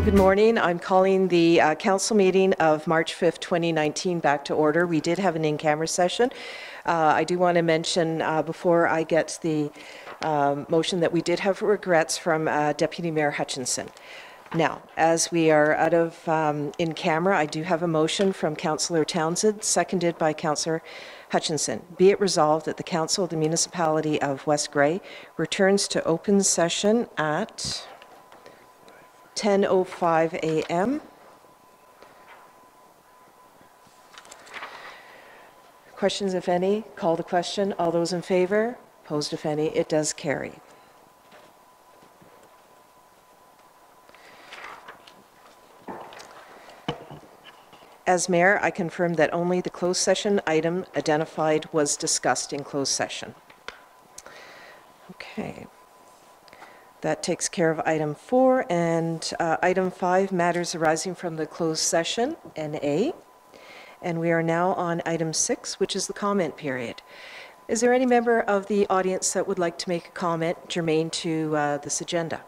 Good morning. I'm calling the council meeting of March 5th, 2019 back to order. We did have an in-camera session. I do want to mention before I get the motion that we did have regrets from Deputy Mayor Hutchinson. Now, as we are out of in camera, I do have a motion from Councillor Townsend, seconded by Councillor Hutchinson. Be it resolved that the Council of the Municipality of West Grey returns to open session at 10:05 a.m. Questions, if any? Call the question. All those in favor? Opposed, if any? It does carry. As Mayor, I confirm that only the closed session item identified was discussed in closed session. Okay. That takes care of item 4, and item 5, matters arising from the closed session, NA. And we are now on item 6, which is the comment period. Is there any member of the audience that would like to make a comment germane to this agenda?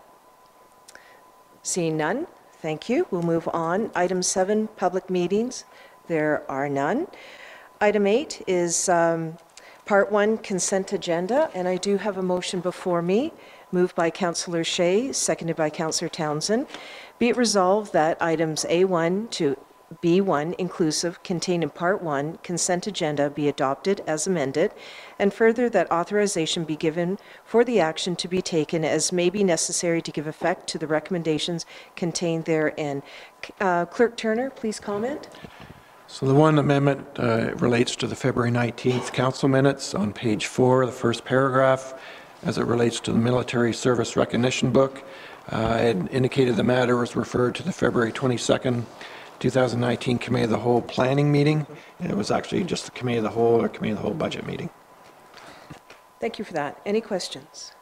Seeing none, thank you. We'll move on. Item 7, public meetings. There are none. Item 8 is Part 1, consent agenda, and I do have a motion before me. Moved by Councillor Shea, seconded by Councillor Townsend. Be it resolved that items A1 to B1 inclusive contained in Part 1 consent agenda be adopted as amended, and further that authorization be given for the action to be taken as may be necessary to give effect to the recommendations contained therein. Clerk Turner, please comment. So the one amendment relates to the February 19th council minutes on page 4, the first paragraph. As it relates to the military service recognition book, it indicated the matter was referred to the February 22nd, 2019 Committee of the Whole planning meeting, and it was actually just the Committee of the Whole or Committee of the Whole budget meeting. Thank you for that. Any questions?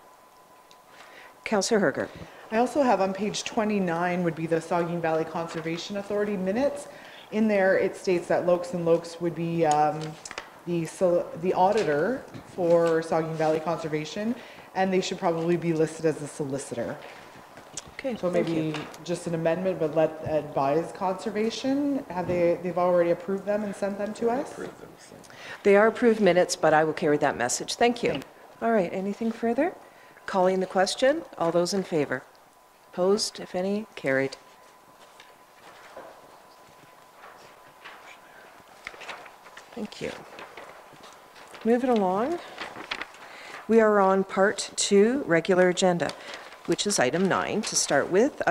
Councillor Herger. I also have on page 29 would be the Saugeen Valley Conservation Authority minutes. In there it states that Lokes and Lokes would be the auditor for Saugeen Valley Conservation, and they should probably be listed as a solicitor. Okay, so maybe just an amendment, but let advise conservation. They've already approved them and sent them to us? They are approved minutes, but I will carry that message. Thank you. All right, anything further? Calling the question. All those in favor? Opposed, if any? Carried. Thank you. Moving along, we are on part 2, regular agenda, which is item 9 to start with.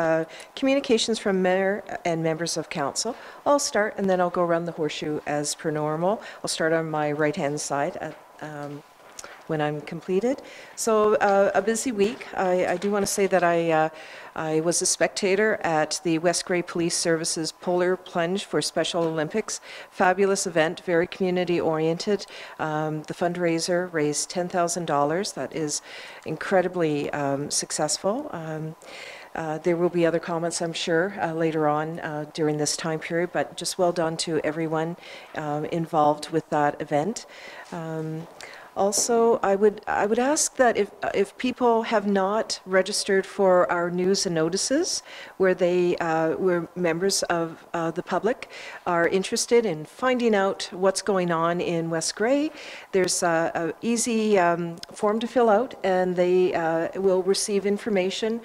Communications from Mayor and members of Council. I'll start and then I'll go around the horseshoe as per normal. I'll start on my right-hand side when I'm completed. So a busy week. I do want to say that I was a spectator at the West Grey Police Services Polar Plunge for Special Olympics. Fabulous event, very community oriented. The fundraiser raised $10,000. That is incredibly successful. There will be other comments, I'm sure, later on during this time period, but just well done to everyone involved with that event. Also, I would ask that if people have not registered for our news and notices, where members of the public are interested in finding out what's going on in West Grey, there's an easy form to fill out, and they will receive information,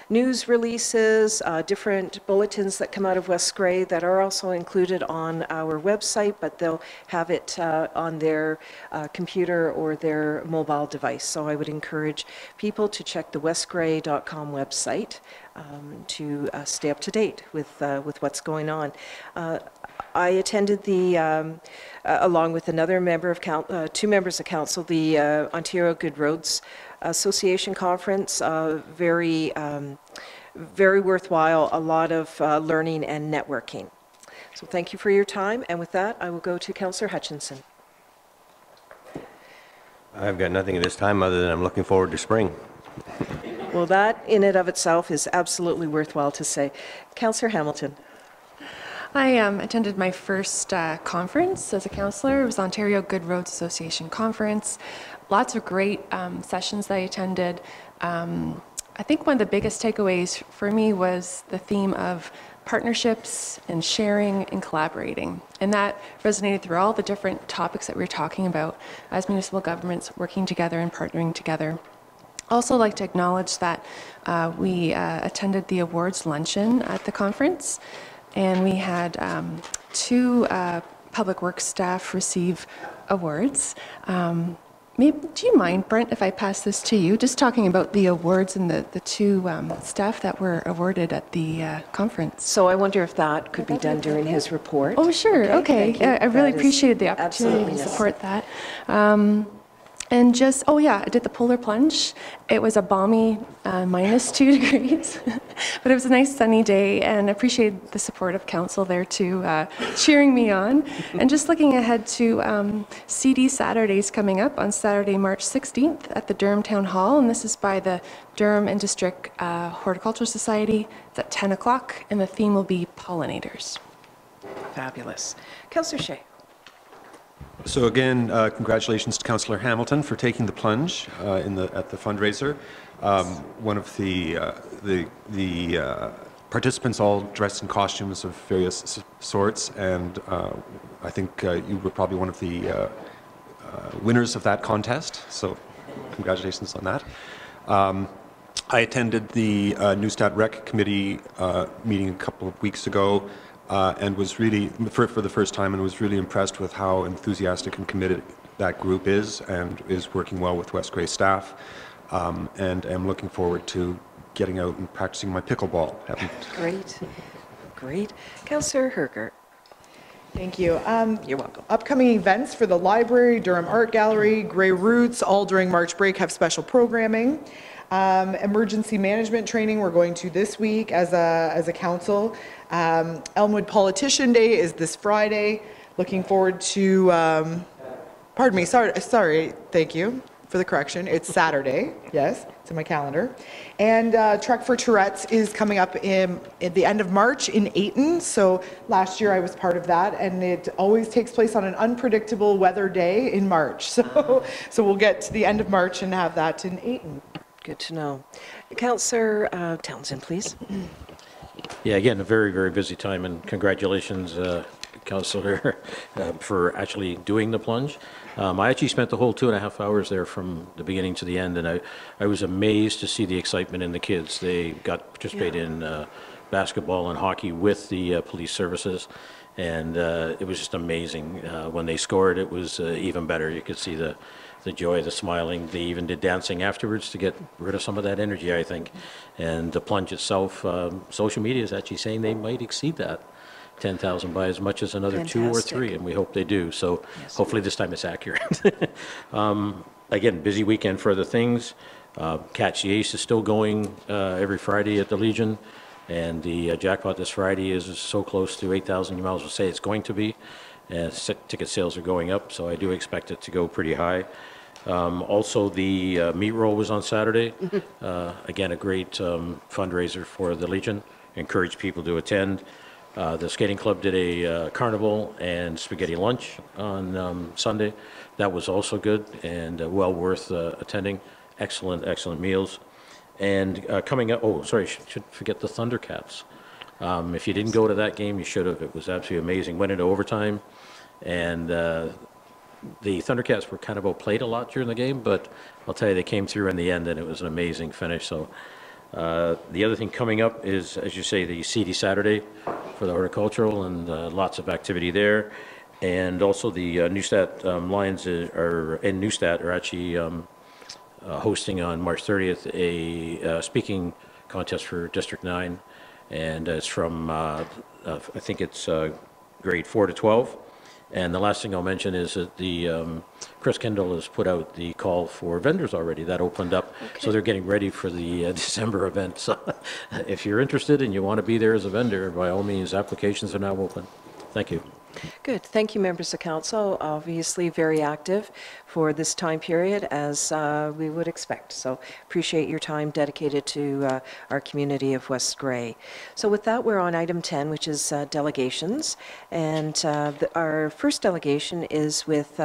news releases, different bulletins that come out of West Grey that are also included on our website, but they'll have it on their computer or their mobile device. So I would encourage people to check the westgrey.com website to stay up to date with what's going on. I attended the, along with another member of two members of council, the Ontario Good Roads Association conference. Very worthwhile, a lot of learning and networking. So thank you for your time, and with that I will go to Councillor Hutchinson. I've got nothing at this time other than I'm looking forward to spring. Well, that in and of itself is absolutely worthwhile to say. Councillor Hamilton. I attended my first conference as a councillor. It was Ontario Good Roads Association conference. Lots of great sessions that I attended. I think one of the biggest takeaways for me was the theme of partnerships and sharing and collaborating. And that resonated through all the different topics that we were talking about as municipal governments working together and partnering together. Also like to acknowledge that we attended the awards luncheon at the conference, and we had two public works staff receive awards. Do you mind, Brent, if I pass this to you? Just talking about the awards and the two staff that were awarded at the conference. So I wonder if that could be done during his report. Oh, sure. Okay. thank you. I really That is appreciated the opportunity to absolutely support that. And just, oh yeah, I did the polar plunge. It was a balmy -2 degrees, but it was a nice sunny day, and I appreciated the support of council there too, cheering me on. And just looking ahead to CD Saturdays coming up on Saturday, March 16th at the Durham Town Hall, and this is by the Durham and District Horticultural Society. It's at 10 o'clock, and the theme will be pollinators. Fabulous. Councillor Shea. So again, congratulations to Councillor Hamilton for taking the plunge at the fundraiser. One of the participants all dressed in costumes of various sorts, and I think you were probably one of the winners of that contest. So congratulations on that. I attended the Newstat Rec Committee meeting a couple of weeks ago. And was really, for the first time, and was really impressed with how enthusiastic and committed that group is, and is working well with West Grey staff. And am looking forward to getting out and practicing my pickleball. Great. Great. Councillor Hergert. Thank you. You're welcome. Upcoming events for the library, Durham Art Gallery, Grey Roots, all during March break have special programming. Emergency management training we're going to this week as a council. Elmwood Politician Day is this Friday. Looking forward to, pardon me, sorry, thank you for the correction. It's Saturday, yes, it's in my calendar. And Trek for Tourette's is coming up at the end of March in Ayton. So last year I was part of that, and it always takes place on an unpredictable weather day in March. So we'll get to the end of March and have that in Ayton. Good to know. Councillor Townsend, please. Yeah, again, a very, very busy time, and congratulations, Councillor, for actually doing the plunge. I actually spent the whole 2.5 hours there from the beginning to the end, and I was amazed to see the excitement in the kids. They got to participate in basketball and hockey with the police services, and it was just amazing. When they scored, it was even better. You could see the joy, the smiling. They even did dancing afterwards to get rid of some of that energy, I think. And the plunge itself, social media is actually saying they might exceed that 10,000 by as much as another Fantastic. 2 or 3, and we hope they do. So hopefully this time it's accurate. Again, busy weekend for other things. Catch the Ace is still going every Friday at the Legion, and the jackpot this Friday is so close to 8,000, you might as well say it's going to be. Ticket sales are going up, so I do expect it to go pretty high. Also, the meat roll was on Saturday. Again, a great fundraiser for the Legion. Encourage people to attend. The skating club did a carnival and spaghetti lunch on Sunday. That was also good and well worth attending. Excellent, excellent meals. And coming up, oh, sorry, should forget the Thundercats. If you didn't go to that game, you should have. It was absolutely amazing. Went into overtime, and the Thundercats were kind of outplayed a lot during the game, but I'll tell you, they came through in the end, and it was an amazing finish. So the other thing coming up is, as you say, the CD Saturday for the horticultural, and lots of activity there. And also the Newstat Lions are in Newstat are actually hosting on March 30th a speaking contest for District 9, and it's from I think it's grade 4 to 12. And the last thing I'll mention is that the Chris Kendall has put out the call for vendors already. That opened up, so they're getting ready for the December event. So if you're interested and you want to be there as a vendor, by all means, applications are now open. Thank you. Good. Thank you, members of council. Obviously very active for this time period, as we would expect. So appreciate your time dedicated to our community of West Grey. So with that, we're on item 10, which is delegations. And our first delegation is with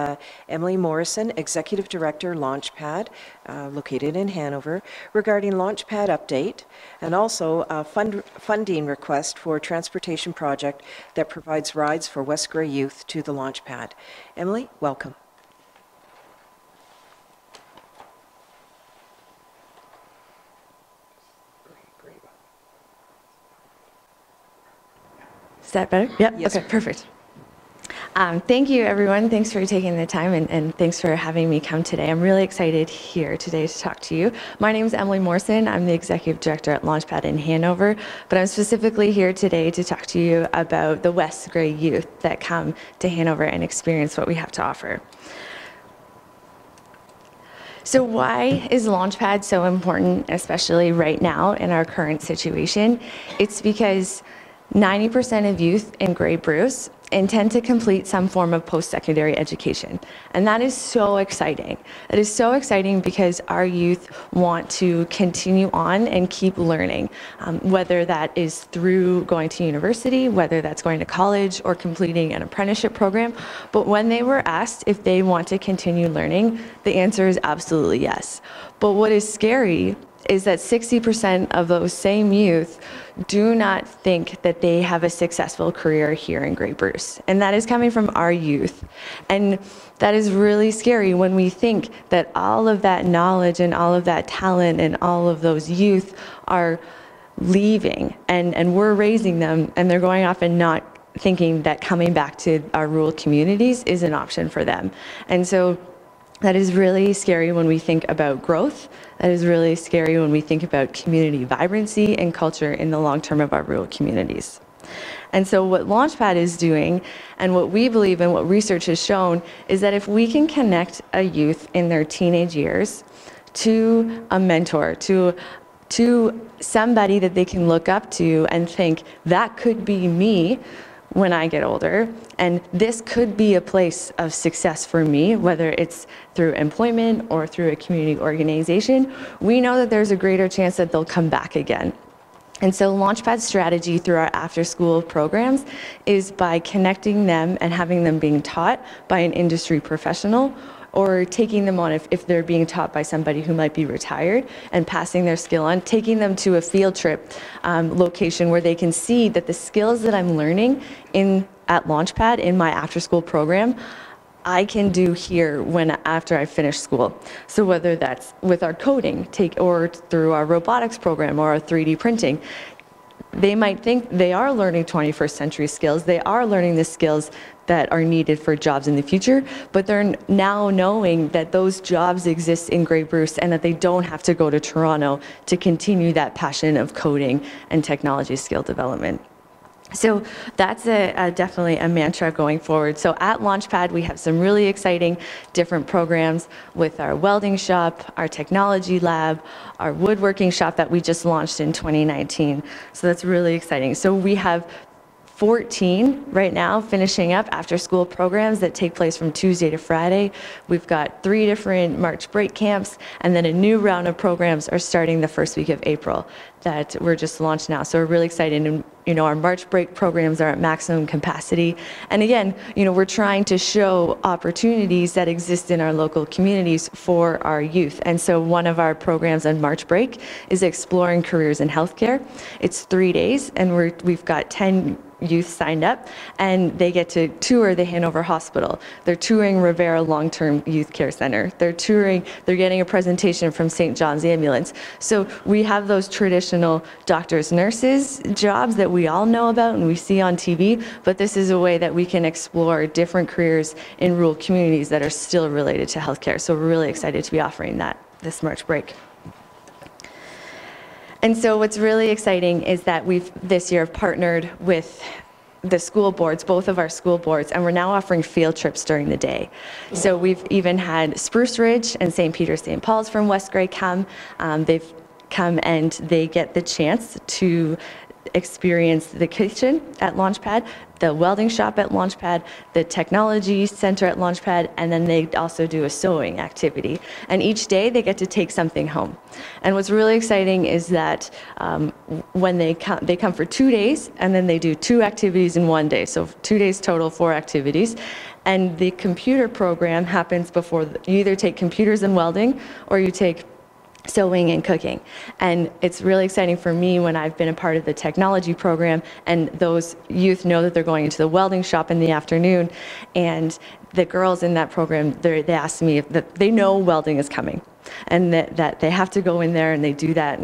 Emily Morrison, Executive Director, Launchpad, located in Hanover, regarding Launchpad update, and also a funding request for a transportation project that provides rides for West Grey youth to the Launchpad. Emily, welcome. Is that better? Yep. Yes. Okay, perfect. Thank you, everyone. Thanks for taking the time, and thanks for having me come today. I'm really excited here today to talk to you. My name is Emily Morrison. I'm the Executive Director at Launchpad in Hanover, but I'm specifically here today to talk to you about the West Grey youth that come to Hanover and experience what we have to offer. So why is Launchpad so important, especially right now in our current situation? It's because 90% of youth in Grey Bruce intend to complete some form of post-secondary education. And that is so exciting. It is so exciting because our youth want to continue on and keep learning, whether that is through going to university, whether that's going to college or completing an apprenticeship program. But when they were asked if they want to continue learning, the answer is absolutely yes. But what is scary is that 60% of those same youth do not think that they have a successful career here in Grey Bruce. And that is coming from our youth. And that is really scary when we think that all of that knowledge and all of that talent and all of those youth are leaving, and we're raising them, and they're going off and not thinking that coming back to our rural communities is an option for them. And so that is really scary when we think about growth. That is really scary when we think about community vibrancy and culture in the long term of our rural communities. And so what Launchpad is doing, and what we believe and what research has shown, is that if we can connect a youth in their teenage years to a mentor, to somebody that they can look up to and think, that could be me when I get older, and this could be a place of success for me, whether it's through employment or through a community organization, we know that there's a greater chance that they'll come back again. And so Launchpad's strategy through our after-school programs is by connecting them and having them being taught by an industry professional, or taking them on if they're being taught by somebody who might be retired, and passing their skill on, taking them to a field trip location where they can see that the skills that I'm learning at Launchpad in my after-school program, I can do here after I finish school. So whether that's with our coding, or through our robotics program or our 3D printing, they might think they are learning 21st century skills. They are learning the skills that are needed for jobs in the future, but they're now knowing that those jobs exist in Grey Bruce and that they don't have to go to Toronto to continue that passion of coding and technology skill development. So that's definitely a mantra going forward. So at Launchpad, we have some really exciting different programs with our welding shop, our technology lab, our woodworking shop that we just launched in 2019. So that's really exciting. So we have 14 right now finishing up after school programs that take place from Tuesday to Friday. We've got 3 different March break camps, and then a new round of programs are starting the first week of April that we're just launched now. So we're really excited, and our March break programs are at maximum capacity. And again, we're trying to show opportunities that exist in our local communities for our youth. And so one of our programs on March break is exploring careers in healthcare. It's 3 days, and we've got 10 youth signed up, and they get to tour the Hanover Hospital. They're touring Rivera Long-Term Youth Care Center. They're getting a presentation from St. John's Ambulance. So we have those traditional doctors, nurses jobs that we all know about and we see on TV, but this is a way that we can explore different careers in rural communities that are still related to healthcare. So we're really excited to be offering that this March break. And so what's really exciting is that we've this year partnered with the school boards, both of our school boards, and we're now offering field trips during the day. So we've even had Spruce Ridge and St. Peter St. Paul's from West Grey come. They've come and they get the chance to experience the kitchen at Launchpad, the welding shop at Launchpad, the technology center at Launchpad, and then they also do a sewing activity. And each day they get to take something home. And what's really exciting is that when they come for 2 days, and then they do 2 activities in 1 day. So 2 days total, 4 activities. And the computer program happens before, you either take computers and welding, or you take sewing and cooking. And it's really exciting for me when I've been a part of the technology program and those youth know that they're going into the welding shop in the afternoon, and the girls in that program, they ask me that they know welding is coming and that they have to go in there and they do that,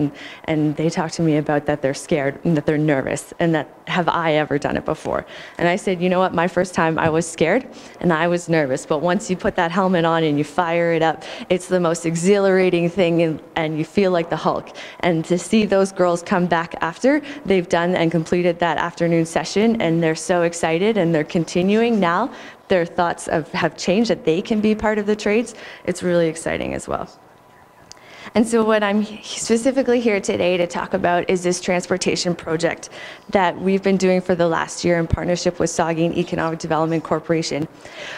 and they talk to me about that they're scared and that they're nervous and that have I ever done it before. And I said, you know what, my first time I was scared and I was nervous, but once you put that helmet on and you fire it up, it's the most exhilarating thing, and you feel like the Hulk. And to see those girls come back after they've done and completed that afternoon session, and they're so excited and they're continuing now, their thoughts have changed, that they can be part of the trades, it's really exciting as well. And so what I'm specifically here today to talk about is this transportation project that we've been doing for the last year in partnership with Saugeen Economic Development Corporation.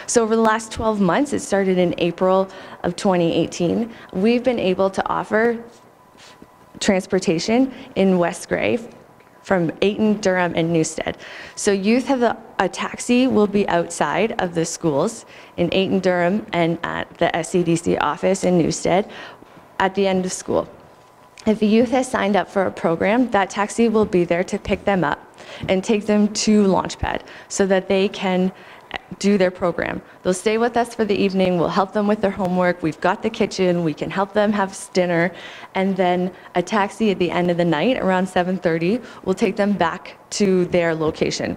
So over the last 12 months, it started in April of 2018, we've been able to offer transportation in West Grey from Ayton, Durham, and Newstead. So youth have a taxi will be outside of the schools in Ayton, Durham, and at the SCDC office in Newstead at the end of school. If a youth has signed up for a program, that taxi will be there to pick them up and take them to Launchpad so that they can do their program. They'll stay with us for the evening, we'll help them with their homework, we've got the kitchen, we can help them have dinner, and then a taxi at the end of the night around 7:30 will take them back to their location.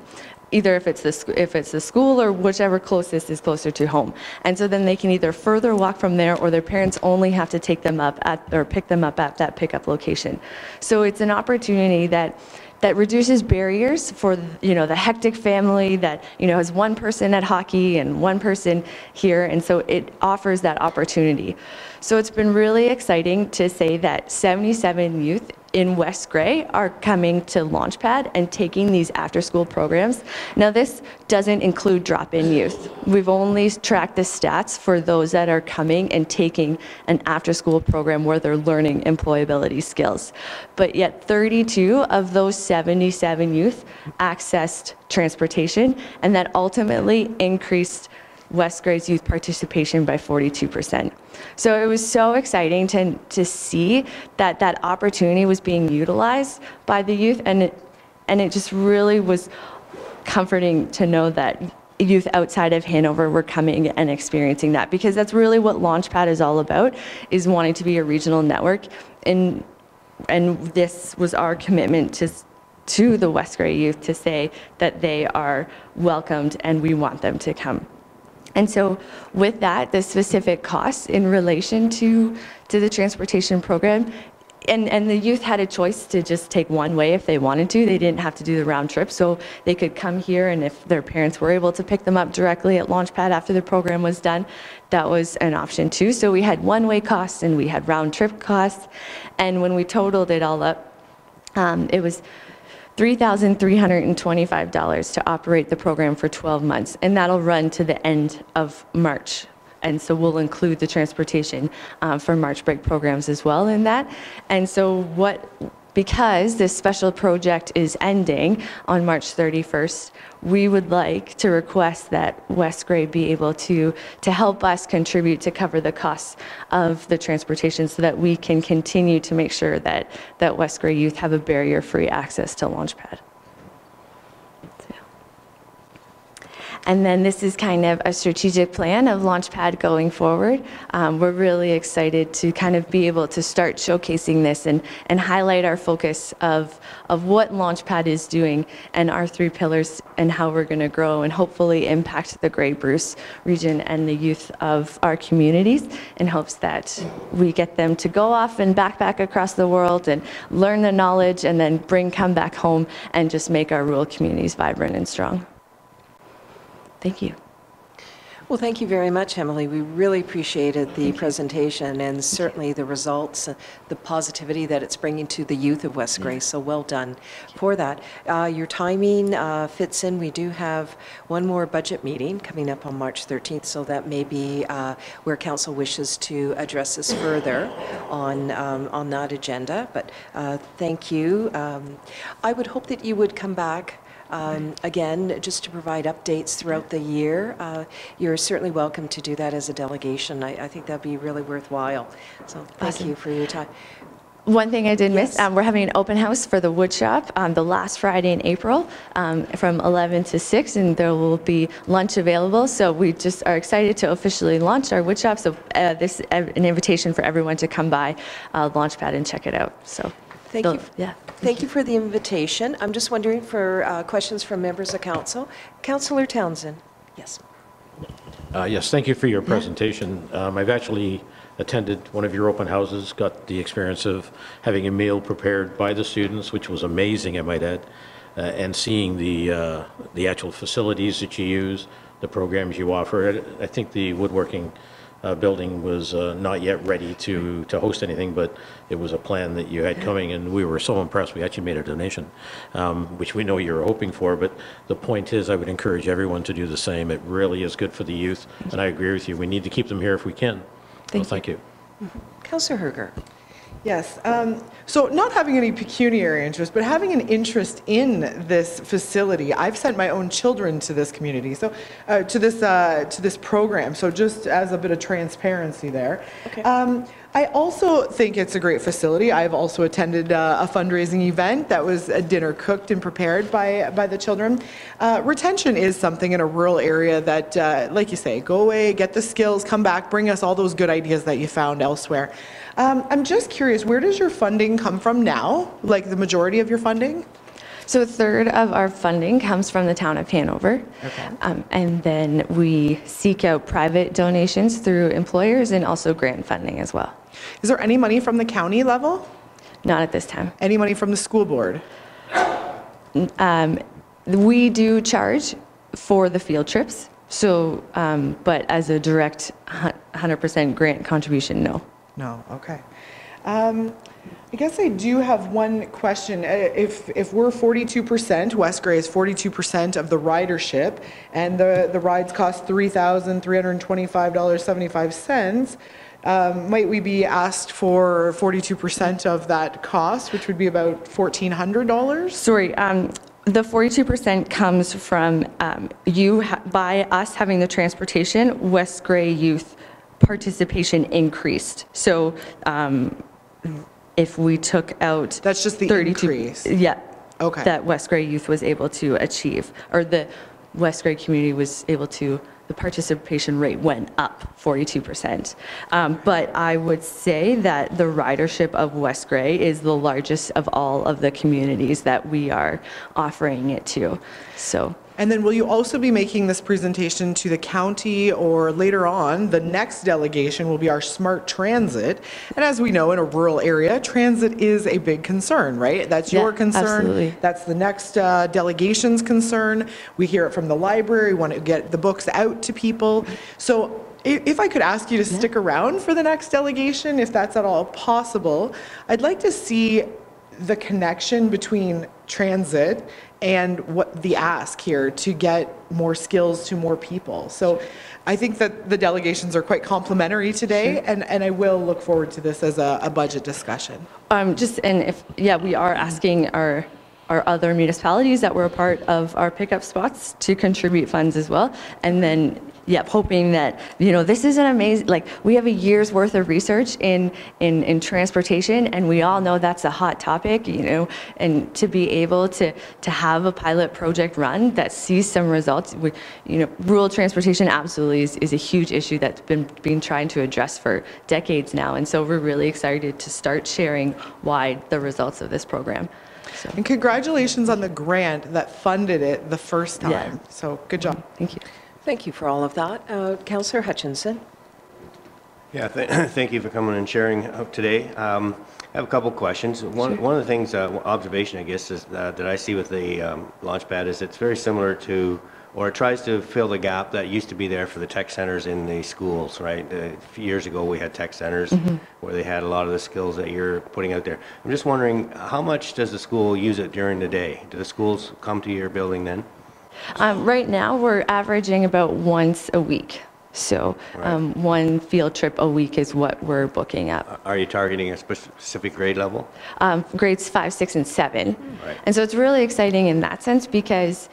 Either if it's the school or whichever closest is closer to home. And so then they can either further walk from there, or their parents only have to take them up or pick them up at that pickup location. So it's an opportunity that reduces barriers for, you know, the hectic family that, you know, has one person at hockey and one person here, and so it offers that opportunity. So it's been really exciting to say that 77 youth in West Grey are coming to Launchpad and taking these after-school programs. Now this doesn't include drop-in youth. We've only tracked the stats for those that are coming and taking an after-school program where they're learning employability skills. But yet 32 of those 77 youth accessed transportation, and that ultimately increased West Grey's youth participation by 42%. So it was so exciting to see that opportunity was being utilized by the youth, and it just really was comforting to know that youth outside of Hanover were coming and experiencing that, because that's really what Launchpad is all about, is wanting to be a regional network, and this was our commitment to the West Grey youth to say that they are welcomed and we want them to come. And so with that, the specific costs in relation to the transportation program, and the youth had a choice to just take one way if they wanted to. They didn't have to do the round trip, so they could come here, and if their parents were able to pick them up directly at Launchpad after the program was done, that was an option too. So we had one-way costs and we had round trip costs, and when we totaled it all up, it was $3,325 to operate the program for 12 months, and that'll run to the end of March. And so we'll include the transportation for March break programs as well in that. And so because this special project is ending on March 31st, we would like to request that West Grey be able to help us contribute to cover the costs of the transportation so that we can continue to make sure that West Grey youth have a barrier-free access to Launchpad. And then this is kind of a strategic plan of Launchpad going forward. We're really excited to kind of be able to start showcasing this and highlight our focus of what Launchpad is doing and our 3 pillars and how we're going to grow and hopefully impact the Grey Bruce region and the youth of our communities, in hopes that we get them to go off and backpack across the world and learn the knowledge and then come back home and just make our rural communities vibrant and strong. Thank you. Well, thank you very much, Emily. We really appreciated the presentation and certainly the results, the positivity that it's bringing to the youth of West Grey. So well done for that. Your timing fits in. We do have one more budget meeting coming up on March 13th, so that may be where council wishes to address this further on that agenda. But thank you. I would hope that you would come back again, just to provide updates throughout the year. You're certainly welcome to do that as a delegation. I think that'd be really worthwhile. So thank you for your time. One thing I did miss, Yes. we're having an open house for the wood shop on the last Friday in April from 11 to 6, and there will be lunch available. So we just are excited to officially launch our wood shop. So this is an invitation for everyone to come by Launchpad and check it out. So Thank you. Yeah. Thank you for the invitation. I'm just wondering for questions from members of council. Councillor Townsend. Yes. Yes, thank you for your presentation. I've actually attended one of your open houses, got the experience of having a meal prepared by the students, which was amazing, I might add, and seeing the actual facilities that you use, the programs you offer. I think the woodworking building was not yet ready to host anything, but it was a plan that you had coming, and we were so impressed. We actually made a donation, which we know you're hoping for, but the point is I would encourage everyone to do the same. It really is good for the youth, and I agree with you. We need to keep them here if we can. Thank you. Councillor Herger. Yes. So not having any pecuniary interest, but having an interest in this facility. I've sent my own children to this community, so to this program. So just as a bit of transparency there. Okay. I also think it's a great facility. I've also attended a fundraising event that was a dinner cooked and prepared by the children. Retention is something in a rural area that, like you say, go away, get the skills, come back, bring us all those good ideas that you found elsewhere. I'm just curious, where does your funding come from now? Like the majority of your funding? So a third of our funding comes from the town of Hanover. Okay. And then we seek out private donations through employers and also grant funding as well. Is there any money from the county level? Not at this time. Any money from the school board? We do charge for the field trips, so, but as a direct 100% grant contribution, no. No, okay. I guess I do have one question. If we're 42%, West Grey is 42% of the ridership, and the rides cost $3,325.75, might we be asked for 42% of that cost, which would be about $1,400? Sorry, the 42% comes from by us having the transportation, West Grey youth participation increased. So if we took out That's just the 32, increase? Yeah. Okay. That West Grey youth was able to achieve, or the West Grey community was able to, the participation rate went up 42%. But I would say that the ridership of West Grey is the largest of all of the communities that we are offering it to. So. And then will you also be making this presentation to the county, or later on, the next delegation will be our smart transit? And as we know, in a rural area, transit is a big concern, right? That's your concern. Absolutely. That's the next delegation's concern. We hear it from the library. We want to get the books out to people. So if I could ask you to stick around for the next delegation, if that's at all possible, I'd like to see the connection between transit and what the ask here to get more skills to more people. So I think that the delegations are quite complementary today, Sure. and I will look forward to this as a budget discussion. We are asking our other municipalities that were a part of our pickup spots to contribute funds as well. And then, hoping that, this is an amazing, we have a year's worth of research in transportation, and we all know that's a hot topic, and to be able to have a pilot project run that sees some results, rural transportation absolutely is a huge issue that's been trying to address for decades now. And so we're really excited to start sharing wide the results of this program. So. And congratulations on the grant that funded it the first time. Yeah. So good job. Thank you. Thank you for all of that. Councillor Hutchinson. Yeah, thank you for coming and sharing today. I have a couple questions. One of the things, observation I guess, is that I see with the Launchpad is it's very similar to or it tries to fill the gap that used to be there for the tech centers in the schools, right? A few years ago, we had tech centers where they had a lot of the skills that you're putting out there. I'm just wondering, how much does the school use it during the day? Do the schools come to your building then? Right now, we're averaging about once a week. So one field trip a week is what we're booking up. Are you targeting a specific grade level? Grades 5, 6, and 7. Right. And so it's really exciting in that sense because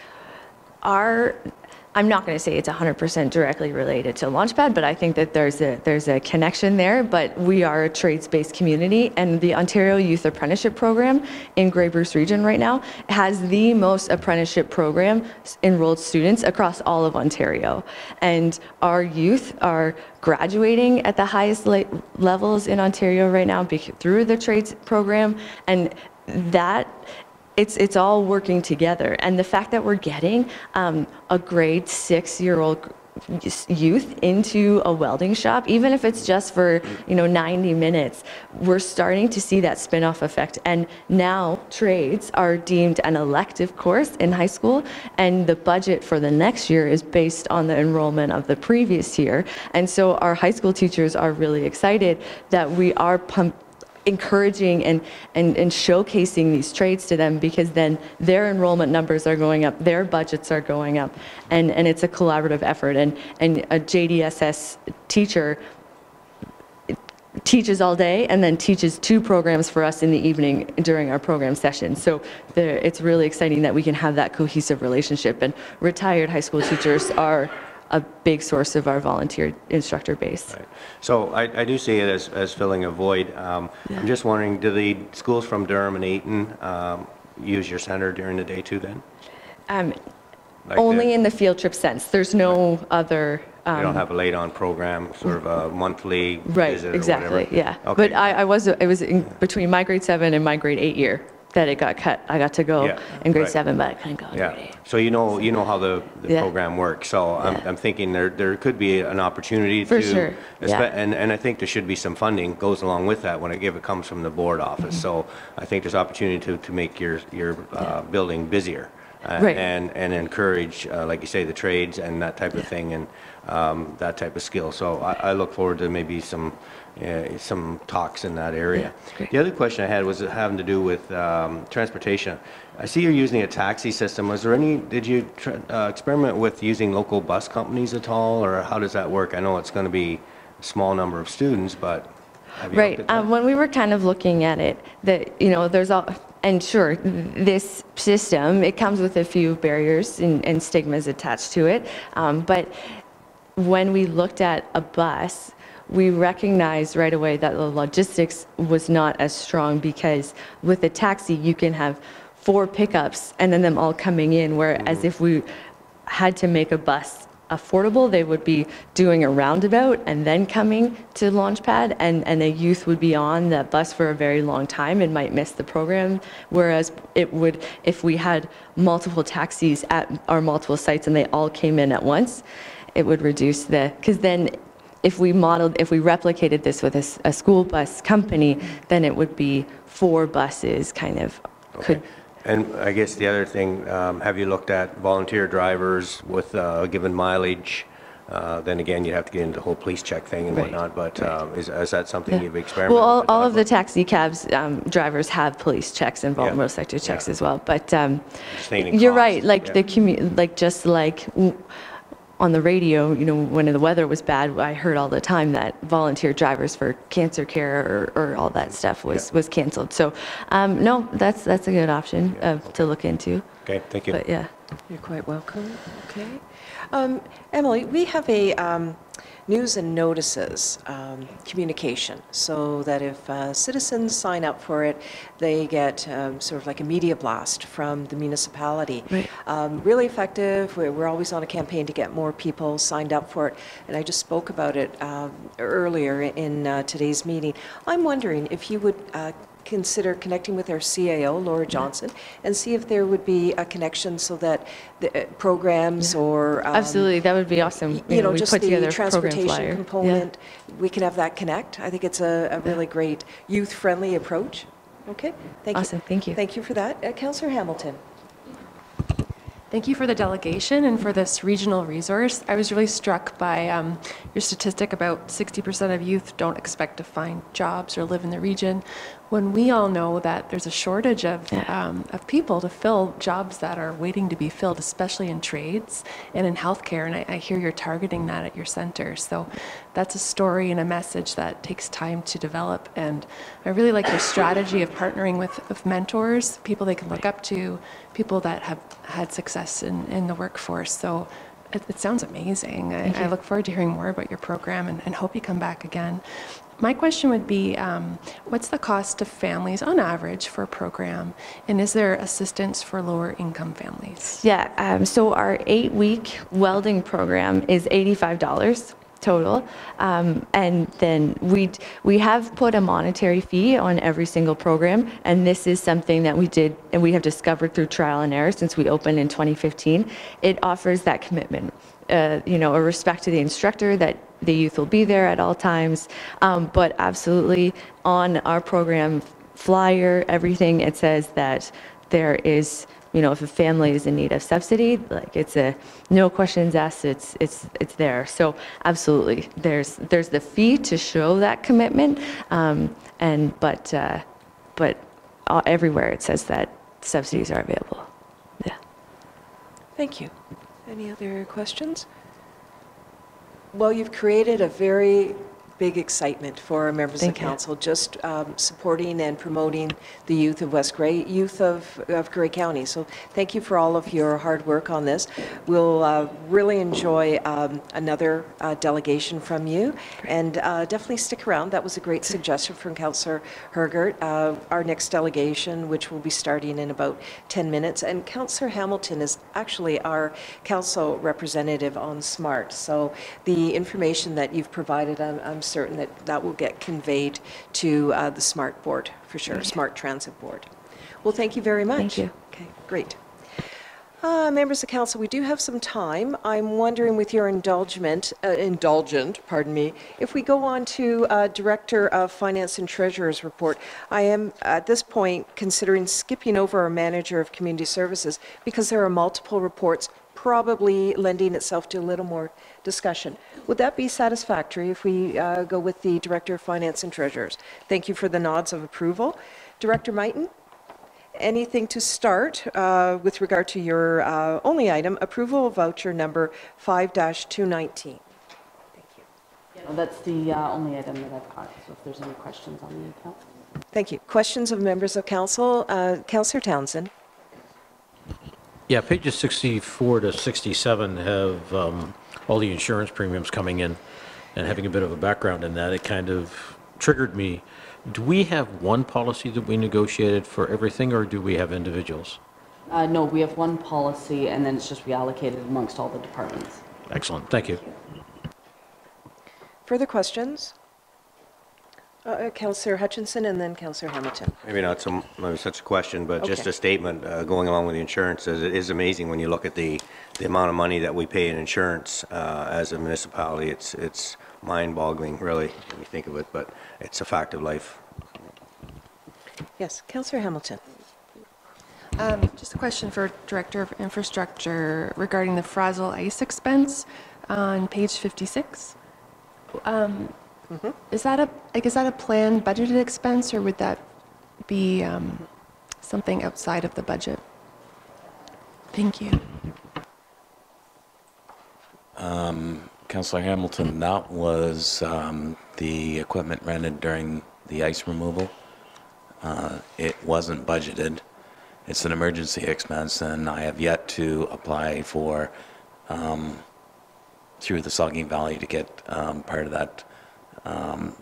I'm not going to say it's 100% directly related to Launchpad, but I think that there's a connection there. But we are a trades-based community, and the Ontario Youth Apprenticeship Program in Grey Bruce Region right now has the most apprenticeship program enrolled students across all of Ontario. And our youth are graduating at the highest levels in Ontario right now through the trades program, and that it's all working together. And the fact that we're getting a grade 6-year-old youth into a welding shop, even if it's just for 90 minutes, we're starting to see that spin-off effect. And now trades are deemed an elective course in high school, and the budget for the next year is based on the enrollment of the previous year. And so our high school teachers are really excited that we are encouraging and showcasing these trades to them, because then their enrollment numbers are going up, their budgets are going up, and it's a collaborative effort. And a JDSS teacher teaches all day and then teaches 2 programs for us in the evening during our program session. So it's really exciting that we can have that cohesive relationship, and retired high school teachers are a big source of our volunteer instructor base. Right. So I do see it as filling a void. I'm just wondering, do the schools from Durham and Ayton use your center during the day too then? Only in the field trip sense. There's no other... you don't have a late-on program, sort of a monthly visit or exactly, whatever? Yeah. Okay. But it was in between my grade 7 and my grade 8 year that it got cut. I got to go in grade 7, but I couldn't go in grade 8. So you know how the program works. So I'm thinking there could be an opportunity For to, sure. And I think there should be some funding goes along with that if it comes from the board office. So I think there's opportunity to make your building busier. And encourage, like you say, the trades and that type of thing, and that type of skill. So I look forward to maybe some talks in that area. The other question I had was having to do with transportation. I see you're using a taxi system. Did you experiment with using local bus companies at all, or how does that work? I know it's going to be a small number of students, but have you looked at that? When we were kind of looking at it, there's all... And sure, this system, it comes with a few barriers and stigmas attached to it. But when we looked at a bus, we recognized right away that the logistics was not as strong, because with a taxi, you can have 4 pickups and then them all coming in, whereas if we had to make a bus affordable, they would be doing a roundabout and then coming to Launchpad, and a youth would be on that bus for a very long time and might miss the program. Whereas it would, if we had multiple taxis at our multiple sites and they all came in at once, it would reduce because then if we replicated this with a school bus company, then it would be 4 buses kind of could. And I guess the other thing, have you looked at volunteer drivers with a given mileage? Then again, you have to get into the whole police check thing and whatnot, but is that something you've experimented with? Well, all of the taxi cabs drivers have police checks and motorcycle checks as well. But you're right, just like on the radio, when the weather was bad, I heard all the time that volunteer drivers for cancer care or all that stuff was canceled. So, no, that's a good option to look into. Okay, thank you. But You're quite welcome. Okay. Emily, we have a news and notices communication, so that if citizens sign up for it, they get sort of like a media blast from the municipality. Right. Really effective. We're always on a campaign to get more people signed up for it, and I just spoke about it earlier in today's meeting. I'm wondering if you would consider connecting with our CAO, Laura Johnson, and see if there would be a connection so that the programs or... absolutely, that would be awesome. We just put together the transportation component, we can have that connect. I think it's a really great youth-friendly approach. Okay, thank you. Awesome, thank you. Thank you for that. Councillor Hamilton. Thank you for the delegation and for this regional resource. I was really struck by your statistic about 60% of youth don't expect to find jobs or live in the region, when we all know that there's a shortage of people to fill jobs that are waiting to be filled, especially in trades and in healthcare. And I hear you're targeting that at your center. So that's a story and a message that takes time to develop. And I really like your strategy of partnering with mentors, people they can look up to, people that have had success in the workforce. So it sounds amazing. I look forward to hearing more about your program and hope you come back again. My question would be, what's the cost to families on average for a program? And is there assistance for lower income families? Yeah, so our 8-week welding program is $85 total. And then we have put a monetary fee on every single program. And this is something that we did and we have discovered through trial and error since we opened in 2015. It offers that commitment, a respect to the instructor that the youth will be there at all times. But absolutely on our program flyer, everything, it says that there is, if a family is in need of subsidy, like it's a no questions asked, it's there. So absolutely, there's the fee to show that commitment, but everywhere it says that subsidies are available. Yeah. Thank you. Any other questions? Well, you've created a very big excitement for our members of council, just supporting and promoting the youth of West Grey, youth of Grey County. So thank you for all of your hard work on this. We'll really enjoy another delegation from you, and definitely stick around. That was a great suggestion from Councillor Hergert. Our next delegation, which will be starting in about 10 minutes, and Councillor Hamilton is actually our council representative on SMART. So the information that you've provided, I'm certain that will get conveyed to the SMART board, for sure, SMART Transit Board. Well, thank you very much. Thank you. Okay, great. Members of council, we do have some time. I'm wondering, with your indulgent, if we go on to Director of Finance and Treasurer's report. I am, at this point, considering skipping over our Manager of Community Services because there are multiple reports, probably lending itself to a little more discussion. Would that be satisfactory if we go with the Director of Finance and Treasurers? Thank you for the nods of approval. Director Mighton, anything to start with regard to your only item, approval of voucher number 5-219? Thank you. Yeah, that's the only item that I've got, so if there's any questions on the account. Thank you. Questions of members of council? Councillor Townsend. Yeah, pages 64 to 67 have all the insurance premiums coming in, and having a bit of a background in that, it kind of triggered me. Do we have one policy that we negotiated for everything, or do we have individuals? No, we have one policy, and then it's just reallocated amongst all the departments. Excellent, thank you. Further questions? Councillor Hutchinson and then Councillor Hamilton. Maybe not such a question, but just a statement going along with the insurance. It is amazing when you look at the amount of money that we pay in insurance as a municipality. It's mind-boggling, really, when you think of it, but it's a fact of life. Yes, Councillor Hamilton. Just a question for Director of Infrastructure regarding the Frazzle Ice expense on page 56. Is that a planned budgeted expense, or would that be something outside of the budget? Thank you. Councillor Hamilton, that was the equipment rented during the ice removal. It wasn't budgeted. It's an emergency expense, and I have yet to apply for through the Saugeen Valley to get part of that,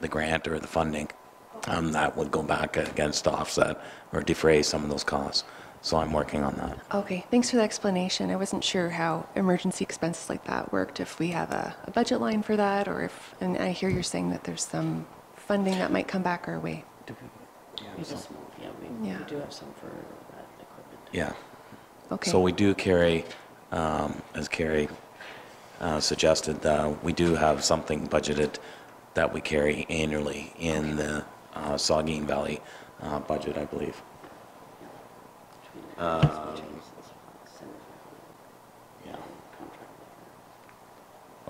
the grant or the funding. That would go back against to offset or defray some of those costs. So I'm working on that. Okay, thanks for the explanation. I wasn't sure how emergency expenses like that worked, if we have a budget line for that, or if, and I hear you're saying that there's some funding that might come back our way. We do have some for that equipment. Yeah. Okay. So we do carry, as Carrie suggested, we do have something budgeted that we carry annually in the Saugeen Valley budget, I believe.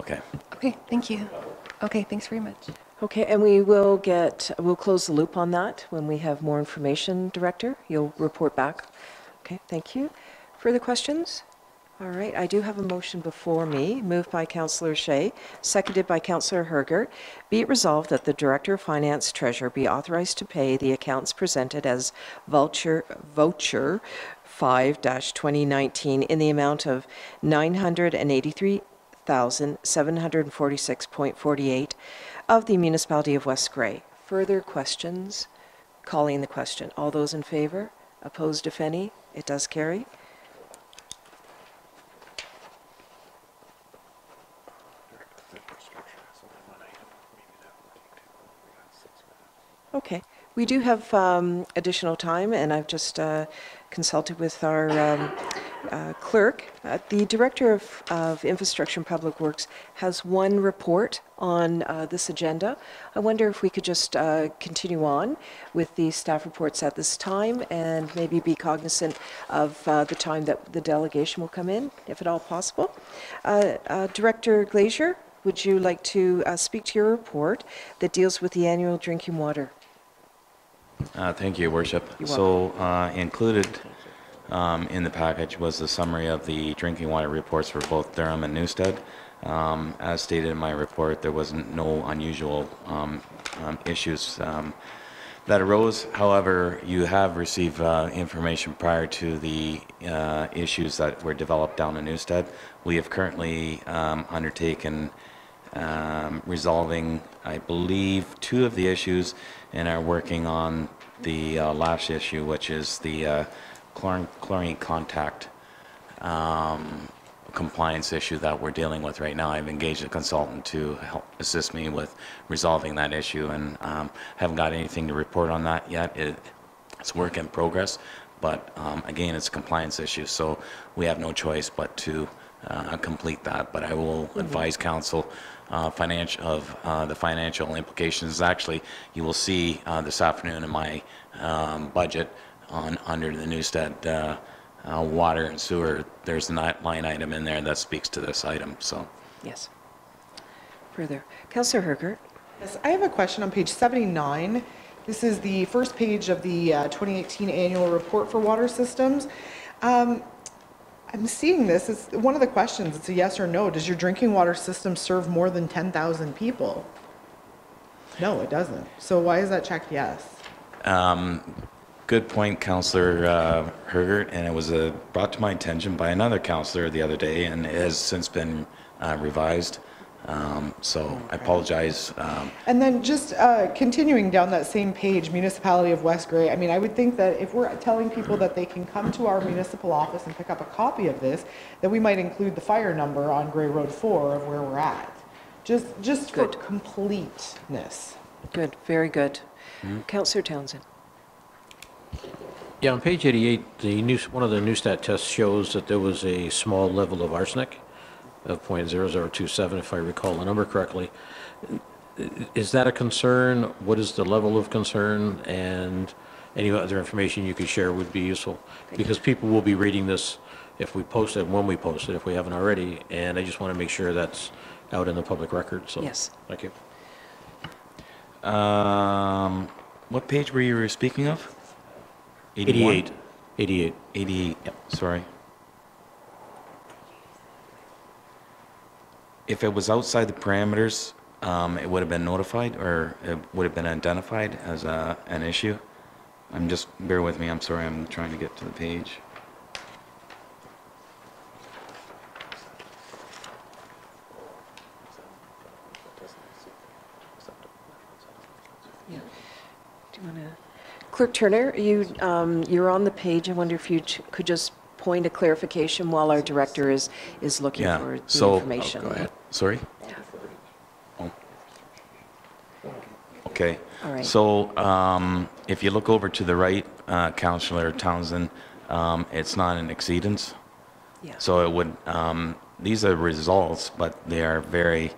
Okay. Okay, thank you. Okay, thanks very much. Okay, and we'll close the loop on that when we have more information, Director. You'll report back. Okay, thank you. Further questions? All right, I do have a motion before me, moved by Councillor Shea, seconded by Councillor Herger. Be it resolved that the Director of Finance Treasurer be authorized to pay the accounts presented as voucher 5-2019 in the amount of $983,746.48 of the Municipality of West Grey. Further questions? Calling the question. All those in favor? Opposed, if any? It does carry. Okay. We do have additional time, and I've just consulted with our clerk. The Director of Infrastructure and Public Works has one report on this agenda. I wonder if we could just continue on with the staff reports at this time and maybe be cognizant of the time that the delegation will come in, if at all possible. Director Glazier, would you like to speak to your report that deals with the annual drinking water? Thank you, Your Worship. So included in the package was the summary of the drinking water reports for both Durham and Newstead. As stated in my report, there wasn't no unusual issues that arose. However, you have received information prior to the issues that were developed down in Newstead. We have currently undertaken resolving, I believe, 2 of the issues and are working on the last issue, which is the chlorine contact compliance issue that we're dealing with right now. I've engaged a consultant to help assist me with resolving that issue, and haven't got anything to report on that yet. It's work in progress, but again, it's a compliance issue, so we have no choice but to complete that. But I will advise council the financial implications. Actually, you will see this afternoon in my budget under the Newstead water and sewer, there's a line item in there that speaks to this item. So yes. Further, Councillor Herger. Yes, I have a question on page 79. This is the first page of the 2018 annual report for water systems. I'm seeing this, it's one of the questions, it's a yes or no. Does your drinking water system serve more than 10,000 people? No, it doesn't. So why is that checked yes? Good point, Councillor Hergert, and it was brought to my attention by another councillor the other day, and it has since been revised. So I apologize. And then just continuing down that same page, Municipality of West Grey, I mean, I would think that if we're telling people that they can come to our municipal office and pick up a copy of this, that we might include the fire number on Grey Road 4 of where we're at. Just for completeness. Good, very good. Councillor Townsend. Yeah, on page 88, one of the Newstat tests shows that there was a small level of arsenic of 0.0027, if I recall the number correctly. Is that a concern? What is the level of concern? And any other information you could share would be useful, because people will be reading this if we post it, when we post it, if we haven't already, and I just want to make sure that's out in the public record. So yes. Thank you. What page were you speaking of? 88. 88. Yep, sorry. If it was outside the parameters, it would have been notified, or it would have been identified as an issue. Bear with me, I'm sorry, I'm trying to get to the page. Yeah. Do you want to? Clerk Turner, you're on the page. I wonder if you could just point a clarification while our director is looking for the information. Go ahead. Sorry? Oh. Okay. All right. So if you look over to the right, Councillor Townsend, it's not an exceedance. Yeah. So it would, these are results, but they are very,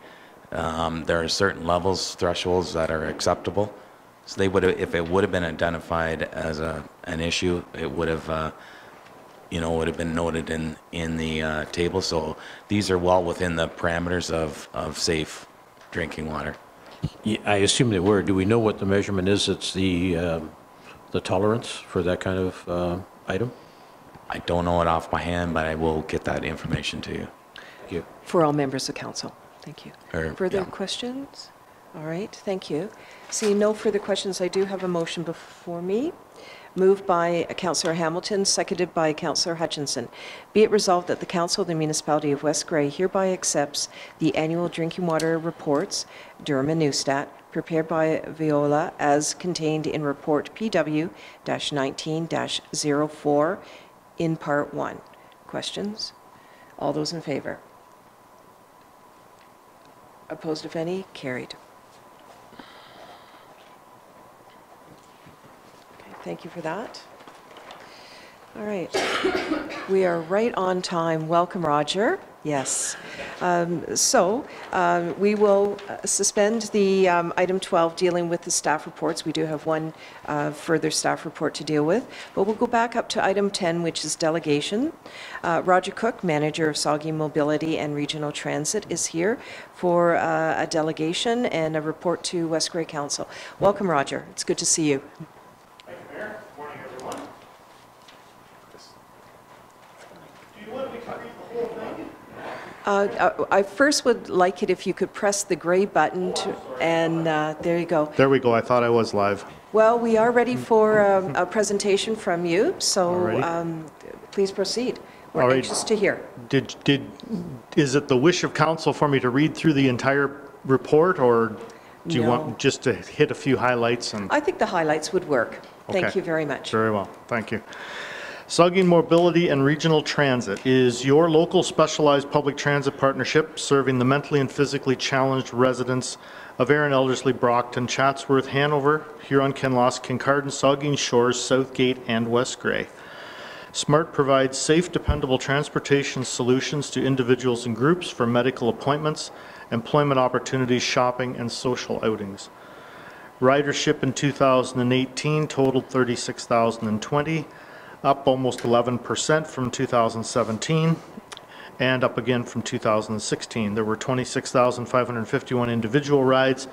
there are certain levels, thresholds that are acceptable. So they would have, if it would have been identified as an issue, it would have you know, would have been noted in the table. So these are well within the parameters of safe drinking water. Yeah, I assume they were. Do we know what the measurement is? It's the tolerance for that kind of item? I don't know it off my hand, but I will get that information to you. Thank you. For all members of council. Thank you. Further Yeah. questions? All right, thank you. Seeing no further questions, I do have a motion before me. Moved by Councillor Hamilton, seconded by Councillor Hutchinson. Be it resolved that the Council of the Municipality of West Grey hereby accepts the annual drinking water reports, Durham and Neustadt, prepared by Viola as contained in Report PW-19-04 in Part 1. Questions? All those in favor? Opposed, if any? Carried. Okay, thank you for that. All right. We are right on time. Welcome, Roger. Yes. We will suspend the item 12 dealing with the staff reports. We do have one further staff report to deal with, but we'll go back up to item 10, which is delegation. Roger Cook, manager of Saugeen Mobility and Regional Transit, is here for a delegation and a report to West Grey Council. Welcome, Roger. It's good to see you. Thank you, Mayor. Good morning, everyone. Do you want me to read the whole thing? I first would like it if you could press the gray button and there you go. There we go. I thought I was live. Well, we are ready for a presentation from you, so Alrighty. Please proceed. We're anxious to hear. Is it the wish of council for me to read through the entire report, or do you want just to hit a few highlights? I think the highlights would work. Thank Okay. you very much. Very well. Thank you. Saugeen Mobility and Regional Transit is your local specialized public transit partnership serving the mentally and physically challenged residents of Erin, Elderslie, Brockton, Chatsworth, Hanover, Huron-Kinloss, Kincardine, Saugeen Shores, Southgate, and West Grey. SMART provides safe, dependable transportation solutions to individuals and groups for medical appointments, employment opportunities, shopping, and social outings. Ridership in 2018 totaled 36,020, up almost 11% from 2017, and up again from 2016. There were 26,551 individual rides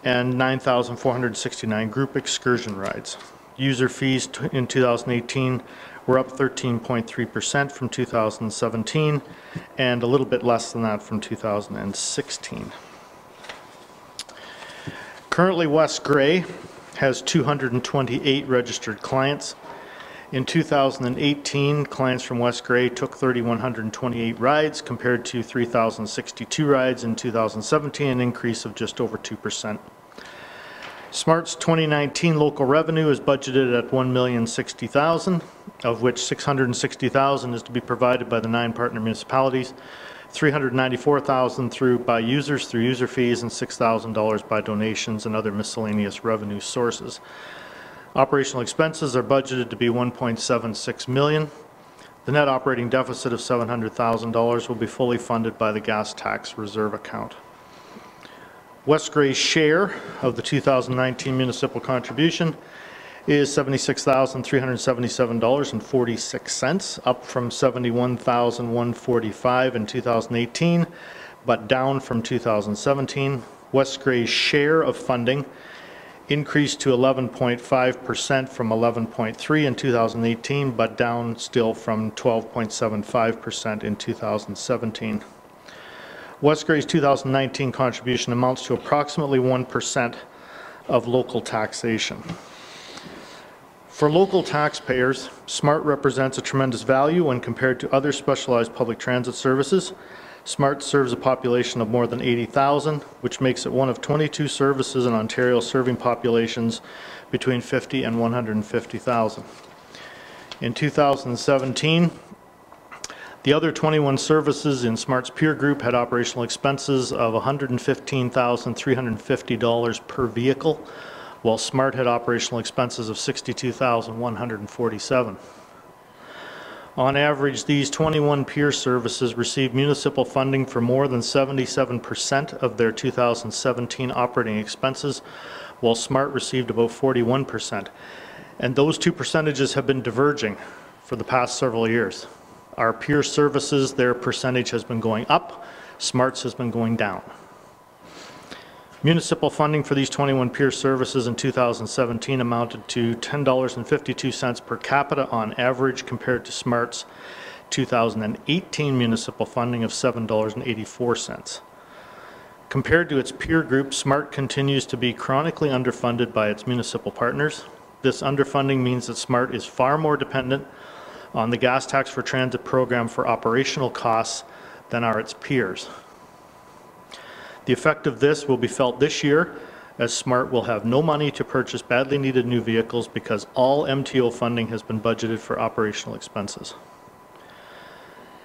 and 9,469 group excursion rides. User fees in 2018 were up 13.3% from 2017, and a little bit less than that from 2016. Currently, West Grey has 228 registered clients. In 2018, clients from West Grey took 3,128 rides compared to 3,062 rides in 2017, an increase of just over 2%. SMART's 2019 local revenue is budgeted at $1,060,000, of which $660,000 is to be provided by the 9 partner municipalities, $394,000 by users through user fees, and $6,000 by donations and other miscellaneous revenue sources. Operational expenses are budgeted to be $1.76 million. The net operating deficit of $700,000 will be fully funded by the gas tax reserve account. West Grey's share of the 2019 municipal contribution is $76,377.46, up from $71,145 in 2018, but down from 2017. West Grey's share of funding increased to 11.5% from 11.3% in 2018, but down still from 12.75% in 2017. West Grey's 2019 contribution amounts to approximately 1% of local taxation. For local taxpayers, SMART represents a tremendous value when compared to other specialized public transit services. SMART serves a population of more than 80,000, which makes it one of 22 services in Ontario serving populations between 50 and 150,000. In 2017, the other 21 services in SMART's peer group had operational expenses of $115,350 per vehicle, while SMART had operational expenses of $62,147. On average, these 21 peer services received municipal funding for more than 77% of their 2017 operating expenses, while SMART received about 41%. And those two percentages have been diverging for the past several years. Our peer services, their percentage has been going up, SMART's has been going down. Municipal funding for these 21 peer services in 2017 amounted to $10.52 per capita on average, compared to SMART's 2018 municipal funding of $7.84. Compared to its peer group, SMART continues to be chronically underfunded by its municipal partners. This underfunding means that SMART is far more dependent on the Gas Tax for Transit program for operational costs than are its peers. The effect of this will be felt this year, as SMART will have no money to purchase badly needed new vehicles because all MTO funding has been budgeted for operational expenses.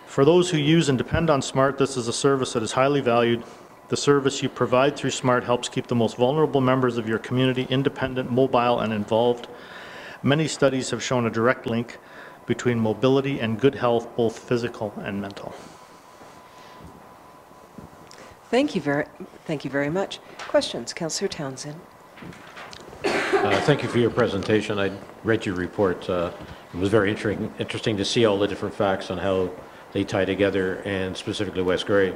For those who use and depend on SMART, this is a service that is highly valued. The service you provide through SMART helps keep the most vulnerable members of your community independent, mobile, and involved. Many studies have shown a direct link between mobility and good health, both physical and mental. Thank you very much. Questions? Councillor Townsend. Thank you for your presentation. I read your report. It was very interesting to see all the different facts on how they tie together, and specifically West Grey.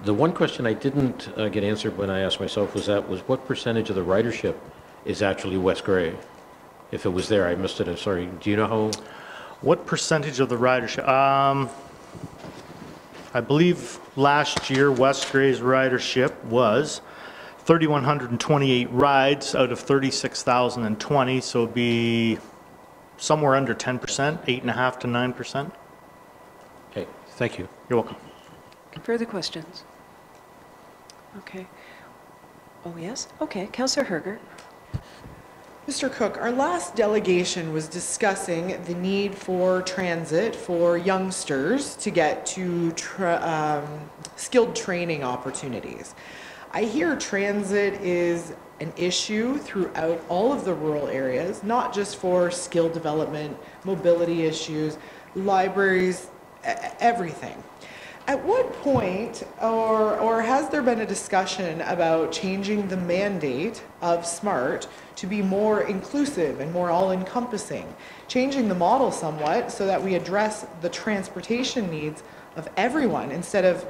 The one question I didn't get answered when I asked myself was what percentage of the ridership is actually West Grey? If it was there, I missed it. I'm sorry. Do you know how? What percentage of the ridership? I believe last year West Grey's ridership was 3,128 rides out of 36,020, so it'd be somewhere under 10%, 8.5% to 9%. Okay, thank you. You're welcome. Further questions? Okay. Oh, yes? Okay. Councillor Herger. Mr. Cook, our last delegation was discussing the need for transit for youngsters to get to skilled training opportunities. I hear transit is an issue throughout all of the rural areas, not just for skill development, mobility issues, libraries, everything. At what point, or has there been a discussion about changing the mandate of SMART to be more inclusive and more all-encompassing, changing the model somewhat so that we address the transportation needs of everyone instead of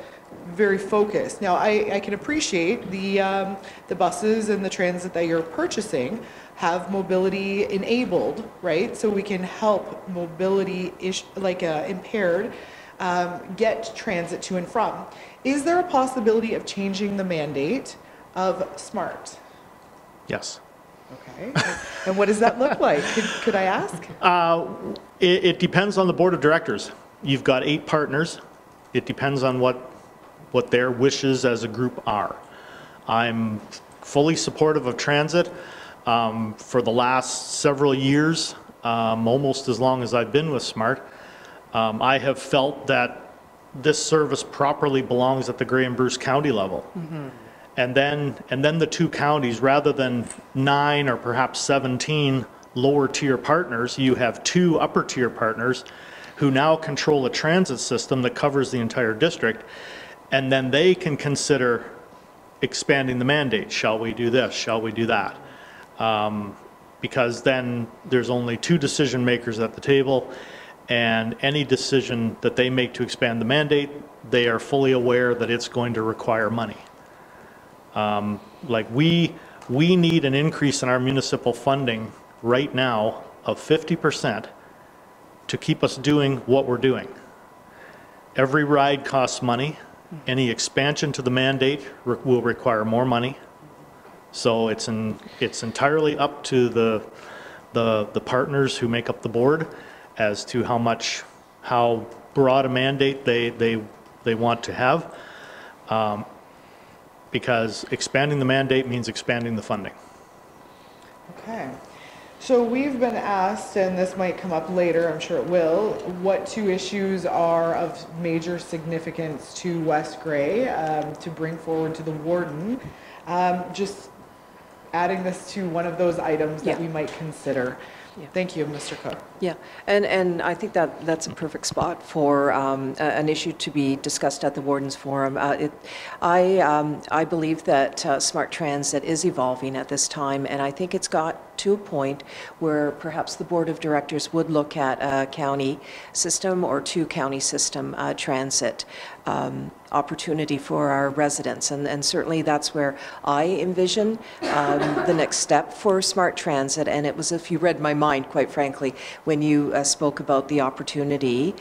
very focused? Now, I can appreciate the buses and the transit that you're purchasing have mobility enabled, right? So we can help mobility impaired get transit to and from. Is there a possibility of changing the mandate of SMART? Yes. Okay. And what does that look like? Could I ask? It depends on the board of directors. You've got 8 partners. It depends on what their wishes as a group are. I'm fully supportive of transit. For the last several years, almost as long as I've been with SMART, I have felt that this service properly belongs at the Grey and Bruce County level. Mm-hmm. And then the 2 counties, rather than 9 or perhaps 17 lower tier partners, you have 2 upper tier partners who now control a transit system that covers the entire district, and then they can consider expanding the mandate. Shall we do this? Shall we do that? Because then there's only 2 decision makers at the table, and any decision that they make to expand the mandate, they are fully aware that it's going to require money. We need an increase in our municipal funding right now of 50% to keep us doing what we're doing. Every ride costs money. Any expansion to the mandate will require more money. So it's entirely up to the partners who make up the board as to how broad a mandate they want to have, because expanding the mandate means expanding the funding. Okay. So we've been asked, and this might come up later, I'm sure it will, what 2 issues are of major significance to West Grey to bring forward to the warden. Just adding this to one of those items that we might consider. Yeah. Thank you, Mr. Cook. Yeah, and I think that's a perfect spot for an issue to be discussed at the Warden's Forum. I believe that Smart Transit is evolving at this time, and I think it's got to a point where perhaps the Board of Directors would look at a county system or two county system transit opportunity for our residents. And certainly that's where I envision the next step for Smart Transit. And it was, if you read my mind, quite frankly, when you spoke about the opportunity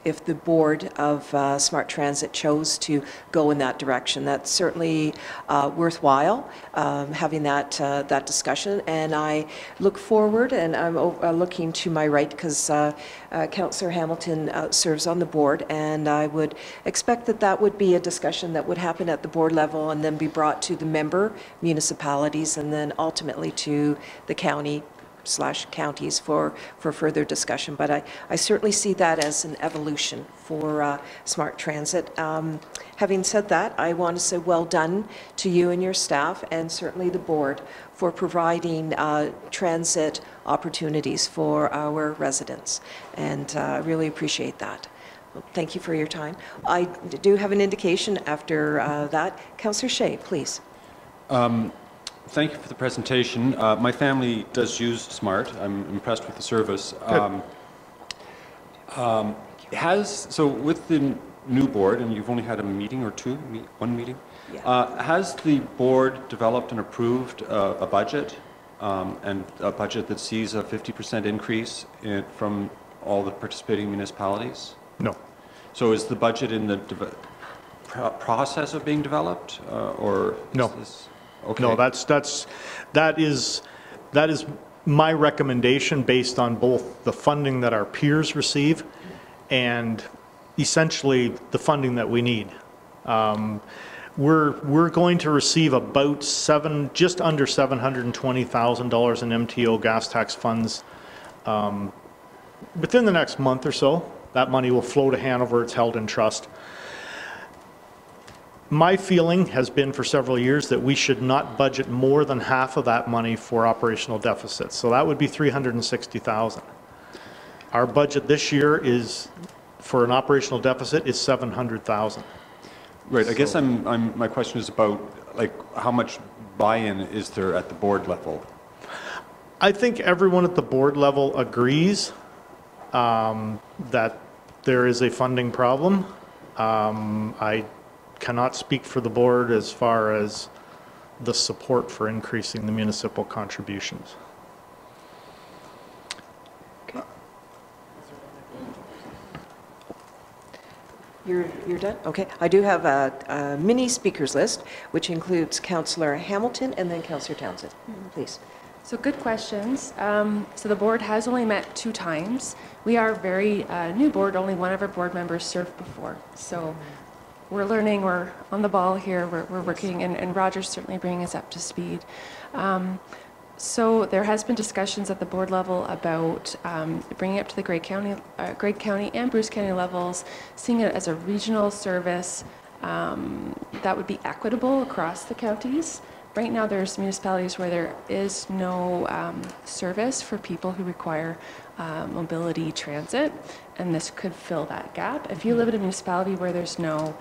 if the board of Smart Transit chose to go in that direction. That's certainly worthwhile having that discussion. And I look forward, and I'm looking to my right because Councillor Hamilton serves on the board, and I would expect that that would be a discussion that would happen at the board level and then be brought to the member municipalities and then ultimately to the counties for further discussion. But I certainly see that as an evolution for Smart Transit. Having said that, I want to say well done to you and your staff and certainly the board for providing transit opportunities for our residents. And I really appreciate that. Well, thank you for your time. I do have an indication after that. Councillor Shea, please. Thank you for the presentation. My family does use SMART. I'm impressed with the service. So with the new board, and you've only had a meeting or two, one meeting, has the board developed and approved a budget, and a budget that sees a 50% increase from all the participating municipalities? No. So is the budget in the process of being developed, or no? Okay. No, that is my recommendation based on both the funding that our peers receive and essentially the funding that we need. We're going to receive about just under $720,000 in MTO gas tax funds within the next month or so. That money will flow to Hanover. It's held in trust. My feeling has been for several years that we should not budget more than half of that money for operational deficits. So that would be $360,000. Our budget this year is, for an operational deficit, is $700,000. Right. I guess my question is about like how much buy-in is there at the board level? I think everyone at the board level agrees that there is a funding problem. I cannot speak for the board as far as the support for increasing the municipal contributions. Okay. You're done? Okay. I do have a mini speakers list, which includes Councillor Hamilton and then Councillor Townsend. Please. So good questions. So the board has only met 2 times. We are a very new board. Only one of our board members served before. So we're learning, we're on the ball here, we're working, and Roger's certainly bringing us up to speed. So there has been discussions at the board level about bringing it up to the Grey County and Bruce County levels, seeing it as a regional service that would be equitable across the counties. Right now there's municipalities where there is no service for people who require mobility transit, and this could fill that gap. If you live in a municipality where there's no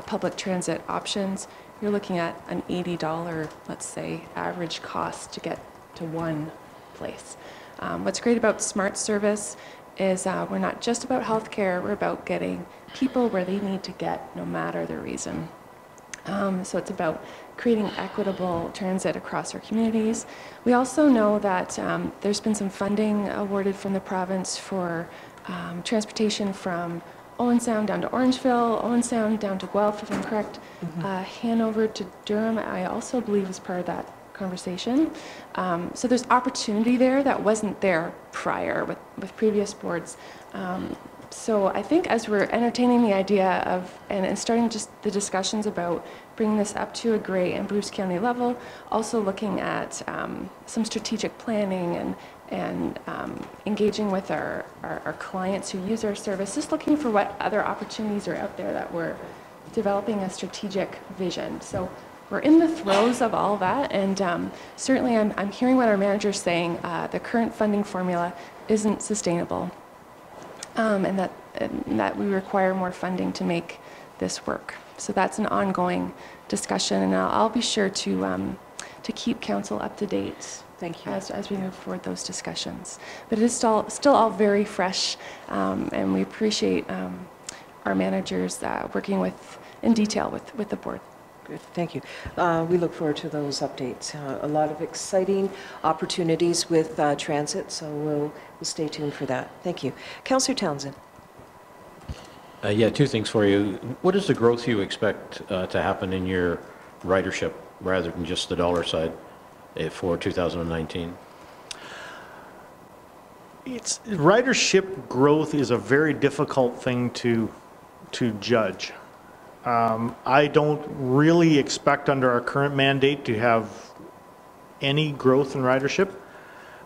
public transit options, you're looking at an $80, let's say, average cost to get to one place. What's great about Smart Service is we're not just about healthcare, we're about getting people where they need to get no matter the reason. So it's about creating equitable transit across our communities. We also know that there's been some funding awarded from the province for transportation from Owen Sound down to Orangeville, Owen Sound down to Guelph, if I'm correct, Hanover to Durham, I also believe was part of that conversation. So there's opportunity there that wasn't there prior with previous boards. So I think as we're entertaining the idea of, and starting just the discussions about bringing this up to a Grey and Bruce County level, also looking at some strategic planning and engaging with our clients who use our service, just looking for what other opportunities are out there that we're developing a strategic vision. So we're in the throes of all that, and certainly I'm hearing what our manager's saying, the current funding formula isn't sustainable, and that we require more funding to make this work. So that's an ongoing discussion, and I'll be sure to to keep council up to date. Thank you. As we move forward those discussions. But it is still all very fresh, and we appreciate our managers working in detail with the board. Good, thank you. We look forward to those updates. A lot of exciting opportunities with transit, so we'll stay tuned for that. Thank you. Councillor Townsend. Yeah, two things for you. What is the growth you expect to happen in your ridership rather than just the dollar side for 2019? Ridership growth is a very difficult thing to judge. I don't really expect under our current mandate to have any growth in ridership,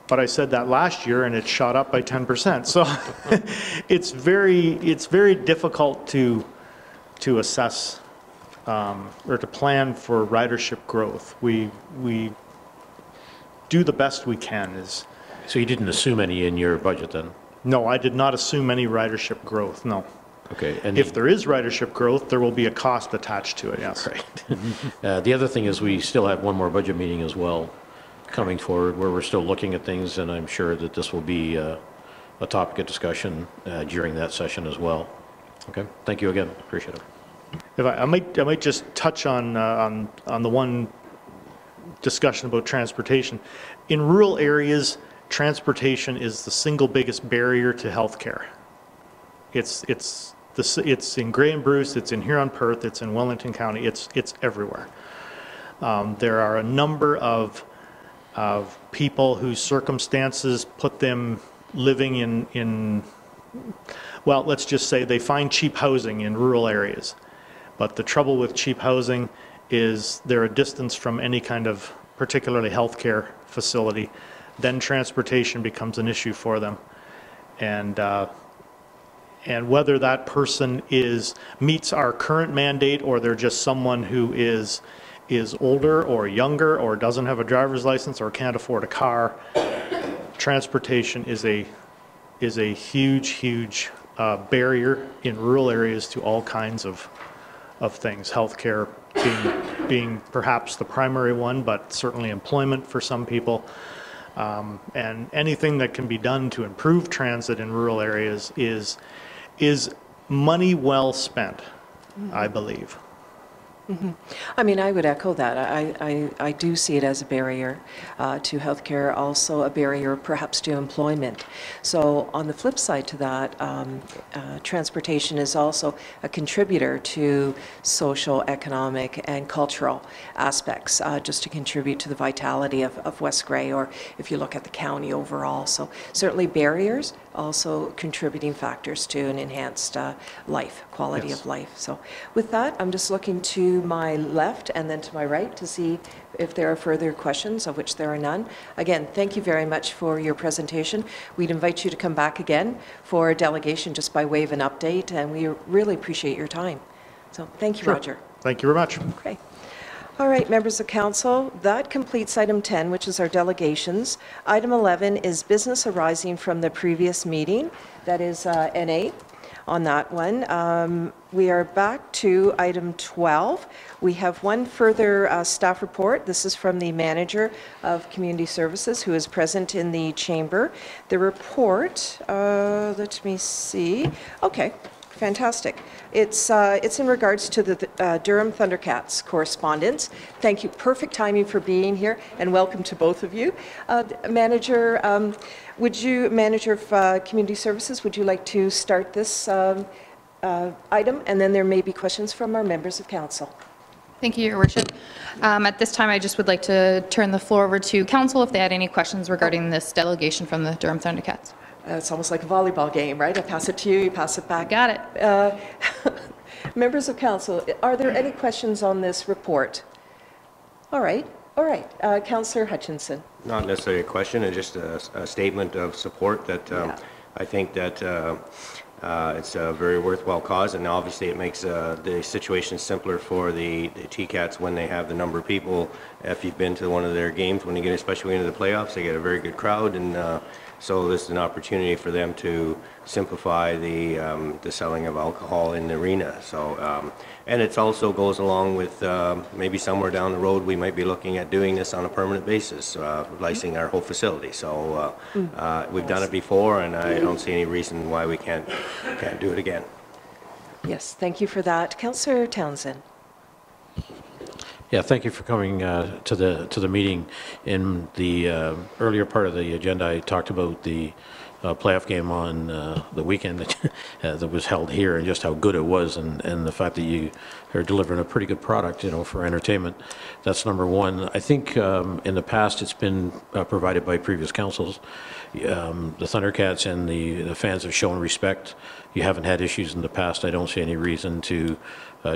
but I said that last year and it shot up by 10%. So it's very difficult to assess or to plan for ridership growth. We do the best we can. So you didn't assume any in your budget then? No, I did not assume any ridership growth, no. Okay. And if there is ridership growth, there will be a cost attached to it, yes. Right. The other thing is we still have one more budget meeting as well coming forward where we're still looking at things, and I'm sure that this will be a topic of discussion during that session as well. Okay. Thank you again. Appreciate it. If I might just touch on the one discussion about transportation. In rural areas, transportation is the single biggest barrier to healthcare. It's in Grey and Bruce, it's in Huron-Perth, it's in Wellington County, it's everywhere. There are a number of people whose circumstances put them living in, well, let's just say they find cheap housing in rural areas. But the trouble with cheap housing is they're a distance from any kind of particularly healthcare facility. Then transportation becomes an issue for them. And whether that person meets our current mandate or they're just someone who is older or younger or doesn't have a driver's license or can't afford a car, transportation is a huge barrier in rural areas to all kinds of things. Healthcare being perhaps the primary one, but certainly employment for some people. And anything that can be done to improve transit in rural areas is money well spent, I believe. Mm-hmm. I mean, I would echo that. I do see it as a barrier to healthcare, also a barrier perhaps to employment. So on the flip side to that, transportation is also a contributor to social, economic, and cultural aspects, just to contribute to the vitality of West Grey, or if you look at the county overall. So certainly barriers, also contributing factors to an enhanced quality of life. So with that, I'm just looking to my left and then to my right to see if there are further questions, of which there are none. Again, thank you very much for your presentation. We'd invite you to come back again for a delegation just by way of an update, and we really appreciate your time. So thank you, Roger. Thank you very much. Okay. All right, members of council, that completes item 10, which is our delegations. Item 11 is business arising from the previous meeting. That is NA on that one. We are back to item 12. We have one further staff report. This is from the manager of community services who is present in the chamber. The report, let me see. Okay. Fantastic. It's in regards to the Durham Thundercats correspondence. Thank you. Perfect timing for being here, and welcome to both of you. Manager of Community Services, would you like to start this item, and then there may be questions from our members of council. Thank you, Your Worship. At this time, I just would like to turn the floor over to council if they had any questions regarding this delegation from the Durham Thundercats. It's almost like a volleyball game, right? I pass it to you, you pass it back. Got it. Members of council, are there any questions on this report? All right. Councillor Hutchinson. Not necessarily a question, it's just a statement of support that I think that it's a very worthwhile cause, and obviously it makes the situation simpler for the TCATs when they have the number of people. If you've been to one of their games, when you get especially into the playoffs, they get a very good crowd, and so this is an opportunity for them to simplify the selling of alcohol in the arena. So And it also goes along with maybe somewhere down the road, we might be looking at doing this on a permanent basis, licensing our whole facility. So we've done it before, and I don't see any reason why we can't do it again. Yes, thank you for that. Councillor Townsend. Yeah, thank you for coming to the meeting. In the earlier part of the agenda, I talked about the playoff game on the weekend that was held here, and just how good it was, and the fact that you are delivering a pretty good product, you know, for entertainment. That's number one. I think in the past it's been provided by previous councils. The Thundercats and the fans have shown respect. You haven't had issues in the past. I don't see any reason to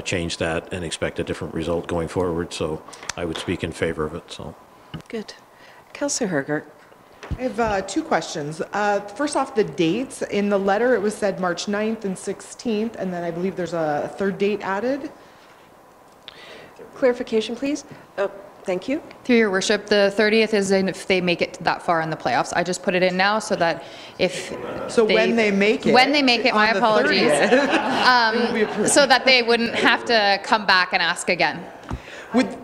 change that and expect a different result going forward. So I would speak in favor of it. So Good. Councillor Hergert. I have two questions. First off, the dates. In the letter, it was said March 9th and 16th, and then I believe there's a third date added. Clarification, please. Thank you. Through your worship, the 30th is in if they make it that far in the playoffs. I just put it in now so that if when they make it, my apologies, so that they wouldn't have to come back and ask again. Excuse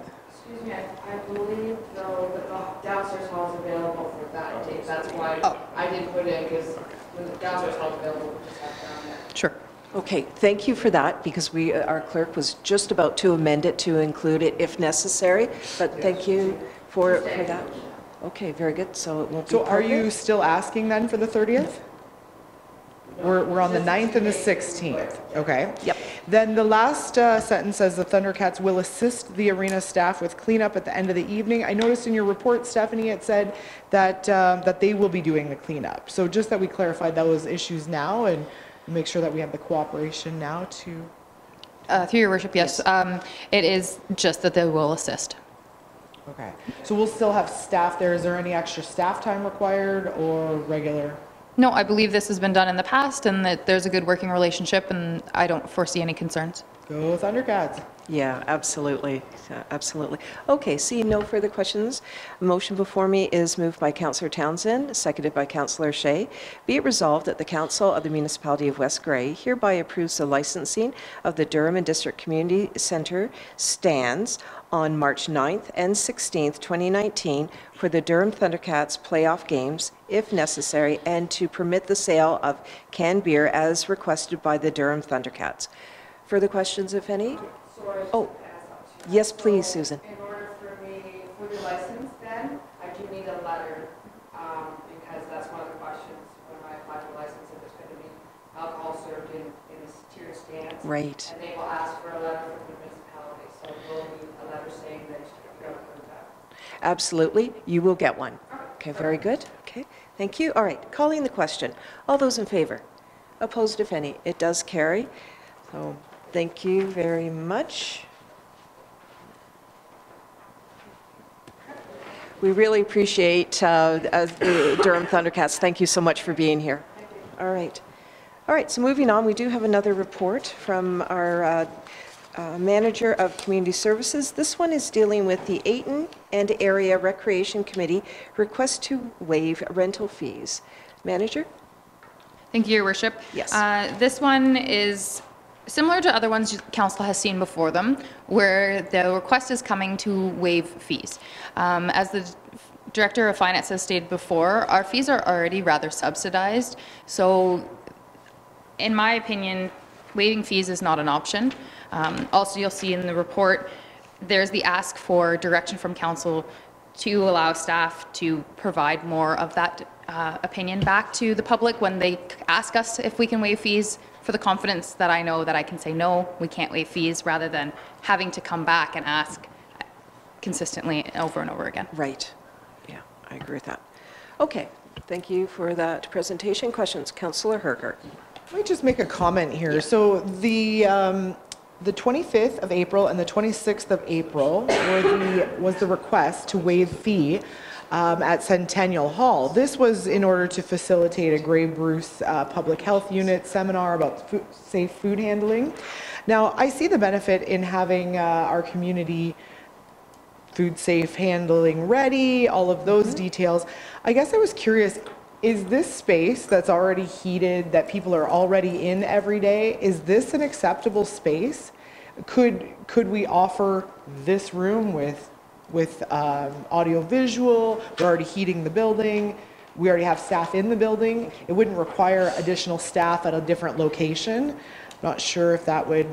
me, I believe though that the downstairs hall is available for that date. That's why I didn't put it in, because when the downstairs hall is available, we'll just have it down there. Sure. Okay, thank you for that, because our clerk was just about to amend it to include it if necessary, but thank you for that. Okay, very good, so it won't be. So are you still asking then for the 30th? We're on the 9th and the 16th, okay? Yep. Then the last sentence says the Thundercats will assist the arena staff with cleanup at the end of the evening. I noticed in your report, Stephanie, it said that that they will be doing the cleanup. So just that we clarified those issues now and make sure that we have the cooperation now to... Through your worship, yes. It is just that they will assist. Okay. So we'll still have staff there. Is there any extra staff time required or regular? No, I believe this has been done in the past and that there's a good working relationship, and I don't foresee any concerns. Go Thundercats. Yeah, absolutely. Absolutely. Okay, seeing no further questions, a motion before me is moved by Councillor Townsend, seconded by Councillor Shea. Be it resolved that the Council of the Municipality of West Grey hereby approves the licensing of the Durham and District Community Centre stands on March 9th and 16th, 2019 for the Durham Thundercats playoff games, if necessary, and to permit the sale of canned beer as requested by the Durham Thundercats. Further questions, if any? Oh, yes, please, Susan. In order for me, for the license then, I do need a letter, because that's one of the questions when I apply for the license, if it's going to be alcohol served in tiered stands. Right. And they will ask for a letter from the municipality, so we'll need a letter saying that you're going to approve that. Absolutely, you will get one. Okay, very good. Okay, thank you. All right, calling the question. All those in favor? Opposed, if any? It does carry. So thank you very much. We really appreciate the Durham Thundercats. Thank you so much for being here. All right. All right, so moving on, we do have another report from our Manager of Community Services. This one is dealing with the Ayton and Area Recreation Committee request to waive rental fees. Manager? Thank you, Your Worship. Yes. This one is similar to other ones Council has seen before them, where the request is coming to waive fees. As the Director of Finance has stated before, our fees are already rather subsidized, so in my opinion, waiving fees is not an option. Also, you'll see in the report, there's the ask for direction from Council to allow staff to provide more of that opinion back to the public when they ask us if we can waive fees, for the confidence that I know that I can say, no, we can't waive fees, rather than having to come back and ask consistently over and over again. Right. Yeah, I agree with that. Okay, thank you for that presentation. Questions? Councillor Hergert. Let me just make a comment here. Yeah. So the 25th of April and the 26th of April was the request to waive fee at Centennial Hall. This was in order to facilitate a Grey Bruce Public Health Unit seminar about safe food handling. Now, I see the benefit in having our community food safe handling ready, all of those details. I guess I was curious, is this space that's already heated, that people are already in every day, is this an acceptable space? Could we offer this room with audio visual? We're already heating the building. We already have staff in the building. It wouldn't require additional staff at a different location. Not sure if that would,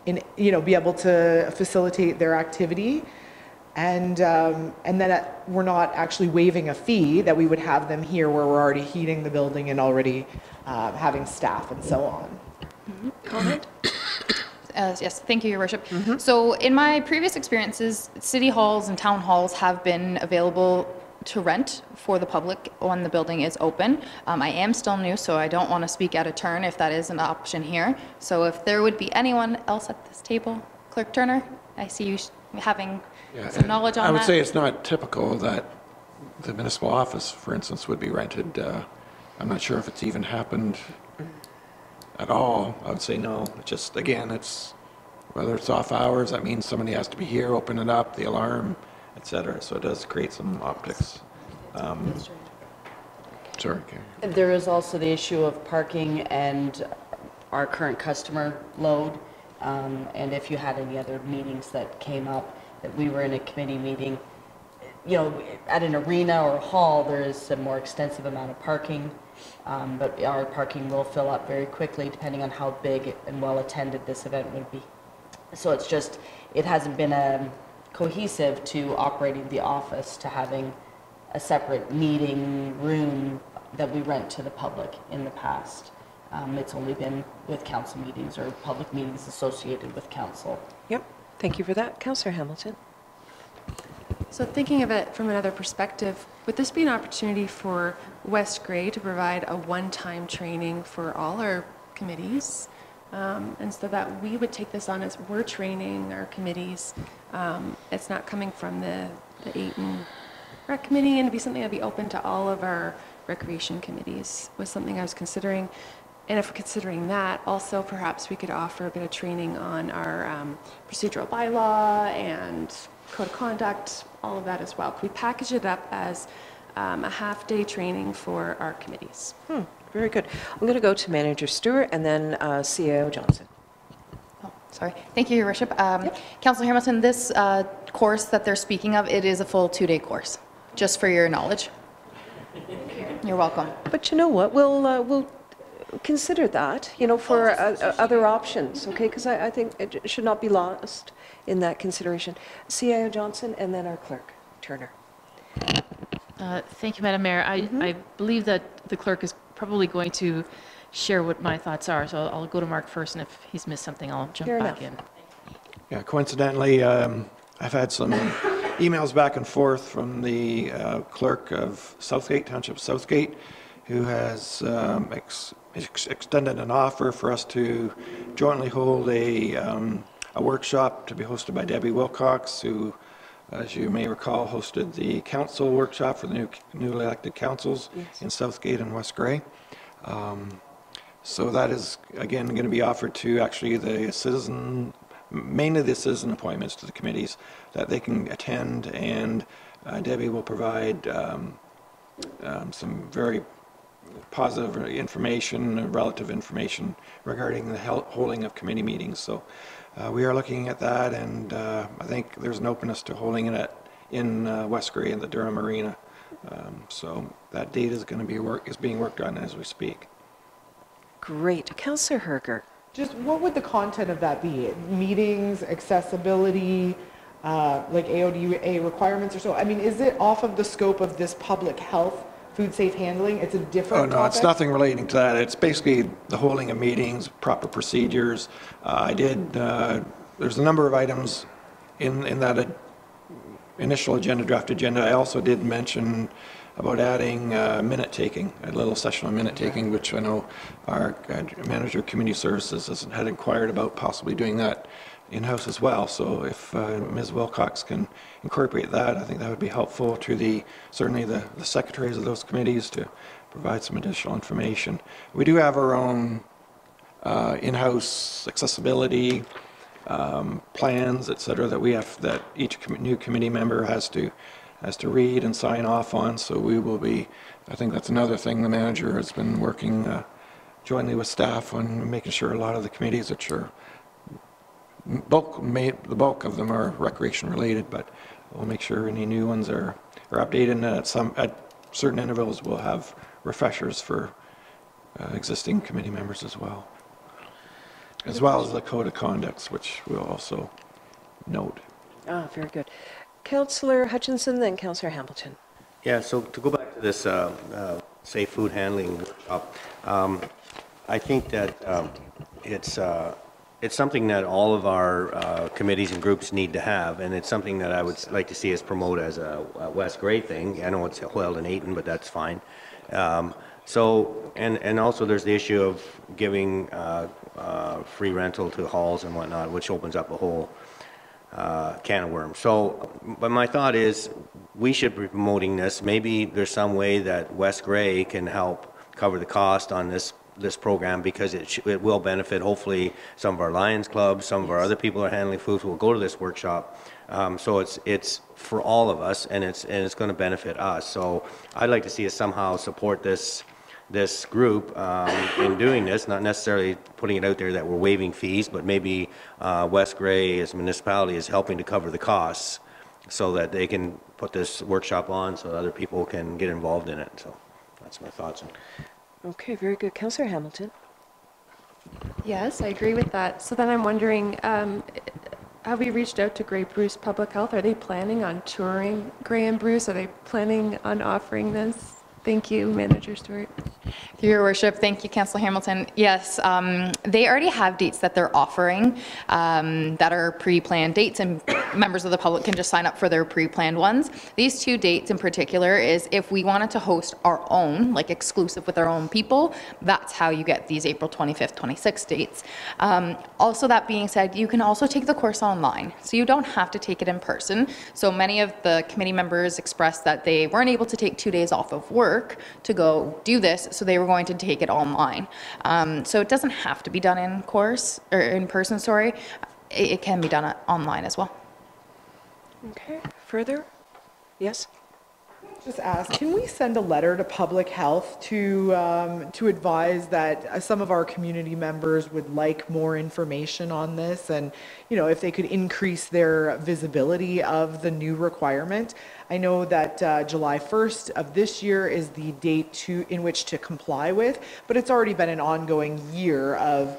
be able to facilitate their activity. And then we're not actually waiving a fee, that we would have them here where we're already heating the building and already having staff and so on. Comment? Yes, thank you, Your Worship. So in my previous experiences, city halls and town halls have been available to rent for the public when the building is open. I am still new, so I don't want to speak out of turn if that is an option here. So if there would be anyone else at this table, Clerk Turner, I see you having some knowledge on that. I would say it's not typical that the municipal office, for instance, would be rented. I'm not sure if it's even happened at all. I would say no. Just, again, it's whether it's off hours, that means somebody has to be here, open it up, the alarm, etc. So it does create some optics. Sorry, Karen. There is also the issue of parking and our current customer load. And if you had any other meetings that came up, that we were in a committee meeting, at an arena or hall, there is a more extensive amount of parking. But our parking will fill up very quickly depending on how big and well attended this event would be. So it's just, it hasn't been cohesive to operating the office to having a separate meeting room that we rent to the public in the past. It's only been with council meetings or public meetings associated with council. Yep. Thank you for that. Councillor Hamilton. So thinking of it from another perspective, would this be an opportunity for West Grey to provide a one-time training for all our committees? And so that we would take this on as we're training our committees. It's not coming from the Ayton Rec Committee, and it'd be something that'd be open to all of our recreation committees, was something I was considering. And if we're considering that, also perhaps we could offer a bit of training on our procedural bylaw and code of conduct, all of that as well. Could we package it up as a half-day training for our committees? Very good. I'm going to go to Manager Stewart and then CAO Johnson. Oh, sorry. Thank you, Your Worship. Councillor Hamilton, this course that they're speaking of, it is a full 2-day course, just for your knowledge. You're welcome. But you know what? We'll consider that, for other options, okay? Because I think it should not be lost in that consideration. CAO Johnson and then our clerk, Turner. Thank you, Madam Mayor. I believe that the clerk is probably going to share what my thoughts are, so I'll go to Mark first, and if he's missed something, I'll jump back in. Yeah, coincidentally, I've had some emails back and forth from the clerk of Southgate, Township Southgate, who has extended an offer for us to jointly hold a workshop to be hosted by Debbie Wilcox, who, as you may recall, hosted the council workshop for the newly elected councils in Southgate and West Grey. So that is, again, going to be offered to actually the citizen, mainly the citizen appointments to the committees that they can attend, and Debbie will provide some very positive information, relative information regarding the holding of committee meetings. So we are looking at that, and I think there's an openness to holding it in West Grey in the Durham Arena. So that date is going to be being worked on as we speak. Great. Councillor Herger. Just what would the content of that be? Meetings, accessibility, like AODA requirements or so? I mean, is it off of the scope of this public health, food safe handling? It's a different topic? It's nothing relating to that. It's basically the holding of meetings, proper procedures. There's a number of items in that initial draft agenda. I also did mention about adding minute taking, a little session on minute taking, which I know our manager of community services had inquired about possibly doing that in-house as well. So if Ms. Wilcox can incorporate that, I think that would be helpful to certainly the secretaries of those committees to provide some additional information. We do have our own in-house accessibility plans, et cetera, that each new committee member has to read and sign off on. So we will be, I think that's another thing the manager has been working jointly with staff on, making sure a lot of the committees, which are the bulk of them are recreation related, but we'll make sure any new ones are updated, and at certain intervals we'll have refreshers for existing committee members as well as the code of conducts, which we'll also note. Ah, very good. Councillor Hutchinson, then Councillor Hamilton. Yeah, so to go back to this safe food handling workshop, I think that it's something that all of our committees and groups need to have, and it's something that I would like to see us promote as a West Grey thing. I know it's held in Ayton, but that's fine. So, and also there's the issue of giving free rental to halls and whatnot, which opens up a whole can of worms. So, but my thought is we should be promoting this. Maybe there's some way that West Grey can help cover the cost on this program, because it will benefit hopefully some of our Lions clubs, some of our other people who are handling food who will go to this workshop. So it's for all of us, and it's going to benefit us. So I'd like to see us somehow support this group in doing this, not necessarily putting it out there that we're waiving fees, but maybe West Grey as a municipality is helping to cover the costs so that they can put this workshop on so that other people can get involved in it. So that's my thoughts on it. Okay, very good. Councillor Hamilton. Yes, I agree with that. So then I'm wondering, have we reached out to Grey Bruce Public Health? Are they planning on touring Grey and Bruce? Are they planning on offering this? Thank you, Manager Stewart. Through your worship, thank you, Councillor Hamilton. Yes, they already have dates that they're offering that are pre-planned dates, and members of the public can just sign up for their pre-planned ones. These two dates in particular is if we wanted to host our own, like exclusive with our own people, that's how you get these April 25th, 26th dates. Also, that being said, you can also take the course online, so you don't have to take it in person. So many of the committee members expressed that they weren't able to take 2 days off of work to go do this, so they were going to take it online. So it doesn't have to be done in course or in person, sorry. It can be done online as well. Okay, further? Yes? Just ask, can we send a letter to public health to advise that some of our community members would like more information on this, and if they could increase their visibility of the new requirement? I know that July 1st of this year is the date in which to comply with, but it's already been an ongoing year of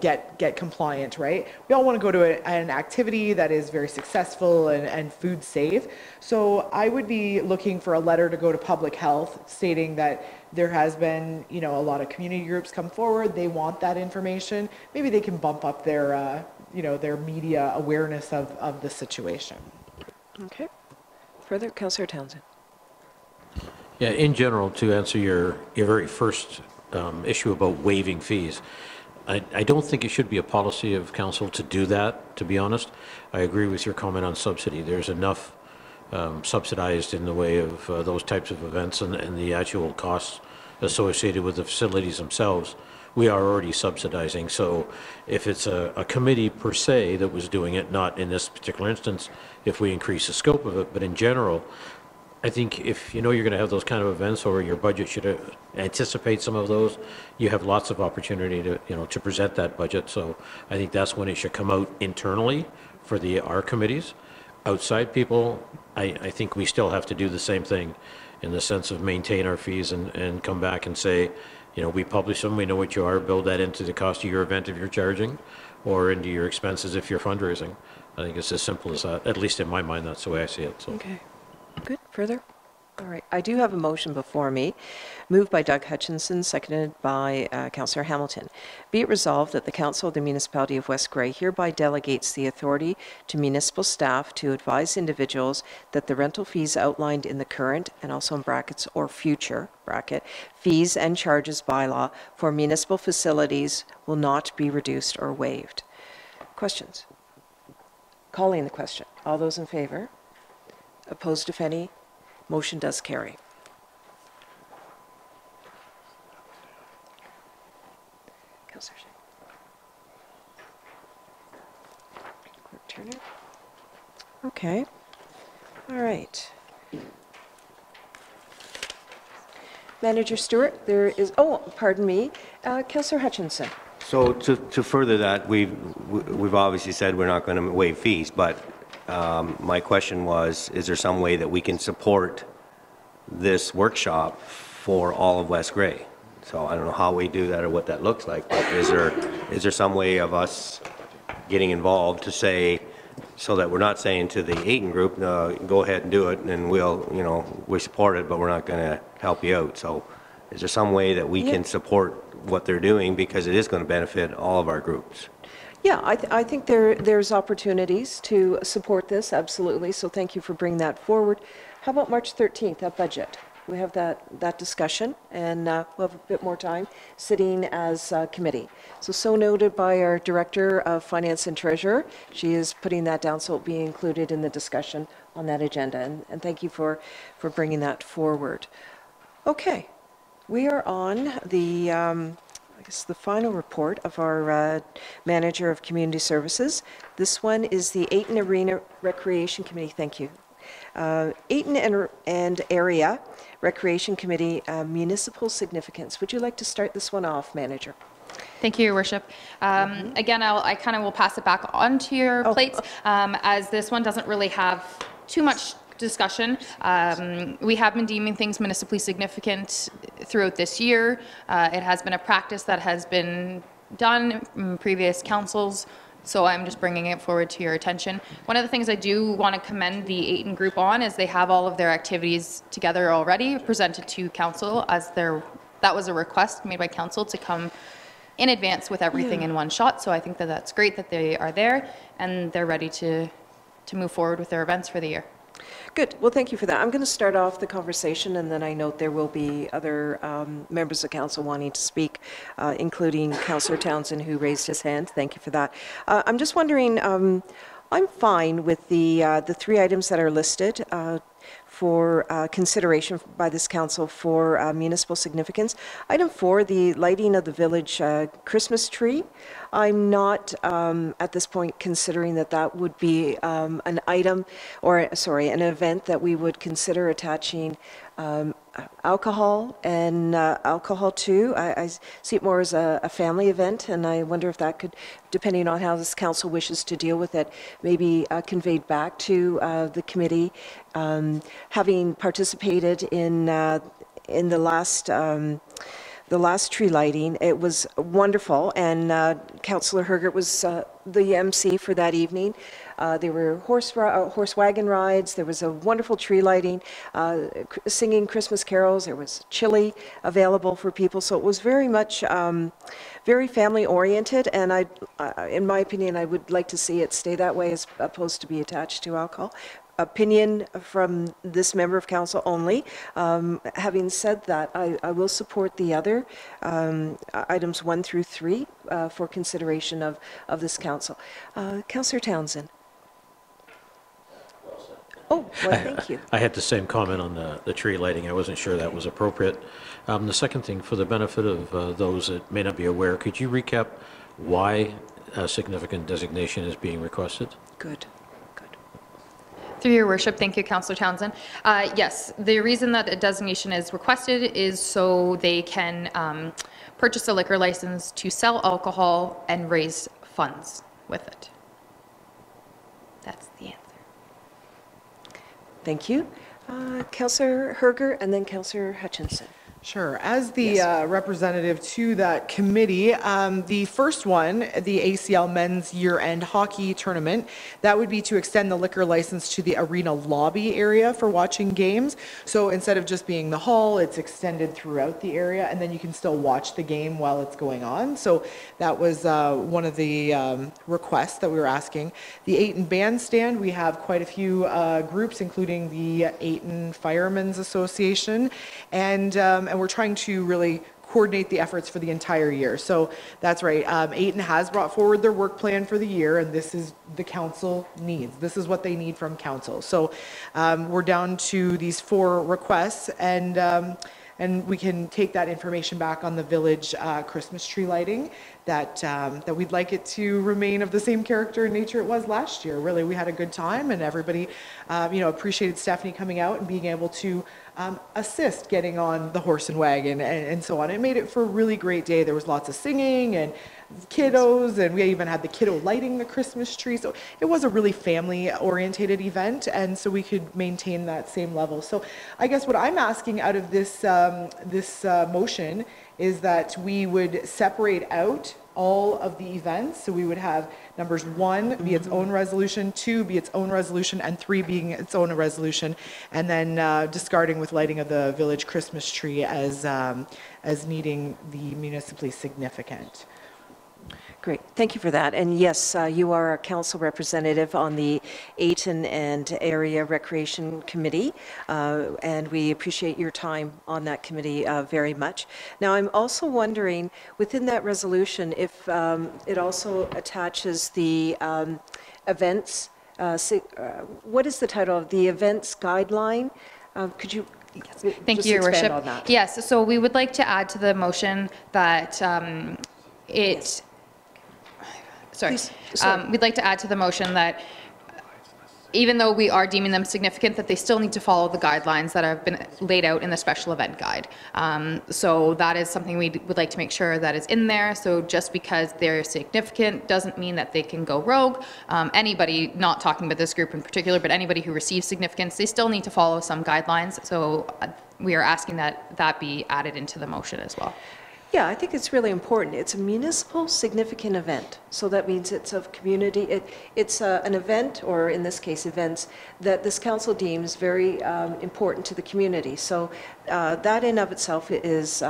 get compliant, right? We all want to go to an activity that is very successful and food safe. So I would be looking for a letter to go to public health stating that there has been, a lot of community groups come forward. They want that information. Maybe they can bump up their, their media awareness of the situation. Okay. Further, Councillor Townsend. Yeah, in general, to answer your very first issue about waiving fees, I don't think it should be a policy of council to do that, to be honest. I agree with your comment on subsidy. There's enough subsidized in the way of those types of events and the actual costs associated with the facilities themselves. We are already subsidizing. So if it's a committee per se that was doing it, not in this particular instance, if we increase the scope of it, but in general, I think if you're going to have those kind of events, or your budget should anticipate some of those, you have lots of opportunity to to present that budget. So I think that's when it should come out internally for our committees. Outside people, I think we still have to do the same thing in the sense of maintain our fees and come back and say, we publish them, we know what you are, build that into the cost of your event if you're charging, or into your expenses if you're fundraising. I think it's as simple as that. At least in my mind, that's the way I see it. So. Okay. Good. Further? All right. I do have a motion before me, moved by Doug Hutchinson, seconded by Councillor Hamilton. Be it resolved that the Council of the Municipality of West Grey hereby delegates the authority to municipal staff to advise individuals that the rental fees outlined in the current, and also in brackets or future, bracket, fees and charges bylaw for municipal facilities will not be reduced or waived. Questions? Calling the question. All those in favor? Opposed, if any? Motion does carry. Councillor Clerk Turner. Okay. All right. Manager Stewart, there is, oh, pardon me, Councillor Hutchinson. So to further that, we've obviously said we're not going to waive fees, but my question was, is there some way that we can support this workshop for all of West Grey? So I don't know how we do that or what that looks like, but is there some way of us getting involved to say, so that we're not saying to the Ayton group, go ahead and do it, and we support it, but we're not going to help you out. So is there some way that we can support what they're doing, because it is going to benefit all of our groups? Yeah, I think there's opportunities to support this, absolutely. So thank you for bringing that forward. How about March 13th, that budget? We have that discussion, and we'll have a bit more time sitting as a committee. So noted by our Director of Finance and Treasurer. She is putting that down, so it'll be included in the discussion on that agenda. And thank you for bringing that forward. Okay, we are on the, I guess, the final report of our Manager of Community Services. This one is the Ayton Arena Recreation Committee. Thank you. Ayton and Area Recreation Committee, municipal significance. Would you like to start this one off, Manager? Thank you, Your Worship. Again, I kind of will pass it back onto your plates, as this one doesn't really have too much discussion. We have been deeming things municipally significant throughout this year. It has been a practice that has been done in previous councils, so I'm just bringing it forward to your attention. One of the things I do want to commend the Ayton group on is they have all of their activities together already, presented to council, as that was a request made by council to come in advance with everything in one shot. So I think that that's great that they are there and they're ready to move forward with their events for the year. Good. Well, thank you for that. I'm going to start off the conversation, and then I note there will be other members of council wanting to speak, including Councillor Townsend, who raised his hand. Thank you for that. I'm just wondering, I'm fine with the three items that are listed for consideration by this council for municipal significance. Item 4, the lighting of the village Christmas tree. I'm not at this point considering that would be an item, or sorry, an event that we would consider attaching alcohol and alcohol to. I see it more as a family event, and I wonder if that could, depending on how this council wishes to deal with it, maybe conveyed back to the committee. Having participated in the last tree lighting, it was wonderful, and Councillor Hergert was the MC for that evening. There were horse wagon rides, there was a wonderful tree lighting, singing Christmas carols, there was chili available for people, so it was very much very family oriented, and in my opinion, I would like to see it stay that way as opposed to be attached to alcohol. Opinion from this member of council only. Having said that, I will support the other items 1 through 3 for consideration of this council. Councillor Townsend. Oh, well, thank you. I had the same comment on the tree lighting. I wasn't sure that was appropriate. The second thing, for the benefit of those that may not be aware, could you recap why a significant designation is being requested? Good. Through your worship, thank you, Councillor Townsend. Yes, the reason that a designation is requested is so they can purchase a liquor license to sell alcohol and raise funds with it. That's the answer. Thank you. Councillor Hergert and then Councillor Hutchinson. Sure. As the representative to that committee, the first one, the ACL Men's Year-End Hockey Tournament, that would be to extend the liquor license to the arena lobby area for watching games. So instead of just being the hall, it's extended throughout the area, and then you can still watch the game while it's going on. So that was one of the requests that we were asking. The Ayton Bandstand, we have quite a few groups, including the Ayton Firemen's Association, and we're trying to really coordinate the efforts for the entire year. So that's right. Ayton has brought forward their work plan for the year, and this is the council needs. This is what they need from council. So we're down to these 4 requests, and we can take that information back on the village Christmas tree lighting. that we'd like it to remain of the same character and nature it was last year. Really, we had a good time, and everybody, appreciated Stephanie coming out and being able to assist getting on the horse and wagon and so on. It made it for a really great day. There was lots of singing and kiddos, and we even had the kiddo lighting the Christmas tree. So it was a really family-oriented event, and so we could maintain that same level. So I guess what I'm asking out of this motion is that we would separate out all of the events. So we would have numbers 1 be its own resolution, 2 be its own resolution, and 3 being its own resolution, and then discarding with lighting of the village Christmas tree as needing the municipally significant. Great, thank you for that. And yes, you are a council representative on the Ayton and Area Recreation Committee, and we appreciate your time on that committee very much. Now, I'm also wondering, within that resolution, if it also attaches the events, what is the title of the events guideline? Could you Thank you, Your Worship. Yes, so we would like to add to the motion that we'd like to add to the motion that even though we are deeming them significant, that they still need to follow the guidelines that have been laid out in the special event guide. So that is something we would like to make sure that is in there. So just because they're significant doesn't mean that they can go rogue. Anybody, not talking about this group in particular, but anybody who receives significance, they still need to follow some guidelines. So we are asking that that be added into the motion as well. Yeah, I think it's really important. It's a municipal significant event. So that means it's of community, it's an event, or in this case, events, that this council deems very important to the community. So that in of itself is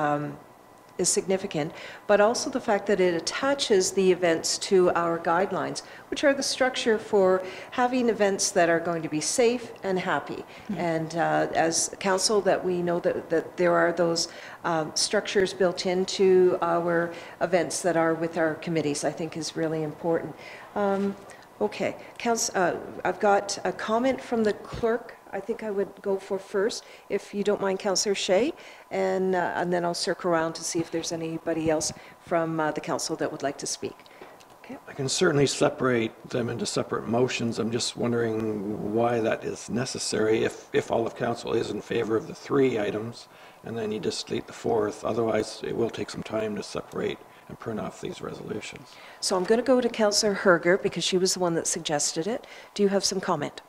significant, but also the fact that it attaches the events to our guidelines, which are the structure for having events that are going to be safe and happy. And as council, that we know that there are those structures built into our events that are with our committees, I think is really important. Okay, I've got a comment from the clerk. I think I would go for first, if you don't mind, Councillor Shea, and then I'll circle around to see if there's anybody else from the council that would like to speak. Okay. I can certainly separate them into separate motions. I'm just wondering why that is necessary if all of council is in favor of the 3 items, and then you just delete the 4th. Otherwise, it will take some time to separate and print off these resolutions. So I'm going to go to Councillor Herger because she was the one that suggested it. Do you have some comment?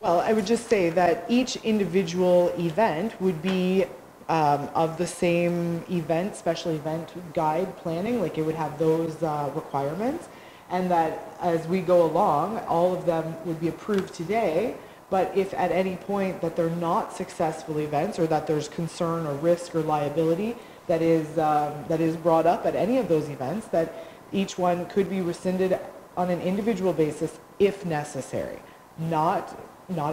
Well, I would just say that each individual event would be of the same event, special event guide planning, like it would have those requirements, and that as we go along, all of them would be approved today, but if at any point that they're not successful events, or that there's concern or risk or liability that is brought up at any of those events, that each one could be rescinded on an individual basis if necessary. Not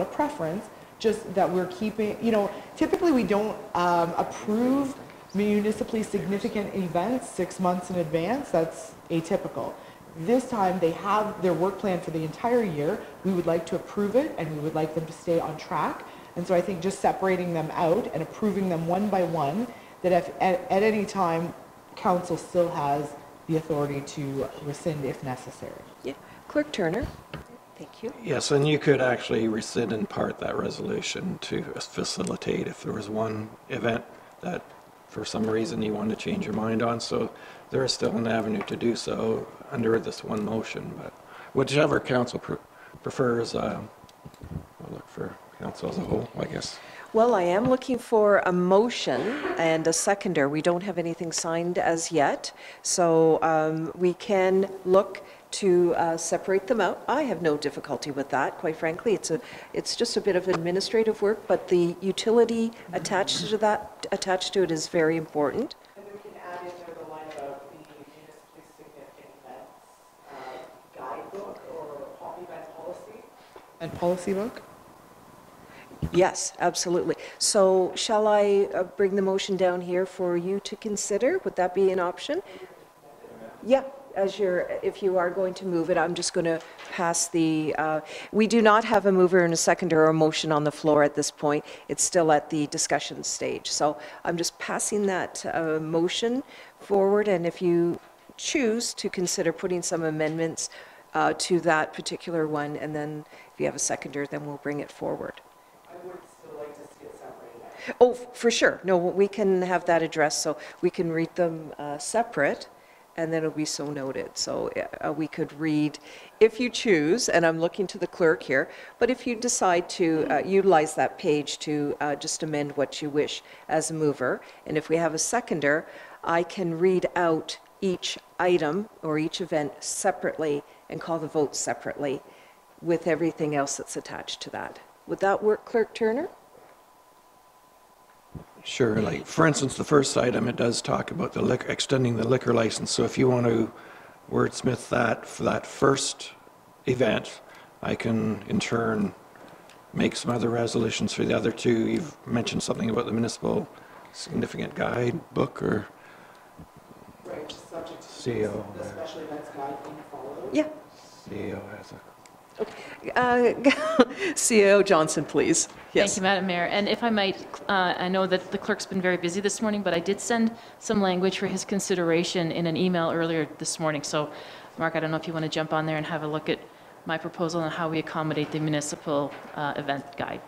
a preference, just that we're keeping, typically we don't approve municipally significant events 6 months in advance. That's atypical. This time they have their work plan for the entire year. We would like to approve it, and we would like them to stay on track. And so I think just separating them out and approving them one by one, that if at any time council still has the authority to rescind if necessary. Yeah, Clerk Turner. Thank you. Yes, and you could actually rescind in part that resolution to facilitate if there was one event that for some reason you want to change your mind on. So there is still an avenue to do so under this one motion. But whichever council prefers, we'll look for council as a whole, I guess. Well, I am looking for a motion and a seconder. We don't have anything signed as yet, so we can look to separate them out. I have no difficulty with that, quite frankly. It's just a bit of administrative work, but the utility attached to it is very important. And we can add in there the line about the municipally significant events guidebook or event policy. And policy book? Yes, absolutely. So shall I bring the motion down here for you to consider? Would that be an option? Yeah. If you are going to move it, I'm just going to pass the, we do not have a mover and a seconder or a motion on the floor at this point. It's still at the discussion stage. So I'm just passing that motion forward, and if you choose to consider putting some amendments to that particular one, and then if you have a seconder, then we'll bring it forward. I would still like to see it separated. Oh, for sure. No, we can have that addressed, so we can read them separate, and then it'll be so noted. So we could read, if you choose, and I'm looking to the clerk here, but if you decide to utilize that page to just amend what you wish as a mover, and if we have a seconder, I can read out each item or each event separately and call the vote separately with everything else that's attached to that. Would that work, Clerk Turner? Sure, like, for instance, the first item, it does talk about the liquor, extending the liquor license. So if you want to wordsmith that for that first event, I can in turn make some other resolutions for the other two. You've mentioned something about the municipal significant guidebook or Right, just subject to CO. the special events guide being followed. Yeah. CEO has a... CEO Johnson, please. Yes. Thank you, Madam Mayor. And if I might, I know that the clerk's been very busy this morning, but I did send some language for his consideration in an email earlier this morning. So, Mark, I don't know if you want to jump on there and have a look at my proposal on how we accommodate the municipal event guide.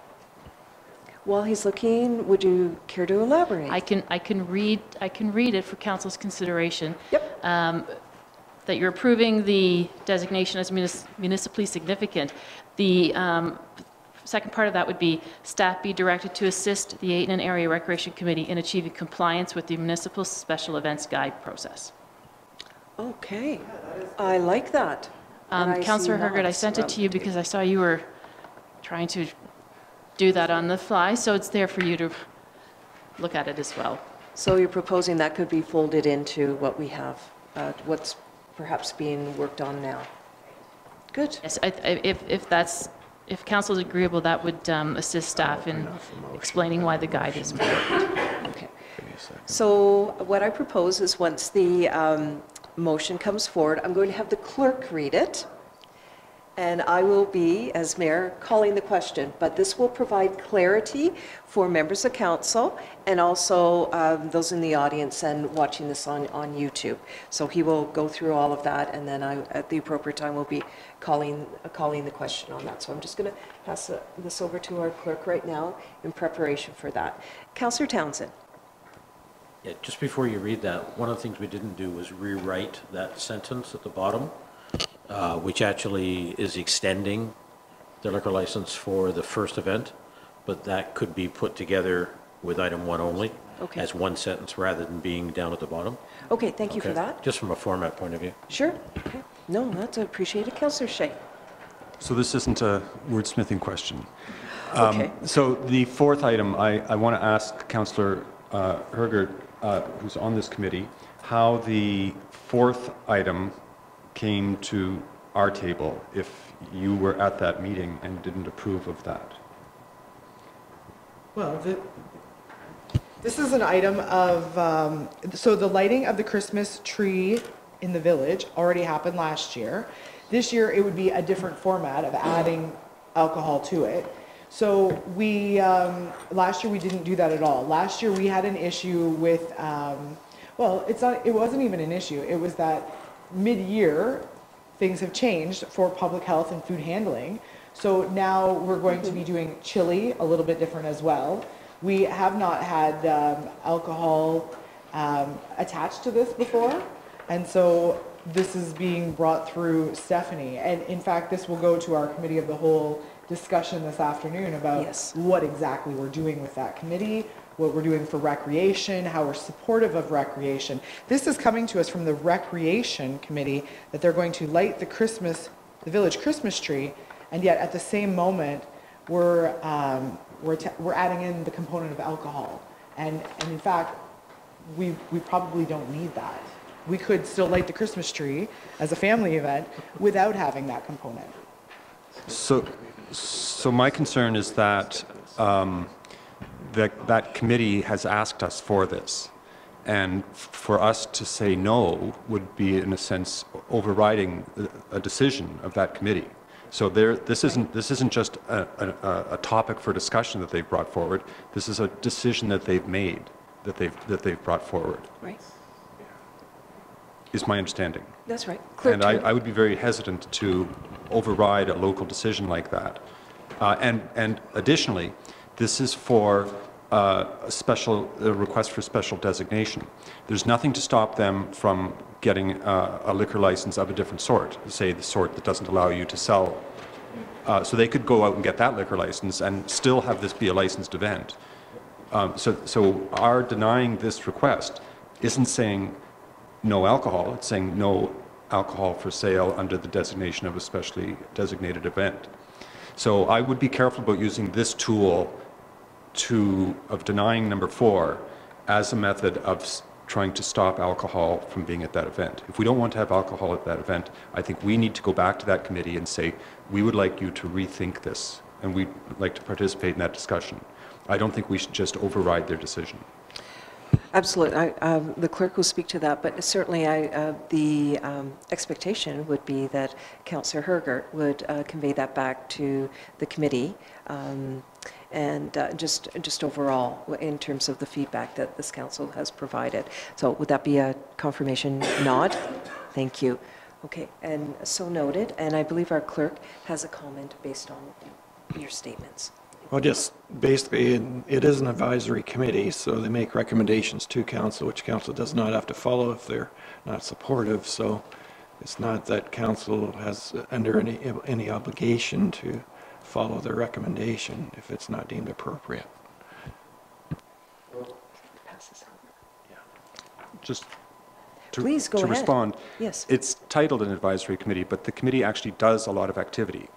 While he's looking, would you care to elaborate? I can read it for council's consideration. Yep. That you're approving the designation as municipally significant. The second part of that would be staff be directed to assist the Ayton Area Recreation Committee in achieving compliance with the municipal special events guide process. Okay, I like that. Councillor Hergert, I sent it to you because I saw you were trying to do that on the fly, so it's there for you to look at it as well. So you're proposing that could be folded into what we have, what's perhaps being worked on now. Good. Yes, if council is agreeable, that would assist staff in explaining why the guide is important. Okay. So what I propose is once the motion comes forward, I'm going to have the clerk read it, and I will be, as mayor, calling the question. But this will provide clarity for members of council and also those in the audience and watching this on YouTube. So he will go through all of that, and then I, at the appropriate time, will be calling the question on that. So I'm just going to pass this over to our clerk right now in preparation for that. Councillor Townsend. Yeah, just before you read that, one of the things we didn't do was rewrite that sentence at the bottom, which actually is extending the liquor license for the first event, but that could be put together with item 1 only as one sentence rather than being down at the bottom. Okay, thank you for that. Just from a format point of view. Sure. Okay. No, that's appreciated. Councillor Shea. So this isn't a wordsmithing question. Okay. So the fourth item, I want to ask Councillor Hergert, who's on this committee, how the fourth item came to our table if you were at that meeting and didn't approve of that. Well, this is an item of, so the lighting of the Christmas tree in the village already happened last year. This year, it would be a different format of adding alcohol to it. So we, last year we didn't do that at all. Last year we had an issue with, well, it wasn't even an issue. It was that mid-year things have changed for public health and food handling. So now we're going to be doing chili a little bit different as well. We have not had alcohol attached to this before. And so this is being brought through Stephanie. And in fact, this will go to our committee of the whole discussion this afternoon about what exactly we're doing with that committee, what we're doing for recreation, how we're supportive of recreation. This is coming to us from the Recreation Committee that they're going to light the village Christmas tree, and yet at the same moment we're adding in the component of alcohol. And in fact, we probably don't need that. We could still light the Christmas tree as a family event without having that component. So my concern is that that committee has asked us for this, and for us to say no would be, in a sense, overriding a decision of that committee. So this isn't just a topic for discussion that they've brought forward. This is a decision that they've made, that they've brought forward. Right. is my understanding. That's right. Clerk And I would be very hesitant to override a local decision like that. And additionally, this is for a request for special designation. There's nothing to stop them from getting a liquor license of a different sort, say the sort that doesn't allow you to sell. So they could go out and get that liquor license and still have this be a licensed event. So our denying this request isn't saying no alcohol, it's saying no alcohol for sale under the designation of a specially designated event. So I would be careful about using this tool of denying number 4 as a method of trying to stop alcohol from being at that event. If we don't want to have alcohol at that event, I think we need to go back to that committee and say, we would like you to rethink this, and we'd like to participate in that discussion. I don't think we should just override their decision. Absolutely. The clerk will speak to that, but certainly the expectation would be that Councillor Hergert would convey that back to the committee, and just overall in terms of the feedback that this council has provided. So would that be a confirmation nod? Thank you. Okay, and so noted, and I believe our clerk has a comment based on your statements. Well, just basically, it is an advisory committee, so they make recommendations to council, which council does not have to follow if they're not supportive. So it's not that council has under any obligation to follow their recommendation if it's not deemed appropriate. Just Please go to ahead. Respond. Yes. It's titled an advisory committee, but the committee actually does a lot of activity.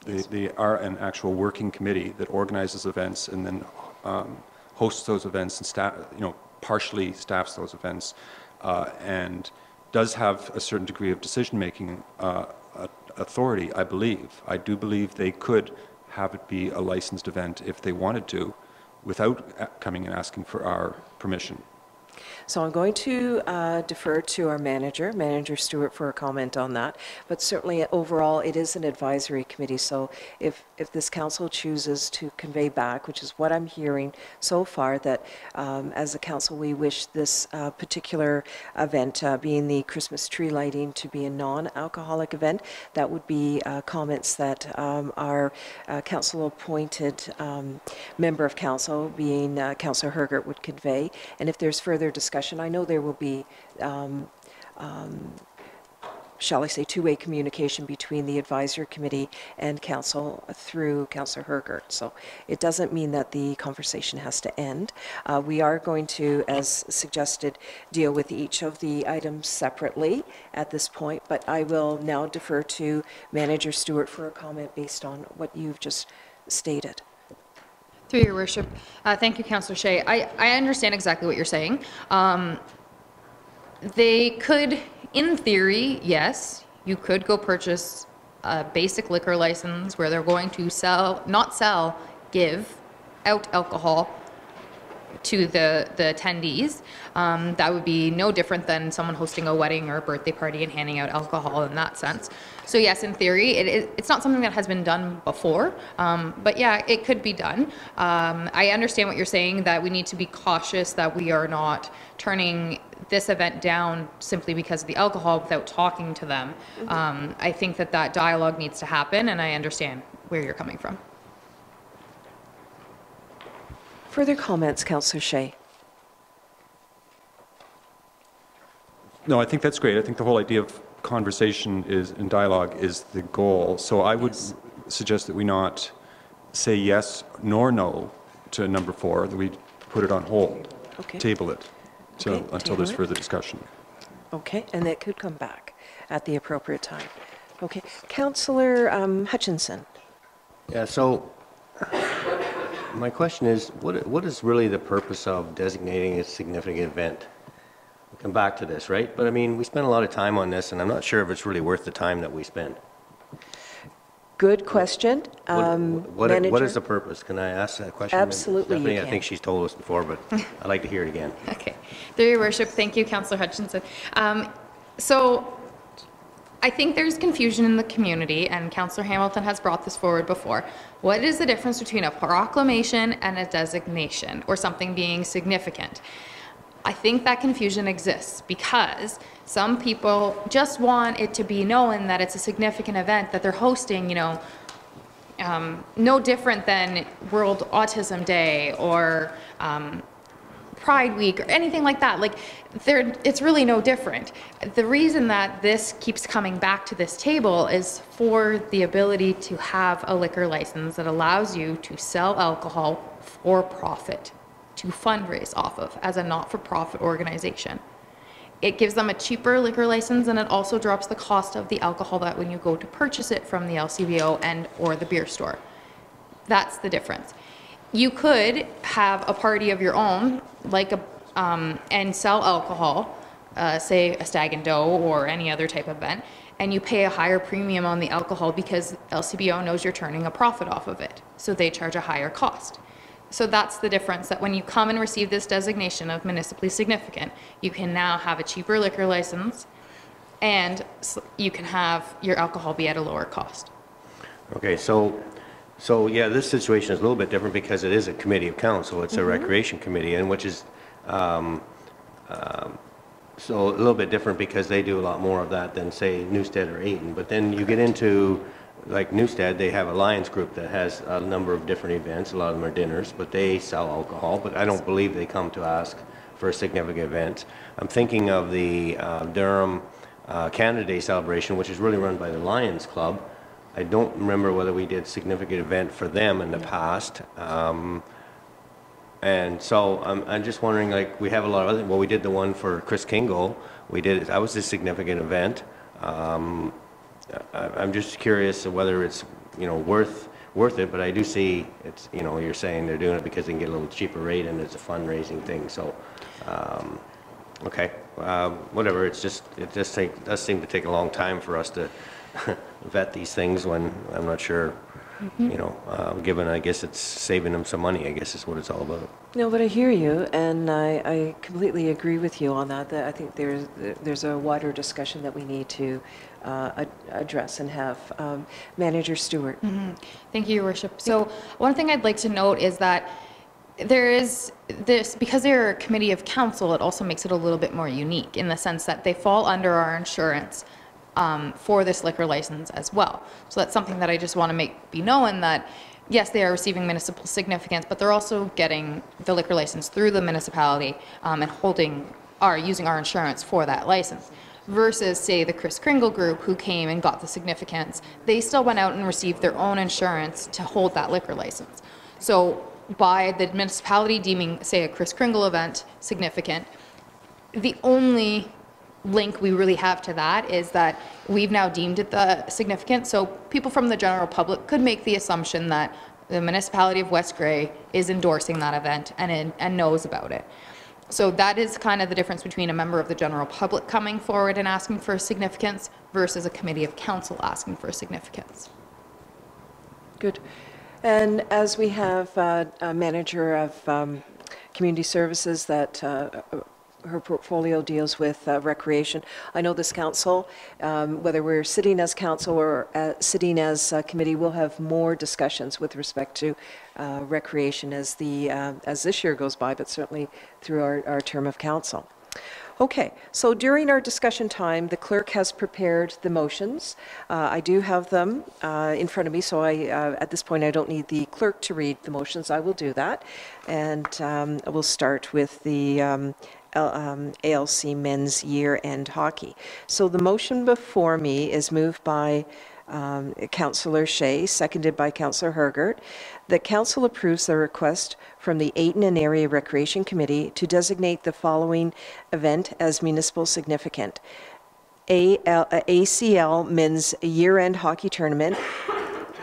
They are an actual working committee that organizes events and then hosts those events and partially staffs those events, and does have a certain degree of decision-making authority, I believe. I do believe they could have it be a licensed event if they wanted to, without coming and asking for our permission. So I'm going to defer to our Manager Stewart, for a comment on that. But certainly, overall, it is an advisory committee. So if this council chooses to convey back, which is what I'm hearing so far, that as a council we wish this particular event, being the Christmas tree lighting, to be a non-alcoholic event, that would be comments that our council-appointed member of council, being Councillor Hergert, would convey. And if there's further discussion, I know there will be, shall I say, two-way communication between the advisory committee and council through Councillor Hergert. So it doesn't mean that the conversation has to end. We are going to, as suggested, deal with each of the items separately at this point, but I will now defer to Manager Stewart for a comment based on what you've just stated. Through your worship. Thank you, Councillor Shea. I understand exactly what you're saying. They could, in theory, yes, you could go purchase a basic liquor license where they're going to give out alcohol to the attendees. That would be no different than someone hosting a wedding or a birthday party and handing out alcohol in that sense. So yes, in theory, it's not something that has been done before, but yeah, it could be done. I understand what you're saying, that we need to be cautious that we are not turning this event down simply because of the alcohol without talking to them. I think that dialogue needs to happen, and I understand where you're coming from. Further comments, Councillor Shea? No, I think that's great. I think the whole idea of conversation and dialogue is the goal. So I would suggest that we not say yes nor no to number 4, that we put it on hold, table it until there's further discussion. Okay, and that could come back at the appropriate time. Okay, Councillor Hutchinson. Yeah, so my question is, what is really the purpose of designating a significant event? We'll come back to this, right? But I mean, we spent a lot of time on this, and I'm not sure if it's really worth the time that we spend. Good question. What is the purpose? Can I ask that question? Absolutely, Stephanie, you can. I think she's told us before, but I'd like to hear it again. Okay. Through your worship, thank you, Councillor Hutchinson. So I think there's confusion in the community, and Councillor Hamilton has brought this forward before. What is the difference between a proclamation and a designation, or something being significant? I think that confusion exists because some people just want it to be known that it's a significant event that they're hosting, you know, no different than World Autism Day or Pride Week or anything like that. Like, it's really no different. The reason that this keeps coming back to this table is for the ability to have a liquor license that allows you to sell alcohol for profit, to fundraise off of as a not-for-profit organization. It gives them a cheaper liquor license, and it also drops the cost of the alcohol that when you go to purchase it from the LCBO and or the beer store. That's the difference. You could have a party of your own, like and sell alcohol, say a stag and doe or any other type of event, and you pay a higher premium on the alcohol because LCBO knows you're turning a profit off of it, so they charge a higher cost. So that's the difference, that when you come and receive this designation of municipally significant, you can now have a cheaper liquor license and you can have your alcohol be at a lower cost. Okay, so yeah, this situation is a little bit different because it is a committee of council. It's a recreation committee, and which is so a little bit different because they do a lot more of that than, say, Newstead or Ayton. But then you get into, like Newstead, they have a Lions group that has a number of different events. A lot of them are dinners, but they sell alcohol. But I don't believe they come to ask for a significant event. I'm thinking of the Durham Canada Day celebration, which is really run by the Lions Club. I don't remember whether we did significant event for them in the past. And so I'm just wondering, like, we have a lot of other, well, we did the one for Chris Kingle. We did, that was a significant event. I'm just curious of whether it's, you know, worth it, but I do see it's, you know, you're saying they're doing it because they can get a little cheaper rate and it's a fundraising thing. So, okay, whatever. It's just, it does seem to take a long time for us to vet these things when I'm not sure, you know, given, I guess it's saving them some money, I guess is what it's all about. No, but I hear you, and I completely agree with you on that. That I think there's a wider discussion that we need to address and have. Manager Stewart. Thank you, Your Worship. So one thing I'd like to note is that there is this, because they're a committee of council, it also makes it a little bit more unique in the sense that they fall under our insurance for this liquor license as well. So that's something that I just want to be known, that yes, they are receiving municipal significance, but they're also getting the liquor license through the municipality and using our insurance for that license. Versus, say, the Chris Kringle group who came and got the significance, they still went out and received their own insurance to hold that liquor license. So by the municipality deeming, say, a Chris Kringle event significant, the only link we really have to that is that we've now deemed it the significant. So people from the general public could make the assumption that the municipality of West Grey is endorsing that event and knows about it. So that is kind of the difference between a member of the general public coming forward and asking for significance versus a committee of council asking for significance. Good. And as we have a manager of community services that her portfolio deals with recreation. I know this council, whether we're sitting as council or sitting as committee, we'll have more discussions with respect to recreation as this year goes by, but certainly through our term of council. Okay, so during our discussion time, the clerk has prepared the motions. I do have them in front of me, so at this point I don't need the clerk to read the motions. I will do that, and we'll start with the ALC Men's Year-End Hockey. So the motion before me is moved by Councillor Shea, seconded by Councillor Hergert, that Council approves the request from the Ayton and Area Recreation Committee to designate the following event as municipal significant. ACL Men's Year-End Hockey Tournament,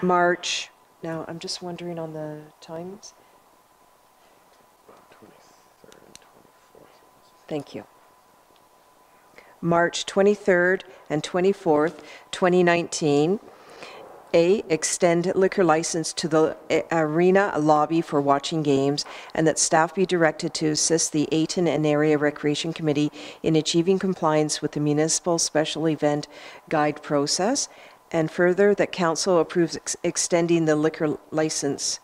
March, now I'm just wondering on the times. Thank you. March 23rd and 24th, 2019. A, extend liquor license to the arena lobby for watching games, and that staff be directed to assist the Ayton and Area Recreation Committee in achieving compliance with the municipal special event guide process, and further that council approves extending the liquor license.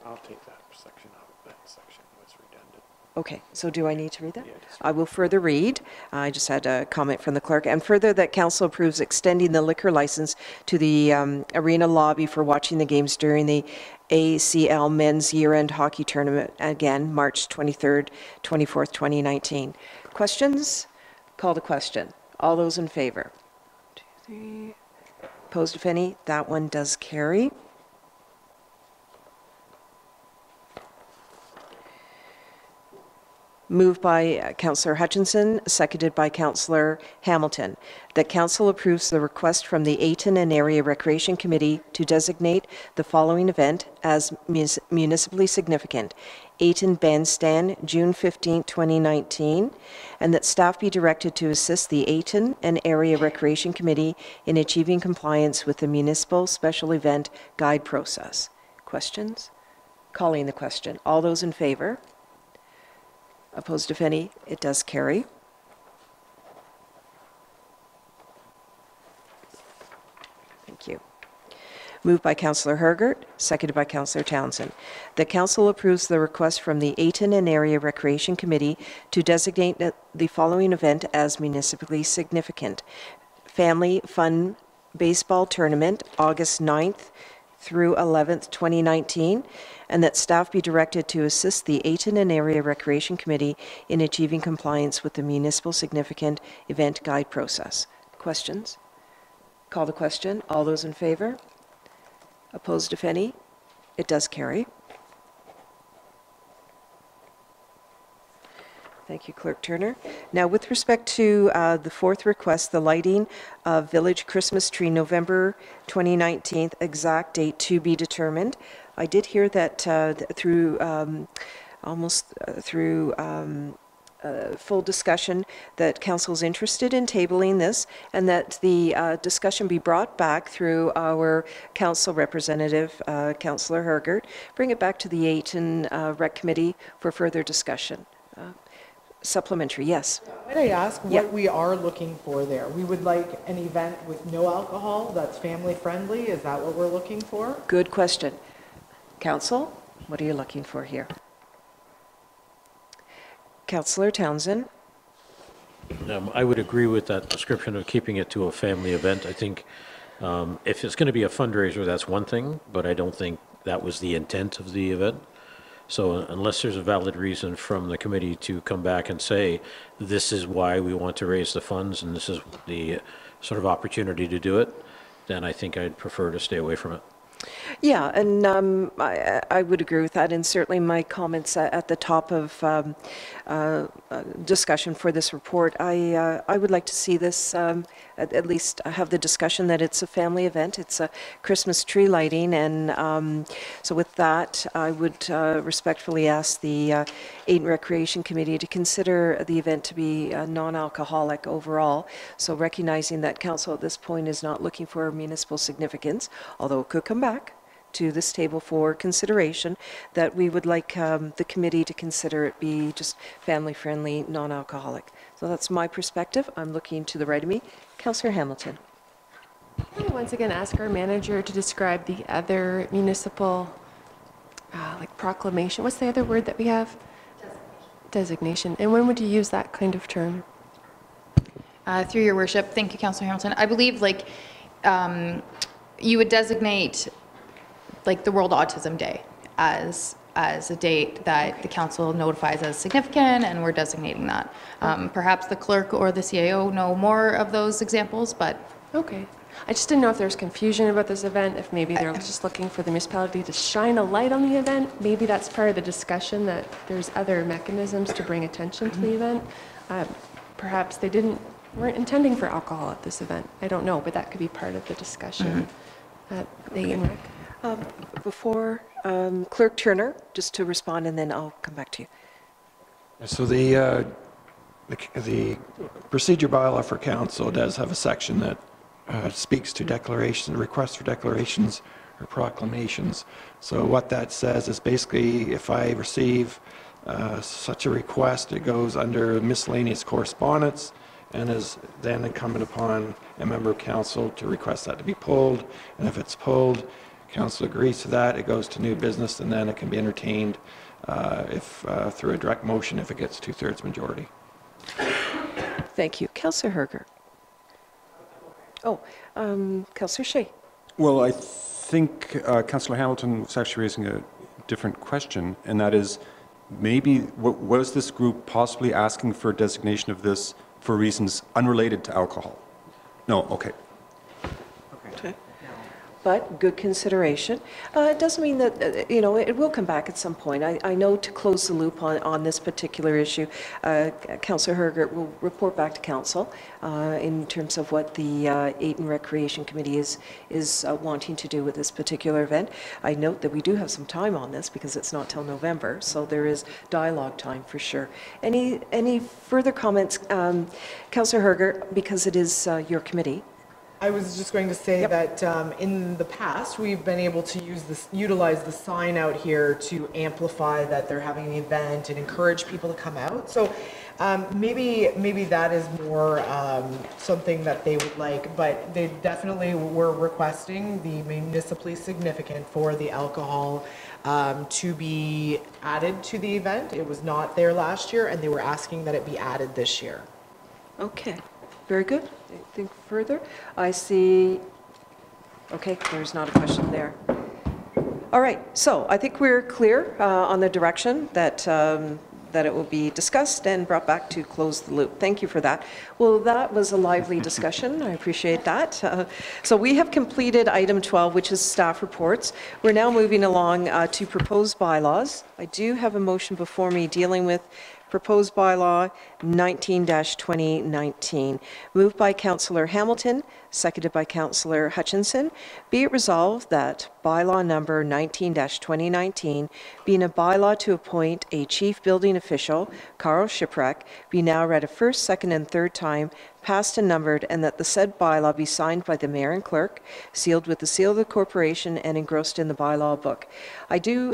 I'll take that section out. That section was redundant. Okay, so do I need to read that? I will further read. I just had a comment from the clerk. And further, that council approves extending the liquor license to the arena lobby for watching the games during the ACL Men's Year-End Hockey Tournament, again, March 23rd, 24th, 2019. Questions? Call the question. All those in favor? 2, 3. Opposed, if any? That one does carry. Moved by Councillor Hutchinson, seconded by Councillor Hamilton, that Council approves the request from the Ayton and Area Recreation Committee to designate the following event as municipally significant. Ayton Bandstand, June 15, 2019, and that staff be directed to assist the Ayton and Area Recreation Committee in achieving compliance with the municipal special event guide process. Questions? Calling the question. All those in favor? Opposed, if any? It does carry. Thank you. Moved by Councillor Hergert, seconded by Councillor Townsend. The Council approves the request from the Ayton and Area Recreation Committee to designate the following event as municipally significant. Family Fun Baseball Tournament, August 9th through 11th, 2019, and that staff be directed to assist the Ayton and Area Recreation Committee in achieving compliance with the municipal significant event guide process. Questions? Call the question. All those in favor? Opposed, if any? It does carry. Thank you, Clerk Turner. Now, with respect to the fourth request, the lighting of Village Christmas Tree, November 2019, exact date to be determined. I did hear that through full discussion that Council's interested in tabling this, and that the discussion be brought back through our Council representative, Councillor Hergert, bring it back to the Ayton Rec Committee for further discussion. Supplementary, yes. Might I ask what we are looking for there? We would like an event with no alcohol that's family friendly. Is that what we're looking for? Good question. Council, what are you looking for here? Councillor Townsend. I would agree with that description of keeping it to a family event. I think if it's going to be a fundraiser, that's one thing, but I don't think that was the intent of the event. So unless there's a valid reason from the committee to come back and say, this is why we want to raise the funds and this is the sort of opportunity to do it, then I think I'd prefer to stay away from it. Yeah, and I would agree with that, and certainly my comments at the top of discussion for this report, I would like to see this at least have the discussion that it's a family event, it's a Christmas tree lighting, and so with that, I would respectfully ask the Ayton Recreation Committee to consider the event to be non-alcoholic overall, so recognizing that Council at this point is not looking for municipal significance, although it could come back to this table for consideration, that we would like the committee to consider it be just family-friendly, non-alcoholic. So that's my perspective. I'm looking to the right of me. Councillor Hamilton. Can I once again ask our manager to describe the other municipal, like proclamation? What's the other word that we have? Designation. And when would you use that kind of term? Through your worship, thank you, Councillor Hamilton. I believe like you would designate like the World Autism Day as a date that the council notifies as significant, and we're designating that. Perhaps the clerk or the CAO know more of those examples, but... Okay. I just didn't know if there's confusion about this event, if maybe they're just looking for the municipality to shine a light on the event. Maybe that's part of the discussion, that there's other mechanisms to bring attention to the event. Perhaps they weren't intending for alcohol at this event. I don't know, but that could be part of the discussion at the Ayton Rec. Before Clerk Turner, just to respond, and then I'll come back to you. So the procedure bylaw for council does have a section that speaks to declarations, requests for declarations or proclamations. So what that says is basically if I receive such a request, it goes under miscellaneous correspondence and is then incumbent upon a member of council to request that to be pulled. And if it's pulled, council agrees to that, it goes to new business, and then it can be entertained through a direct motion if it gets 2/3 majority. Thank you. Councillor Herger. Oh, Councillor Shea. Well, I think Councillor Hamilton was actually raising a different question, and that is, maybe was this group possibly asking for a designation of this for reasons unrelated to alcohol? No, okay. Okay. But good consideration. It doesn't mean that, it will come back at some point. I know to close the loop on this particular issue, Councillor Herger will report back to Council in terms of what the Ayton Recreation Committee is wanting to do with this particular event. I note that we do have some time on this because it's not till November, so there is dialogue time for sure. Any further comments, Councillor Herger, because it is your committee? I was just going to say that in the past, we've been able to utilize the sign out here to amplify that they're having an event and encourage people to come out. So maybe that is more something that they would like, but they definitely were requesting the municipally significant for the alcohol to be added to the event. It was not there last year, and they were asking that it be added this year. Okay. Very good. Anything further? I see, okay, there's not a question there. All right, so I think we're clear on the direction that it will be discussed and brought back to close the loop. Thank you for that. Well, that was a lively discussion. I appreciate that. So we have completed item 12, which is staff reports. We're now moving along to proposed bylaws. I do have a motion before me dealing with proposed bylaw 19-2019, moved by Councillor Hamilton, seconded by Councillor Hutchinson. Be it resolved that bylaw number 19-2019, being a bylaw to appoint a chief building official, Carl Shipwreck, be now read a first, second, and third time, passed and numbered, and that the said bylaw be signed by the mayor and clerk, sealed with the seal of the corporation, and engrossed in the bylaw book. I do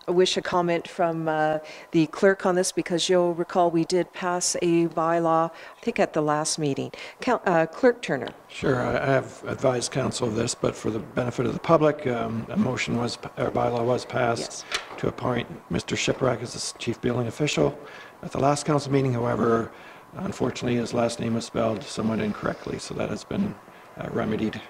wish a comment from the clerk on this, because you'll recall we did pass a bylaw, I think at the last meeting. Clerk Turner. Sure, I have advised council of this, but for the benefit of the public, a bylaw was passed to appoint Mr. Shipwreck as the chief building official. At the last council meeting, however, unfortunately, his last name was spelled somewhat incorrectly, so that has been remedied.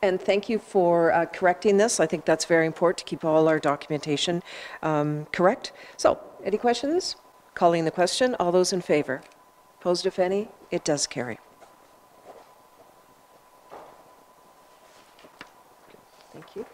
And thank you for correcting this. I think that's very important to keep all our documentation correct. So, any questions? Calling the question. All those in favor? Opposed, if any? It does carry. Thank you.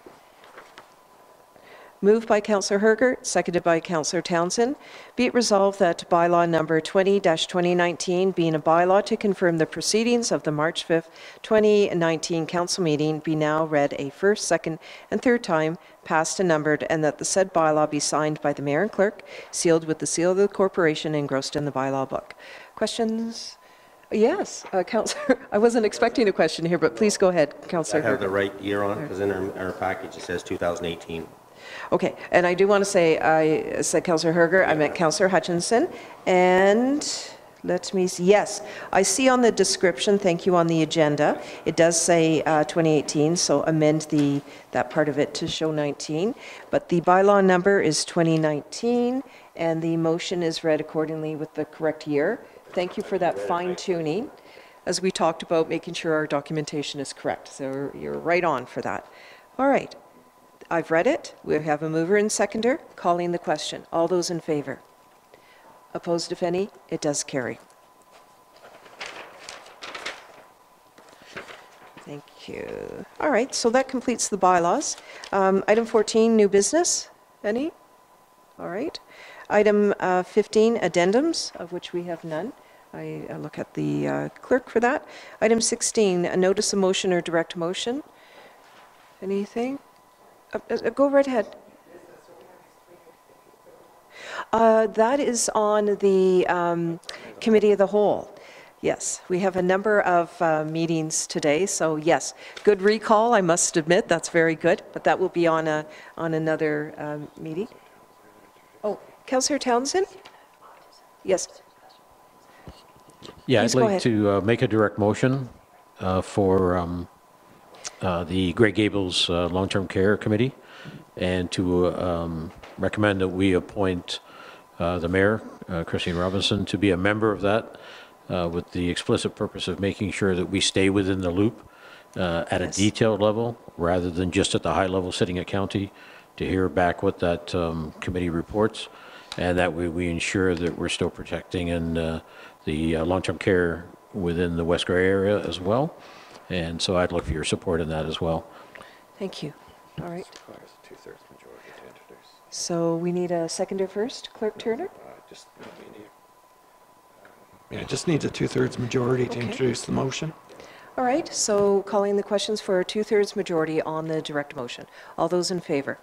Moved by Councillor Herger, seconded by Councillor Townsend. Be it resolved that bylaw number 20-2019, being a bylaw to confirm the proceedings of the March 5th, 2019 council meeting, be now read a first, second, and third time, passed and numbered, and that the said bylaw be signed by the mayor and clerk, sealed with the seal of the corporation, engrossed in the bylaw book. Questions? Yes, Councillor. I wasn't expecting a question here, but please go ahead, Councillor. I have the right year on it, because in our package it says 2018. Okay, and I do want to say, I said Councillor Herger, I meant Councillor Hutchinson, and let me see, yes, I see on the description, thank you, on the agenda, it does say 2018, so amend that part of it to show 19, but the bylaw number is 2019, and the motion is read accordingly with the correct year. Thank you for that fine-tuning, as we talked about making sure our documentation is correct, so you're right on for that. All right. I've read it. We have a mover and seconder calling the question. All those in favor? Opposed, if any? It does carry. Thank you. All right, so that completes the bylaws. Item 14, new business. Any? All right. Item 15, addendums, of which we have none. I look at the clerk for that. Item 16, a notice of motion or direct motion. Anything? Go right ahead. That is on the Committee of the Whole. Yes, we have a number of meetings today, so yes, good recall, I must admit, that's very good, but that will be on another meeting. Oh, Councillor Townsend? Yes. Yeah, Please I'd go like ahead. to make a direct motion for the Grey Gables Long-Term Care Committee, and to recommend that we appoint the mayor, Christine Robinson, to be a member of that, with the explicit purpose of making sure that we stay within the loop at a detailed level, rather than just at the high level sitting at county, to hear back what that committee reports, and that way we ensure that we're still protecting the long-term care within the West Grey area as well. And so I'd look for your support in that as well. Thank you. All right. So we need a seconder first, Clerk Turner? Yeah, it just needs a 2/3 majority to introduce the motion. All right, so calling the questions for a 2/3 majority on the direct motion. All those in favor?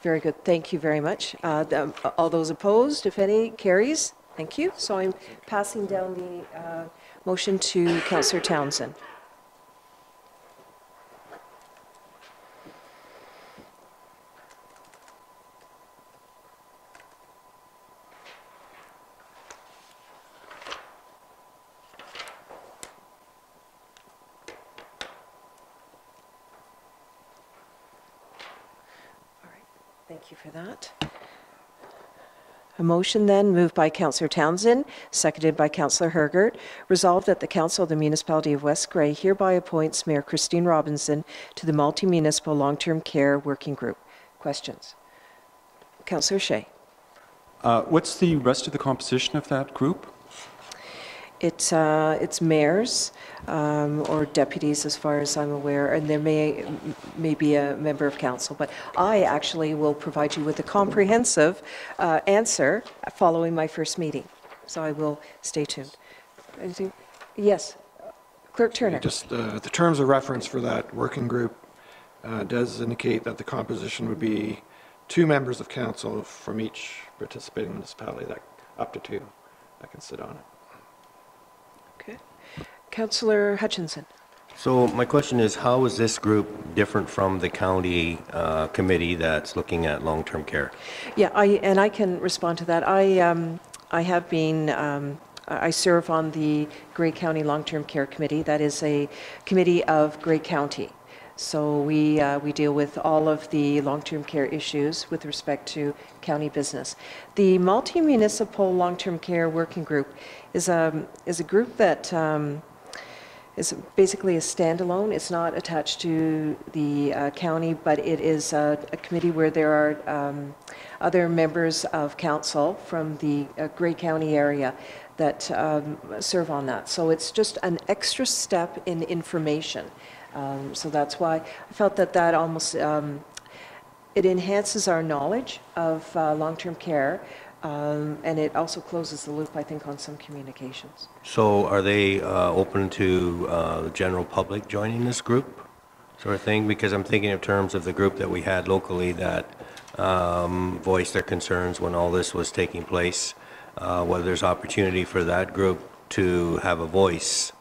Very good, thank you very much. All those opposed, if any, carries? Thank you. So I'm passing down the motion to Councillor Townsend. Thank you for that. A motion then moved by Councillor Townsend, seconded by Councillor Hergert, resolved that the Council of the Municipality of West Grey hereby appoints Mayor Christine Robinson to the Multi-Municipal Long-Term Care Working Group. Questions? Councillor Shea. What's the rest of the composition of that group? It's mayors or deputies, as far as I'm aware, and there may be a member of council. But I actually will provide you with a comprehensive answer following my first meeting. So I will stay tuned. Anything? Yes, Clerk Turner. Just the terms of reference for that working group does indicate that the composition would be 2 members of council from each participating municipality, that up to 2 that can sit on it. Okay. Councillor Hutchinson. So my question is, how is this group different from the county committee that's looking at long-term care? Yeah, I can respond to that. I have been, I serve on the Grey County Long-Term Care Committee. That is a committee of Grey County. So we deal with all of the long-term care issues with respect to county business. The Multi-Municipal Long-Term Care Working Group is a group that is basically a standalone. It's not attached to the county, but it is a committee where there are other members of council from the Grey County area that serve on that. So it's just an extra step in information. So that's why I felt that almost, it enhances our knowledge of long-term care, and it also closes the loop, I think, on some communications. So are they open to the general public joining this group, sort of thing? Because I'm thinking in terms of the group that we had locally that voiced their concerns when all this was taking place, whether there's opportunity for that group to have a voice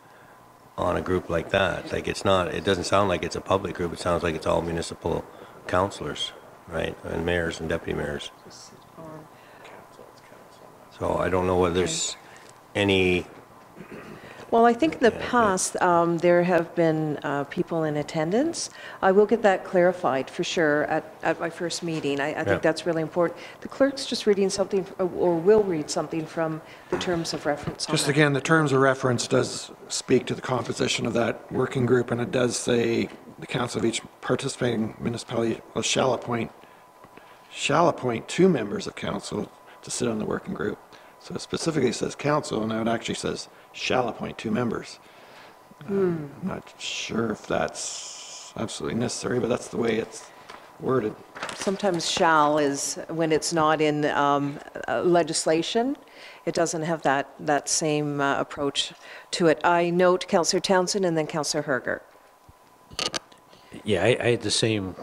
on a group like that. Like, it's not, it doesn't sound like it's a public group. It sounds like it's all municipal councillors, right? And mayors and deputy mayors. So I don't know whether there's any... Well, I think in the past, there have been people in attendance. I will get that clarified for sure at my first meeting. I think that's really important. The clerk's just reading something, or will read something from the terms of reference. Just again, the terms of reference does speak to the composition of that working group, and it does say the council of each participating municipality shall appoint 2 members of council to sit on the working group. So it specifically says council, and now it actually says shall appoint 2 members. I'm not sure if that's absolutely necessary, but that's the way it's worded. Sometimes shall is when it's not in legislation. It doesn't have that same approach to it. I note Councillor Townsend and then Councillor Hergert. Yeah, I had the same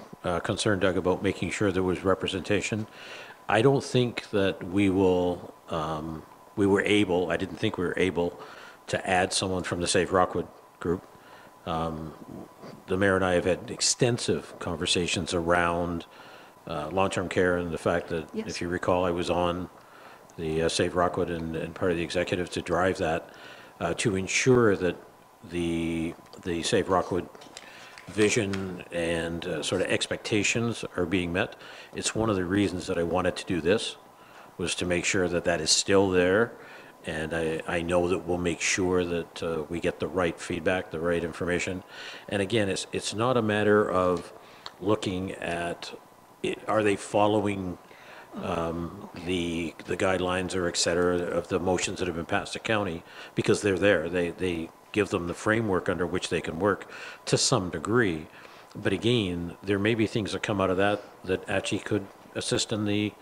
concern, Doug, about making sure there was representation. I don't think that we will, I didn't think we were able to add someone from the Save Rockwood group. The mayor and I have had extensive conversations around long-term care and the fact that, if you recall, I was on the Save Rockwood and part of the executive to drive that, to ensure that the Save Rockwood vision and sort of expectations are being met. It's one of the reasons that I wanted to do this, was to make sure that that is still there. And I know that we'll make sure that we get the right feedback, the right information. And again, it's not a matter of looking at, are they following the guidelines or et cetera of the motions that have been passed to county, because they're there. They give them the framework under which they can work to some degree. But again, there may be things that come out of that that actually could assist in the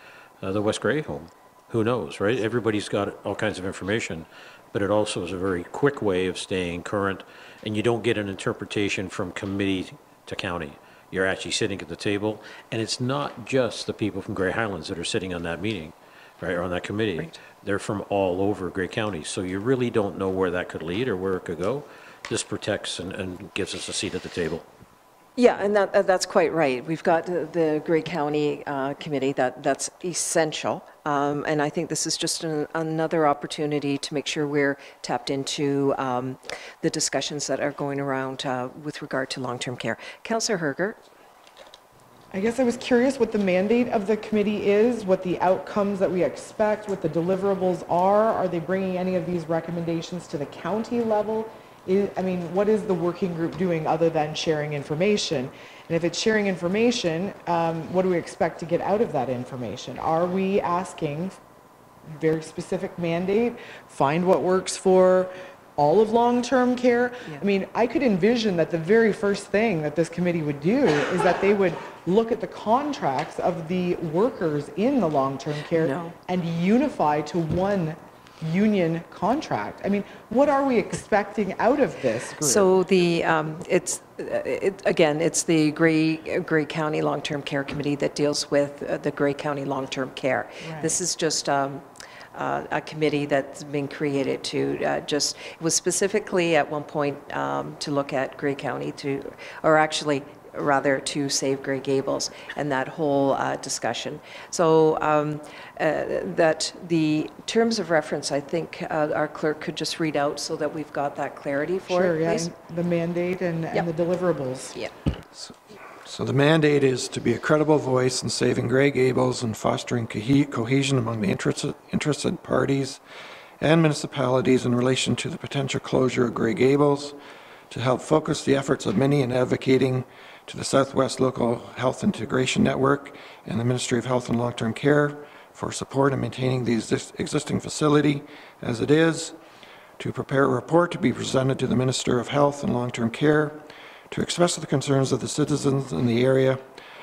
West Grey home. Who knows, right? Everybody's got all kinds of information, but it also is a very quick way of staying current, and you don't get an interpretation from committee to county. You're actually sitting at the table, and it's not just the people from Grey Highlands that are sitting on that meeting, right, or on that committee. Right. They're from all over Grey County, so you really don't know where that could lead or where it could go. This protects and gives us a seat at the table. Yeah, and that's quite right. We've got the Grey County Committee, that's essential. And I think this is just another opportunity to make sure we're tapped into the discussions that are going around with regard to long-term care. Councillor Herger. I guess I was curious what the mandate of the committee is, what the outcomes that we expect, what the deliverables are. Are they bringing any of these recommendations to the county level? I mean, what is the working group doing other than sharing information? And if it's sharing information, what do we expect to get out of that information? Are we asking very specific mandate, find what works for all of long-term care? Yeah. I mean, I could envision that the very first thing that this committee would do is that they would look at the contracts of the workers in the long-term care and unify to one union contract. I mean, what are we expecting out of this group? So it's the Grey County Long-Term Care Committee that deals with the Grey County Long-Term Care. Right. This is just a committee that's been created to it was specifically at one point to look at Grey County to save Grey Gables and that whole discussion. So that the terms of reference, I think our clerk could just read out so that we've got that clarity for it, please. The mandate and the deliverables. Yeah. So the mandate is to be a credible voice in saving Grey Gables and fostering cohesion among the interested parties and municipalities in relation to the potential closure of Grey Gables, to help focus the efforts of many in advocating to the Southwest Local Health Integration Network and the Ministry of Health and Long-Term Care for support in maintaining the existing facility as it is, to prepare a report to be presented to the Minister of Health and Long-Term Care, to express the concerns of the citizens in the area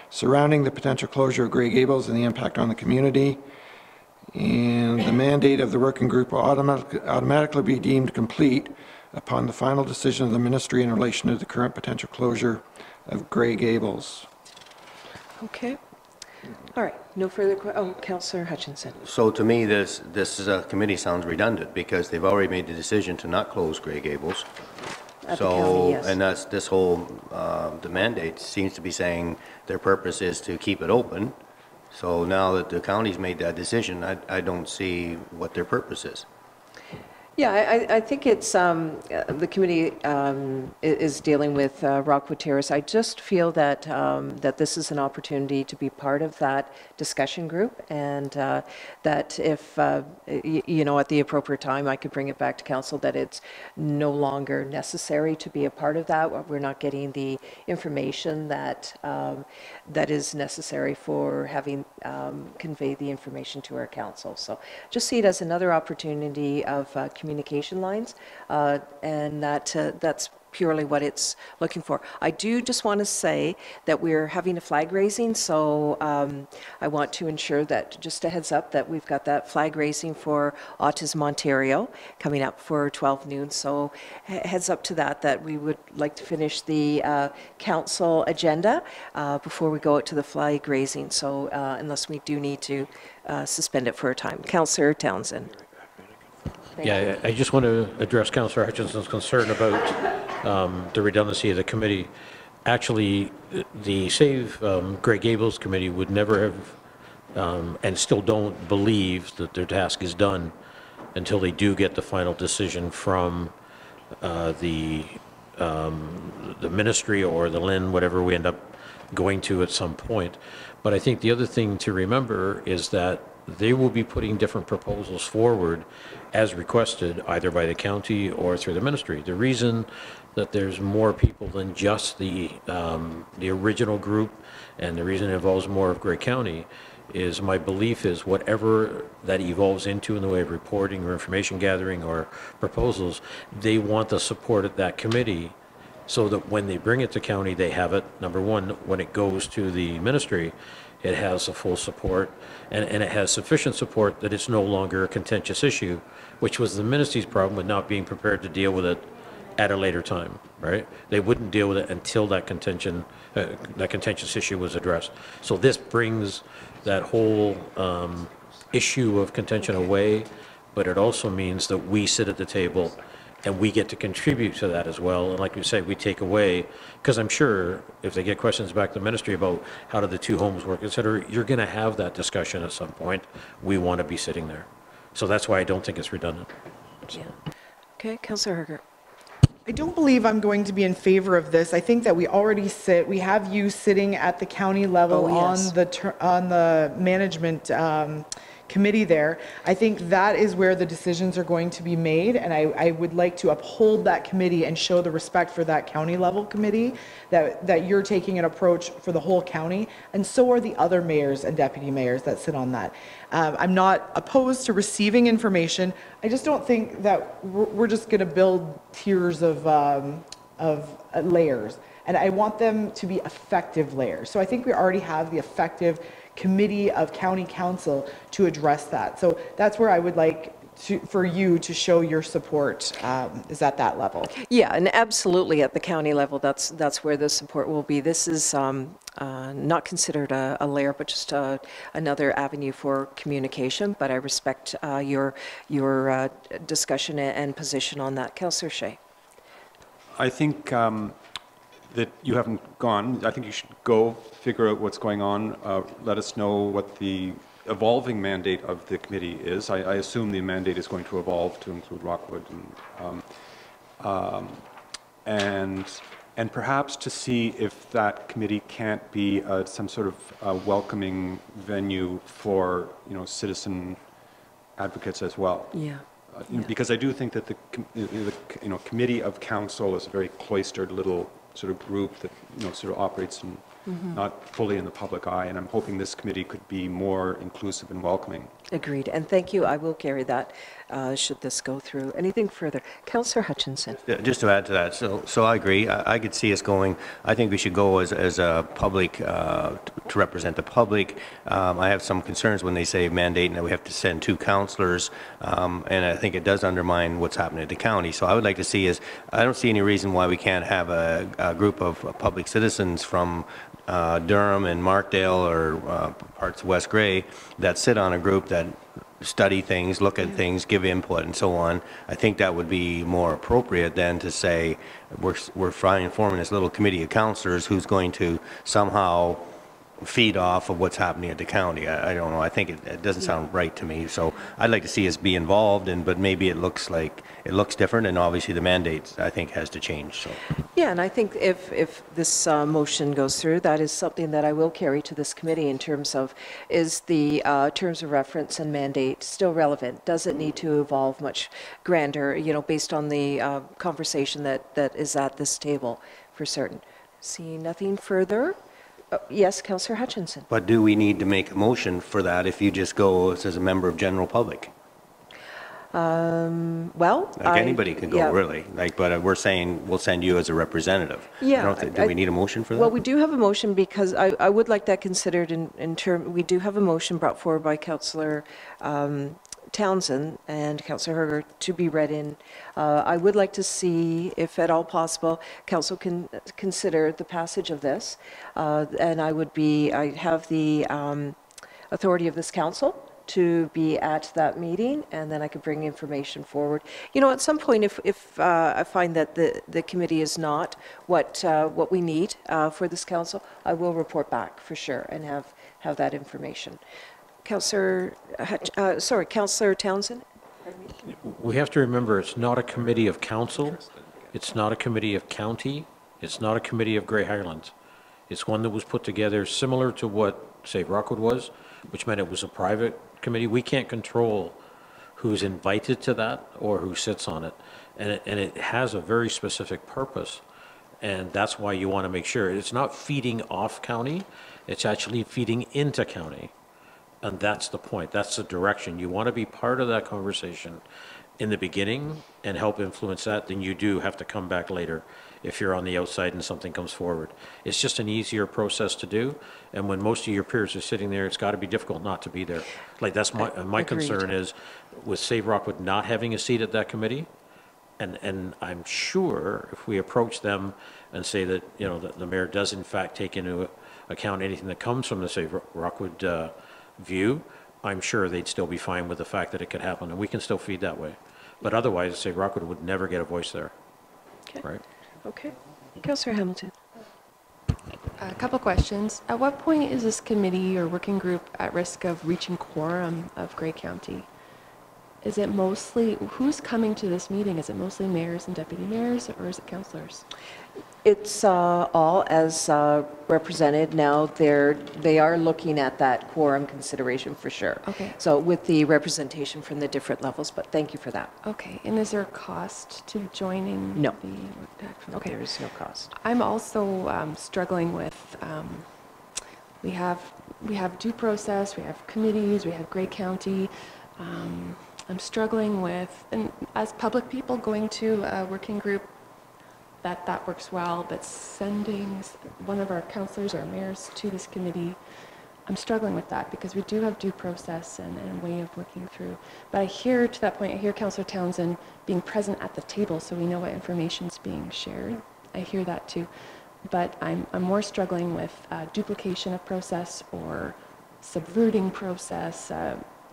surrounding the potential closure of Grey Gables and the impact on the community. And the mandate of the working group will automatically be deemed complete upon the final decision of the ministry in relation to the current potential closure of Grey Gables. Okay. All right. No further questions. Oh, Councillor Hutchinson. So to me, this committee sounds redundant because they've already made the decision to not close Grey Gables. At the county, yes. And that's this whole, the mandate seems to be saying their purpose is to keep it open. So now that the county's made that decision, I don't see what their purpose is. Yeah, I think it's, the committee is dealing with Rockwood Terrace. I just feel that, that this is an opportunity to be part of that discussion group, and that if, you know, at the appropriate time, I could bring it back to council that it's no longer necessary to be a part of that. We're not getting the information that, that is necessary for having conveyed the information to our council. So just see it as another opportunity of communication lines, and that's purely what it's looking for. I do just want to say that we're having a flag raising, so I want to ensure that, just a heads up, that we've got that flag raising for Autism Ontario coming up for 12 noon. So heads up to that we would like to finish the council agenda before we go out to the flag raising. So unless we do need to suspend it for a time. Councillor Townsend. Yeah, I just want to address Councillor Hutchinson's concern about the redundancy of the committee. Actually, the Save Grey Gables committee would never have, and still don't believe that their task is done until they do get the final decision from the the ministry or the LIN, whatever we end up going to at some point. But I think the other thing to remember is that they will be putting different proposals forward as requested, either by the county or through the ministry. The reason that there's more people than just the original group, and the reason it involves more of Grey County, is my belief is whatever that evolves into in the way of reporting or information gathering or proposals, they want the support of that committee so that when they bring it to county, they have it. Number one, when it goes to the ministry, it has the full support, and it has sufficient support that it's no longer a contentious issue, which was the ministry's problem with not being prepared to deal with it at a later time, right? They wouldn't deal with it until that contentious issue was addressed. So this brings that whole issue of contention away, but it also means that we sit at the table and we get to contribute to that as well. And like you say, we take away, because I'm sure if they get questions back to the ministry about how do the two homes work, et cetera, you're going to have that discussion at some point. We want to be sitting there. So that's why I don't think it's redundant. Yeah. Okay, Councillor Herger. I don't believe I'm going to be in favor of this. I think that we have you sitting at the county level on the management committee there. I think that is where the decisions are going to be made, and I would like to uphold that committee and show the respect for that county level committee, that you're taking an approach for the whole county, and so are the other mayors and deputy mayors that sit on that. I'm not opposed to receiving information. I just don't think that we're just going to build tiers of layers, and I want them to be effective layers. So I think we already have the effective committee of county council to address that. So that's where I would like for you to show your support, is at that level. Yeah, and absolutely at the county level, that's where the support will be. This is not considered a layer, but just another avenue for communication. But I respect your discussion and position on that. Councillor Shea. I think that you haven't gone. I think you should go figure out what's going on. Let us know what the evolving mandate of the committee is. I assume the mandate is going to evolve to include Rockwood, and perhaps to see if that committee can't be some sort of welcoming venue for citizen advocates as well. Yeah. Because I do think that the committee of council is a very cloistered little sort of group that sort of operates in not fully in the public eye, and I'm hoping this committee could be more inclusive and welcoming. Agreed, and thank you. I will carry that should this go through. Anything further? Councillor Hutchinson. Yeah, just to add to that, so I agree. I could see us going, I think we should go as a public, to represent the public. I have some concerns when they say mandate and that we have to send 2 councillors, and I think it does undermine what's happening at the county. So I would like to see I don't see any reason why we can't have a group of public citizens from Durham and Markdale or parts of West Grey that sit on a group that study things, look at things, give input and so on. I think that would be more appropriate than to say we're forming this little committee of councillors who's going to somehow feed off of what's happening at the county. I don't know. I think it doesn't sound right to me. So I'd like to see us be involved, but maybe it looks different, and obviously the mandate I think has to change. So. Yeah, and I think if this motion goes through, that is something that I will carry to this committee in terms of, is the terms of reference and mandate still relevant? Does it need to evolve much grander, based on the conversation that is at this table for certain? See nothing further? Yes, Councillor Hutchinson. But do we need to make a motion for that if you just go as a member of general public? Well, anybody can go, really. But we're saying we'll send you as a representative. Yeah. Do we need a motion for that? Well, we do have a motion because I would like that considered in term. We do have a motion brought forward by Councillor Townsend and Councillor Herger to be read in. I would like to see, if at all possible, Council can consider the passage of this, and I have the authority of this Council to be at that meeting, and then I could bring information forward. At some point, if I find that the committee is not what we need for this Council, I will report back for sure and have that information. Councillor Townsend? We have to remember it's not a committee of council, It's not a committee of county. It's not a committee of Grey Highlands. It's one that was put together similar to what, say, Rockwood was, which meant it was a private committee. We can't control who's invited to that or who sits on it. And it has a very specific purpose. And that's why you want to make sure it's not feeding off county, it's actually feeding into county. And that's the point. That's the direction. You want to be part of that conversation in the beginning and help influence that. Then you do have to come back later if you're on the outside and something comes forward. It's just an easier process to do. And when most of your peers are sitting there, it's got to be difficult not to be there. Like that's my concern is with Save Rockwood not having a seat at that committee. And I'm sure if we approach them and say that, you know, that the mayor does in fact take into account anything that comes from the Save Rockwood view, I'm sure they'd still be fine with the fact that it could happen, and we can still feed that way. But otherwise, Save Rockwood would never get a voice there. Okay. Right? Okay. Councillor Hamilton. A couple questions. At what point is this committee or working group at risk of reaching quorum of Grey County? Is it mostly, who's coming to this meeting? Is it mostly mayors and deputy mayors, or is it councillors? It's all as represented now. They are looking at that quorum consideration for sure. Okay. So with the representation from the different levels, but thank you for that. Okay. And is there a cost to joining? No. Okay. There is no cost. I'm also struggling with, we have due process, we have committees, we have Grey County. I'm struggling with, and as public people going to a working group, that works well, but sending one of our councillors or mayors to this committee, I'm struggling with that because we do have due process and a way of working through. But I hear, to that point, I hear Councillor Townsend being present at the table so we know what information is being shared. I hear that too. But I'm more struggling with duplication of process or subverting process.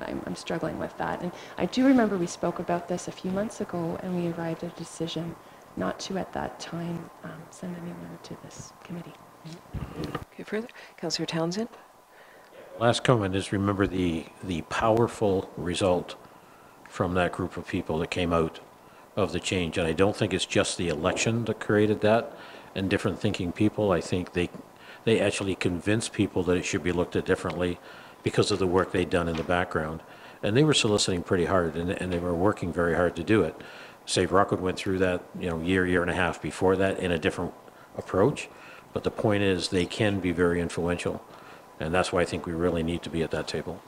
I'm struggling with that. And I do remember we spoke about this a few months ago and we arrived at a decision not to at that time send anyone to this committee. Okay, further? Councillor Townsend? Last comment is remember the powerful result from that group of people that came out of the change. And I don't think it's just the election that created that and different thinking people. I think they actually convinced people that it should be looked at differently because of the work they'd done in the background. And they were soliciting pretty hard and they were working very hard to do it. Save Rockwood went through that, year and a half before that in a different approach. But the point is they can be very influential. And that's why I think we really need to be at that table.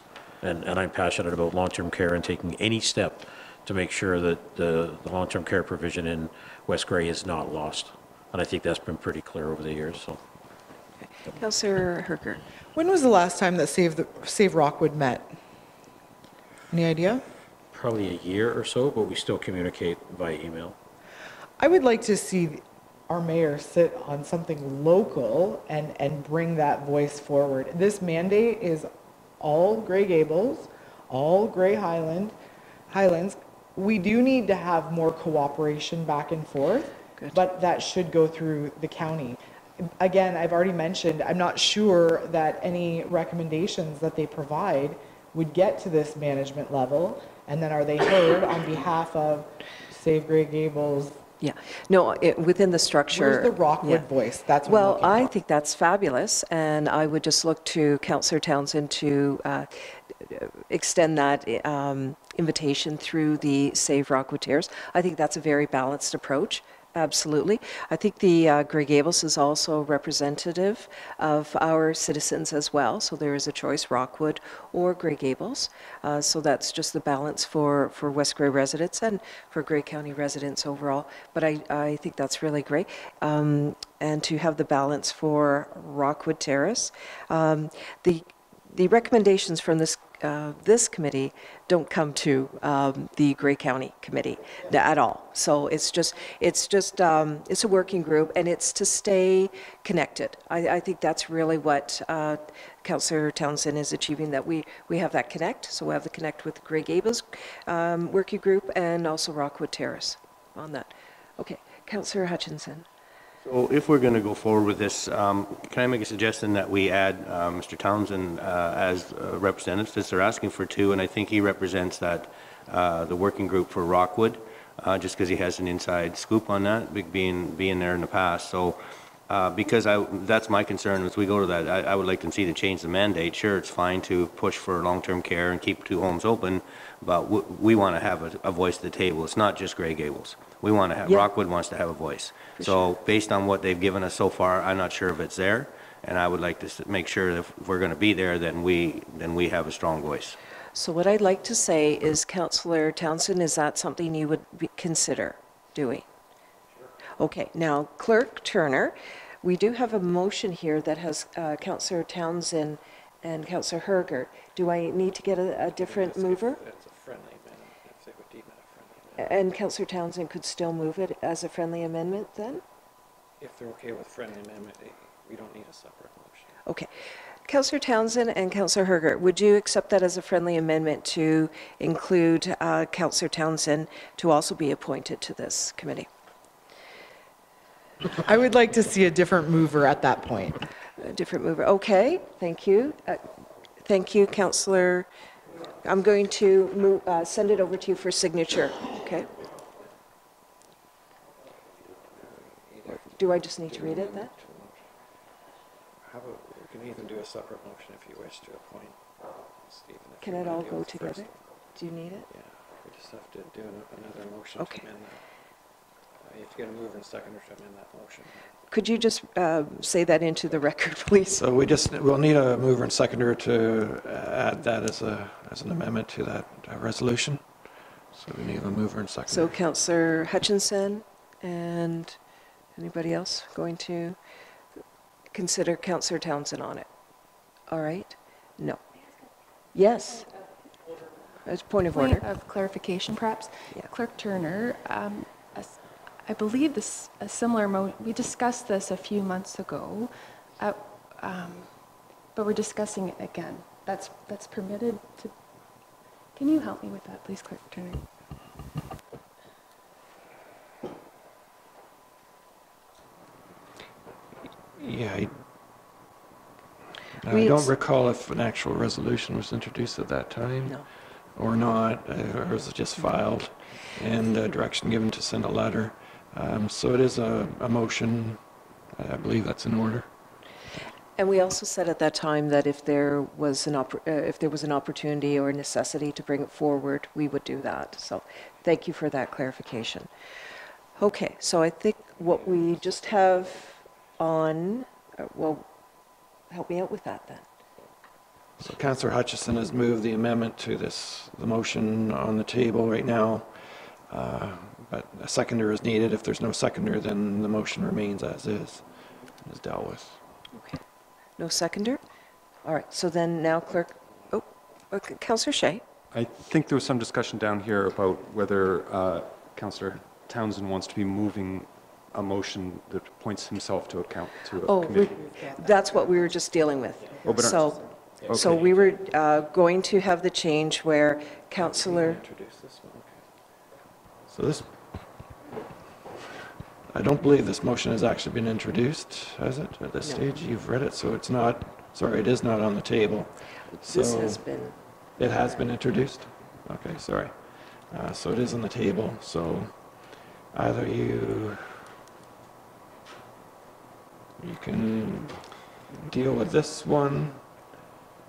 And I'm passionate about long-term care and taking any step to make sure that the long-term care provision in West Grey is not lost. And I think that's been pretty clear over the years. So, okay. Councillor Herker. When was the last time that Save Rockwood met? Any idea? Probably a year or so, but we still communicate via email. I would like to see our mayor sit on something local and bring that voice forward. This mandate is all Grey Gables, all Grey Highlands. We do need to have more cooperation back and forth, but that should go through the county. Again, I've already mentioned, I'm not sure that any recommendations that they provide would get to this management level, and then are they heard on behalf of Save Grey Gables? Yeah, no, within the structure. Where's the Rockwood voice? That's what well, I think that's fabulous, and I would just look to Councillor Townsend to extend that invitation through the Save Rockwood Terrace. I think that's a very balanced approach. Absolutely. I think the Grey Gables is also representative of our citizens as well. So there is a choice, Rockwood or Grey Gables. So that's just the balance for West Grey residents and for Grey County residents overall. But I think that's really great. And to have the balance for Rockwood Terrace. The recommendations from this committee don't come to the Grey County committee at all. So it's a working group, and it's to stay connected. I think that's really what Councillor Townsend is achieving, that we have that connect. So we have the connect with Grey Gables working group and also Rockwood Terrace on that. Okay, Councillor Hutchinson. So if we're going to go forward with this, can I make a suggestion that we add Mr. Townsend as representatives, since they're asking for two, and I think he represents that the working group for Rockwood. just because he has an inside scoop on that, being there in the past. So because that's my concern as we go to that. I would like to see to change the mandate. Sure, it's fine to push for long-term care and keep 2 homes open, but we want to have a voice at the table. It's not just Grey Gables. We want to have, Rockwood wants to have a voice. So based on what they've given us so far, I'm not sure if it's there, and I would like to make sure that if we're going to be there, then we have a strong voice. So what I'd like to say is, Councillor Townsend, is that something you would consider doing? Okay, now Clerk Turner, we do have a motion here that has Councillor Townsend and Councillor Herger. Do I need to get a different mover? It's a friendly amendment, if they would deem it a friendly amendment. And Councillor Townsend could still move it as a friendly amendment then? If they're okay with friendly amendment, we don't need a separate motion. Okay. Councillor Townsend and Councillor Herger, would you accept that as a friendly amendment to include Councillor Townsend to also be appointed to this committee? I would like to see a different mover at that point. A different mover. Okay, thank you. Thank you, Councillor. I'm going to send it over to you for signature, okay? Do I just need to read it then? How about, we can even do a separate motion if you wish to appoint Stephen. Can it all go together? Do you need it? Yeah, we just have to do another motion Okay. to amend that. You have to get a mover and seconder to amend that motion. Could you just say that into the record, please? So we'll need a mover and seconder to add that as an amendment to that resolution. So we need a mover and seconder. So Councillor Hutchinson and anybody else going to consider Councillor Townsend on it? All right? No. Yes. As point of order. Point of clarification, perhaps. Yeah. Clerk Turner, I believe a similar we discussed this a few months ago, but we're discussing it again. That's permitted to. Can you help me with that, please, Clerk Turner? Yeah, I don't recall if an actual resolution was introduced at that time. No. Or not, or was it just filed and direction given to send a letter. So it is a motion. I believe that's in order. And we also said at that time that if there was an opportunity or necessity to bring it forward, we would do that. So thank you for that clarification. Okay, so I think what we just have on, well, help me out with that then. So Councillor Hutchison has moved the amendment to the motion on the table right now, but a seconder is needed. If there's no seconder, then the motion remains as is dealt with. Okay. No seconder? All right, so then now Clerk, okay, Councillor Shea. I think there was some discussion down here about whether Councillor Townsend wants to be moving a motion that appoints himself to account to a committee. That's what we were just dealing with. Oh, but So we were going to have the change where Councillor... Introduce this one. Okay. So this, I don't believe this motion has actually been introduced, has it, at this stage? You've read it, so it's not, sorry, it is not on the table. This has been... It has been introduced? Okay, sorry. So it is on the table, so either you can deal with this one.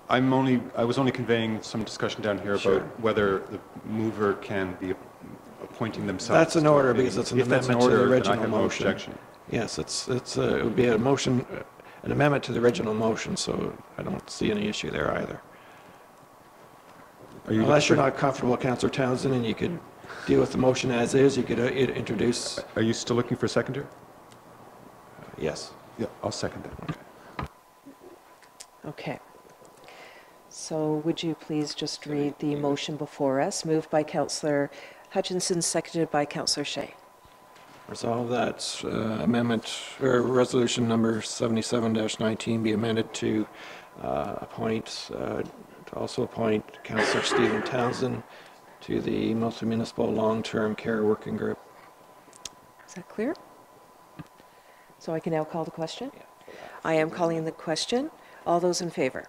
I was only conveying some discussion down here about whether the mover can be appointing themselves. That's in order because it's an amendment to the original no motion. objection. Yes, it would be a motion, an amendment to the original motion, so I don't see any issue there either. Unless you're not comfortable, Councillor Townsend, and you could deal with the motion as is, you could introduce. Are you still looking for a seconder? Yes. Yeah, I'll second that. Okay. Okay. So would you please just read the motion before us, moved by Councillor Hutchinson, seconded by Councillor Shea. Resolve that amendment, or resolution number 77-19 be amended to also appoint Councillor Stephen Townsend to the Multi-Municipal Long-Term Care Working Group. Is that clear? So I can now call the question? I am calling the question. All those in favor?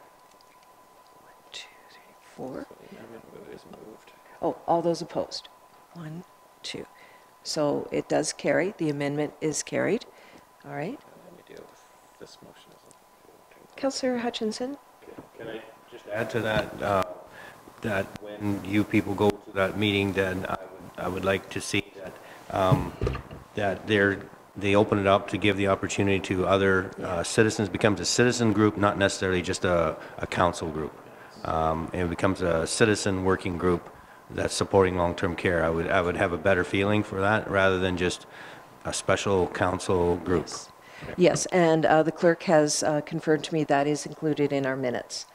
1, 2, 3, 4. The amendment is moved. Oh, all those opposed? 1, 2. So it does carry. The amendment is carried. All right. Let me deal with this motion. Councillor Hutchinson? Can I just add to that, that when you people go to that meeting, then I would like to see that they open it up to give the opportunity to other citizens, becomes a citizen group, not necessarily just a council group. And it becomes a citizen working group that's supporting long-term care. I would have a better feeling for that rather than just a special council group. Yes. Yes, and the clerk has confirmed to me that is included in our minutes.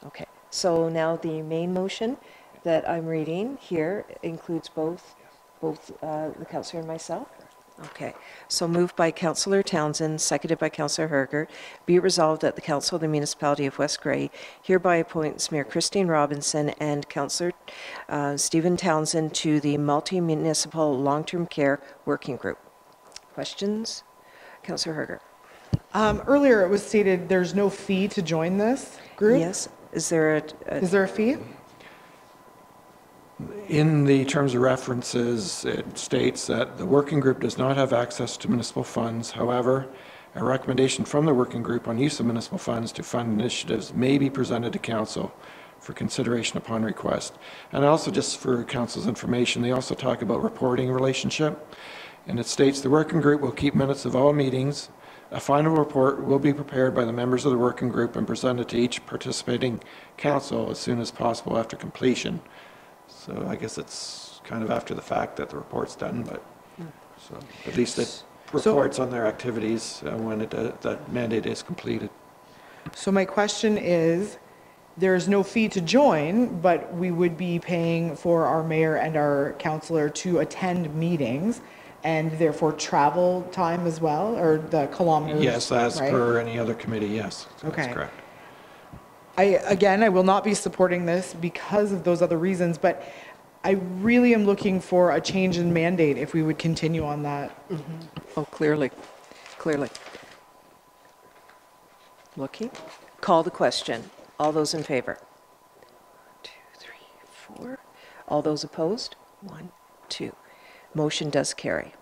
Okay, so now the main motion that I'm reading here includes both the councillor and myself. Okay, so moved by Councillor Townsend, seconded by Councillor Herger. Be it resolved that the Council of the Municipality of West Grey hereby appoints Mayor Christine Robinson and Councillor Stephen Townsend to the Multi-Municipal Long-Term Care Working Group. Questions? Councillor Herger. Earlier it was stated there's no fee to join this group. Yes. Is there a fee? In the terms of references, it states that the working group does not have access to municipal funds. However, a recommendation from the working group on use of municipal funds to fund initiatives may be presented to council for consideration upon request. And also, just for council's information, they also talk about reporting relationship. And it states the working group will keep minutes of all meetings. A final report will be prepared by the members of the working group and presented to each participating council as soon as possible after completion. So I guess it's kind of after the fact that the report's done, but so at least it reports on their activities when that mandate is completed. So my question is, there's no fee to join, but we would be paying for our mayor and our councillor to attend meetings and therefore travel time as well, or the kilometers? Yes, as right? per any other committee, yes. Okay. That's correct. I will not be supporting this because of those other reasons, but I really am looking for a change in mandate if we would continue on that. Oh, clearly. Looking. Call the question. All those in favor? 1, 2, 3, 4. All those opposed? 1, 2. Motion does carry.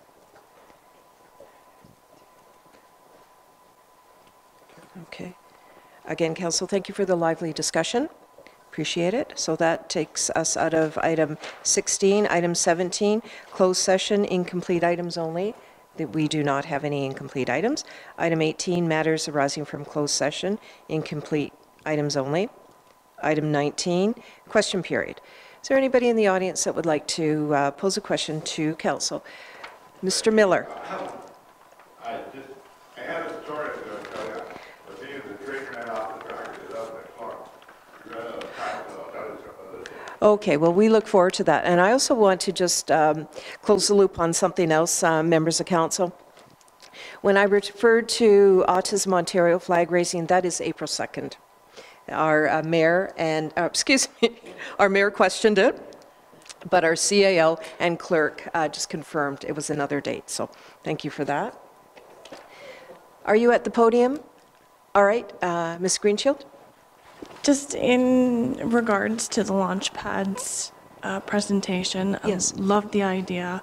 Okay. Again, Council, thank you for the lively discussion. Appreciate it. So that takes us out of item 16. Item 17, closed session, incomplete items only. That we do not have any incomplete items. Item 18, matters arising from closed session, incomplete items only. Item 19, question period. Is there anybody in the audience that would like to pose a question to Council? Mr. Miller. I have a story to tell you. But being the treatment off the track is up next month. Okay, well, we look forward to that. And I also want to just close the loop on something else, members of council. When I referred to Autism Ontario flag raising, that is April 2nd. Our mayor and, our mayor questioned it, but our CAO and clerk just confirmed it was another date. So thank you for that. Are you at the podium? All right, Ms. Greenshield? Just in regards to the Launchpad's presentation, yes. I love the idea.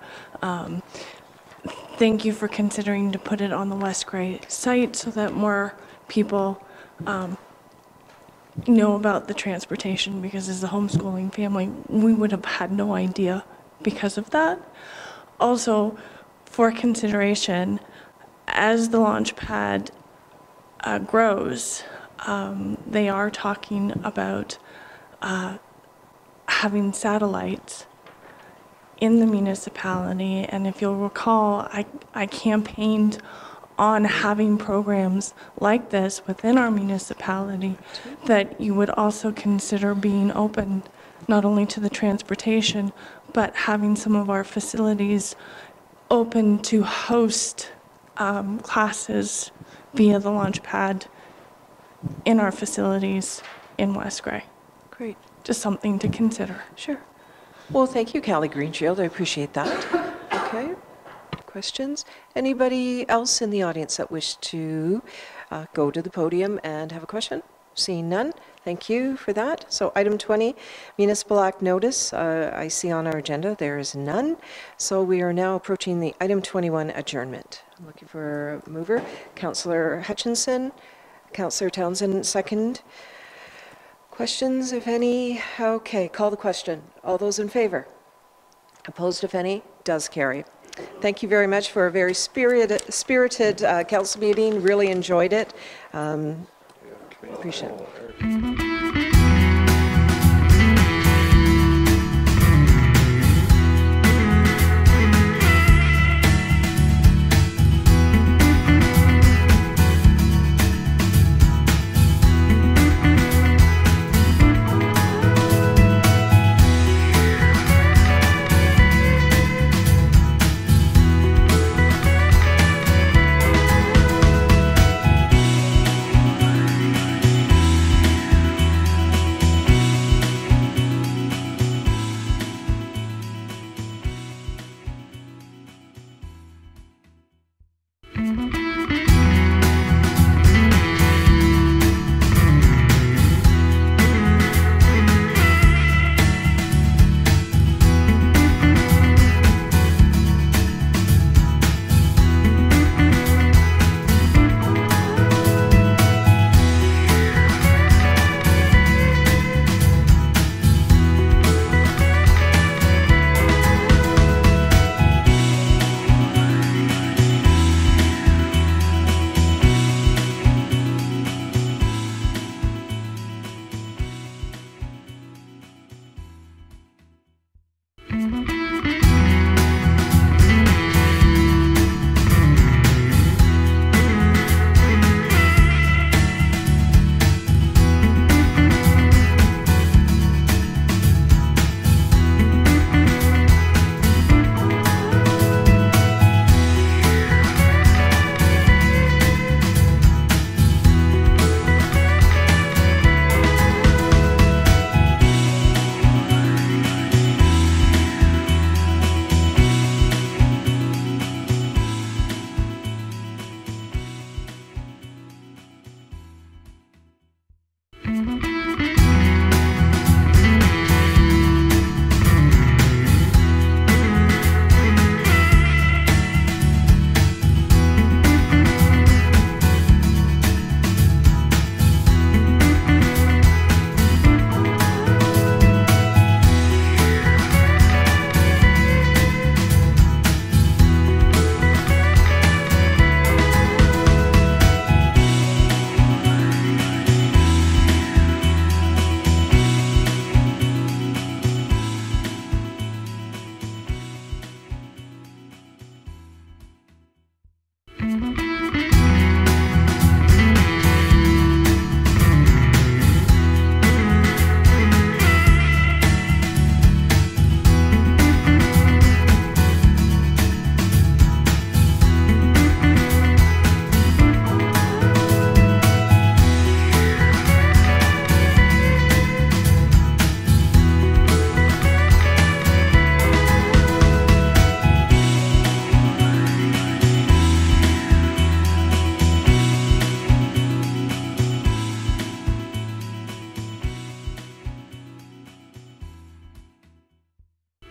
Thank you for considering to put it on the West Grey site so that more people know about the transportation, because as a homeschooling family, we would have had no idea because of that. Also, for consideration, as the Launchpad grows, they are talking about having satellites in the municipality, and if you'll recall, I campaigned on having programs like this within our municipality, that you would also consider being open not only to the transportation, but having some of our facilities open to host classes via the Launchpad in our facilities in West Grey. Great. Just something to consider. Sure. Well, thank you, Callie Greenshield. I appreciate that. Okay. Questions? Anybody else in the audience that wish to go to the podium and have a question? Seeing none, thank you for that. So item 20, Municipal Act notice, I see on our agenda there is none. So we are now approaching the item 21 adjournment. I'm looking for a mover. Councillor Hutchinson, Councillor Townsend, second. Questions, if any? Okay, call the question. All those in favor? Opposed, if any? Does carry. Thank you very much for a very spirited council meeting. Really enjoyed it. Appreciate it.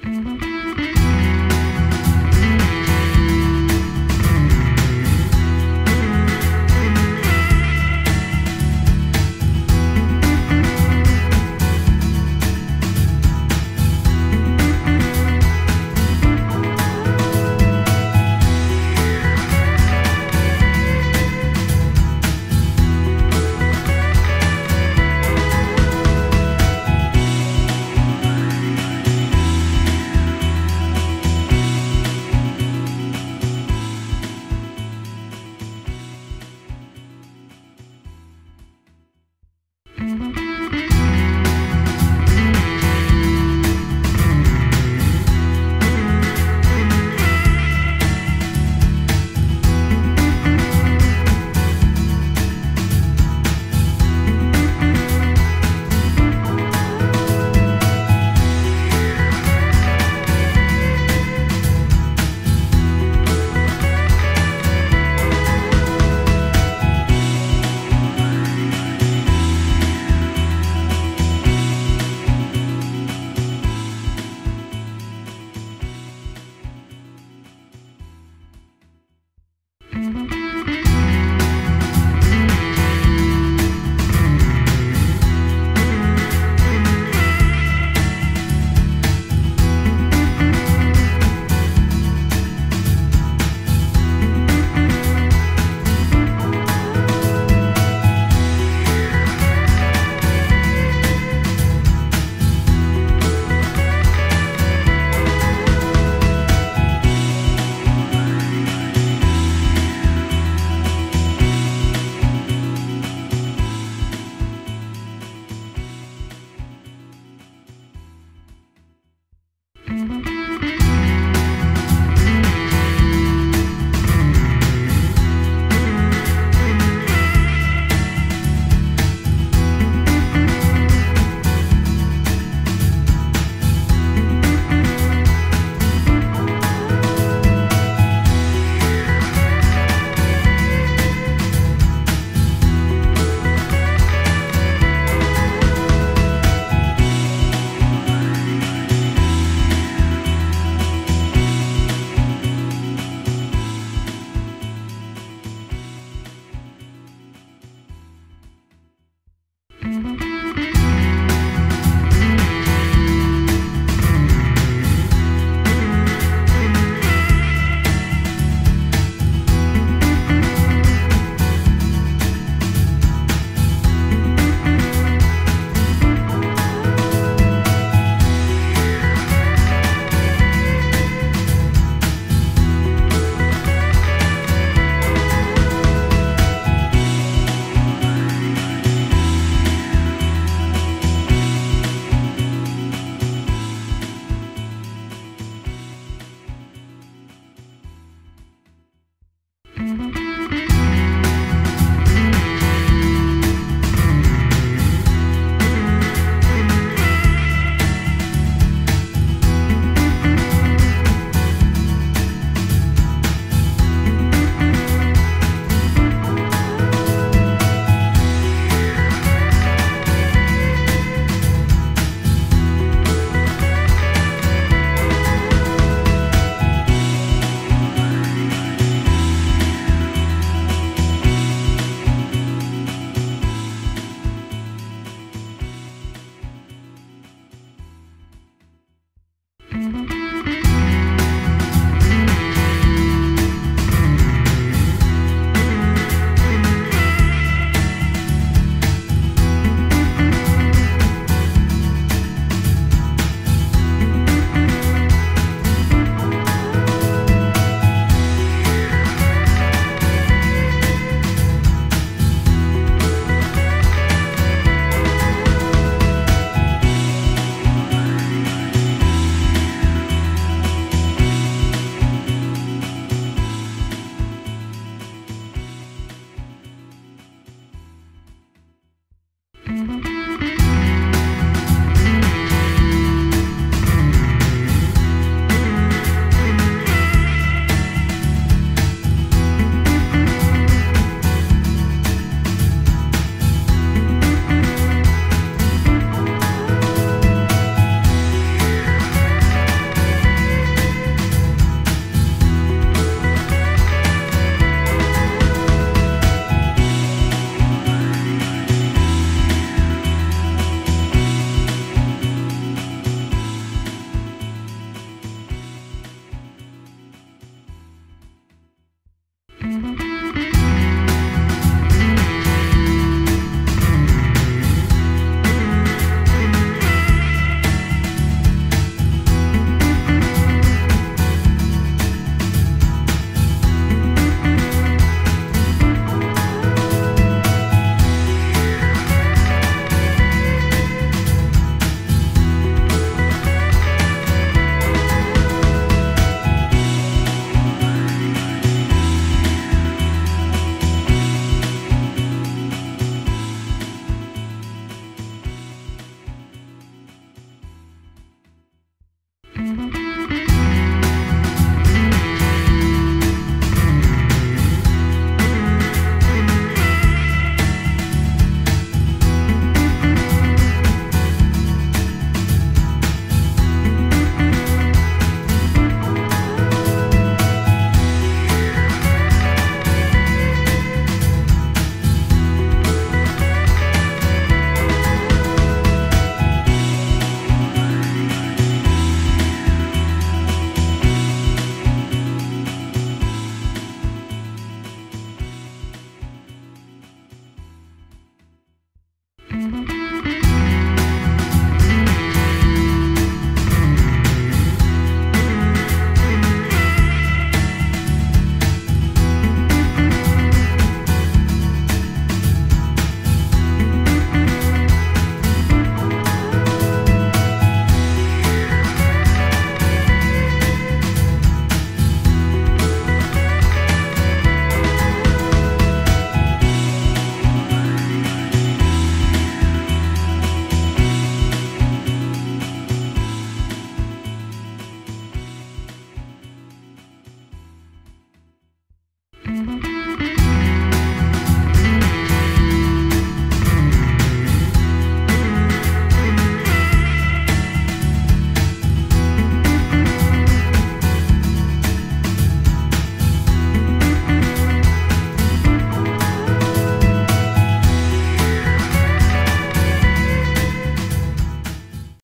Mm-hmm.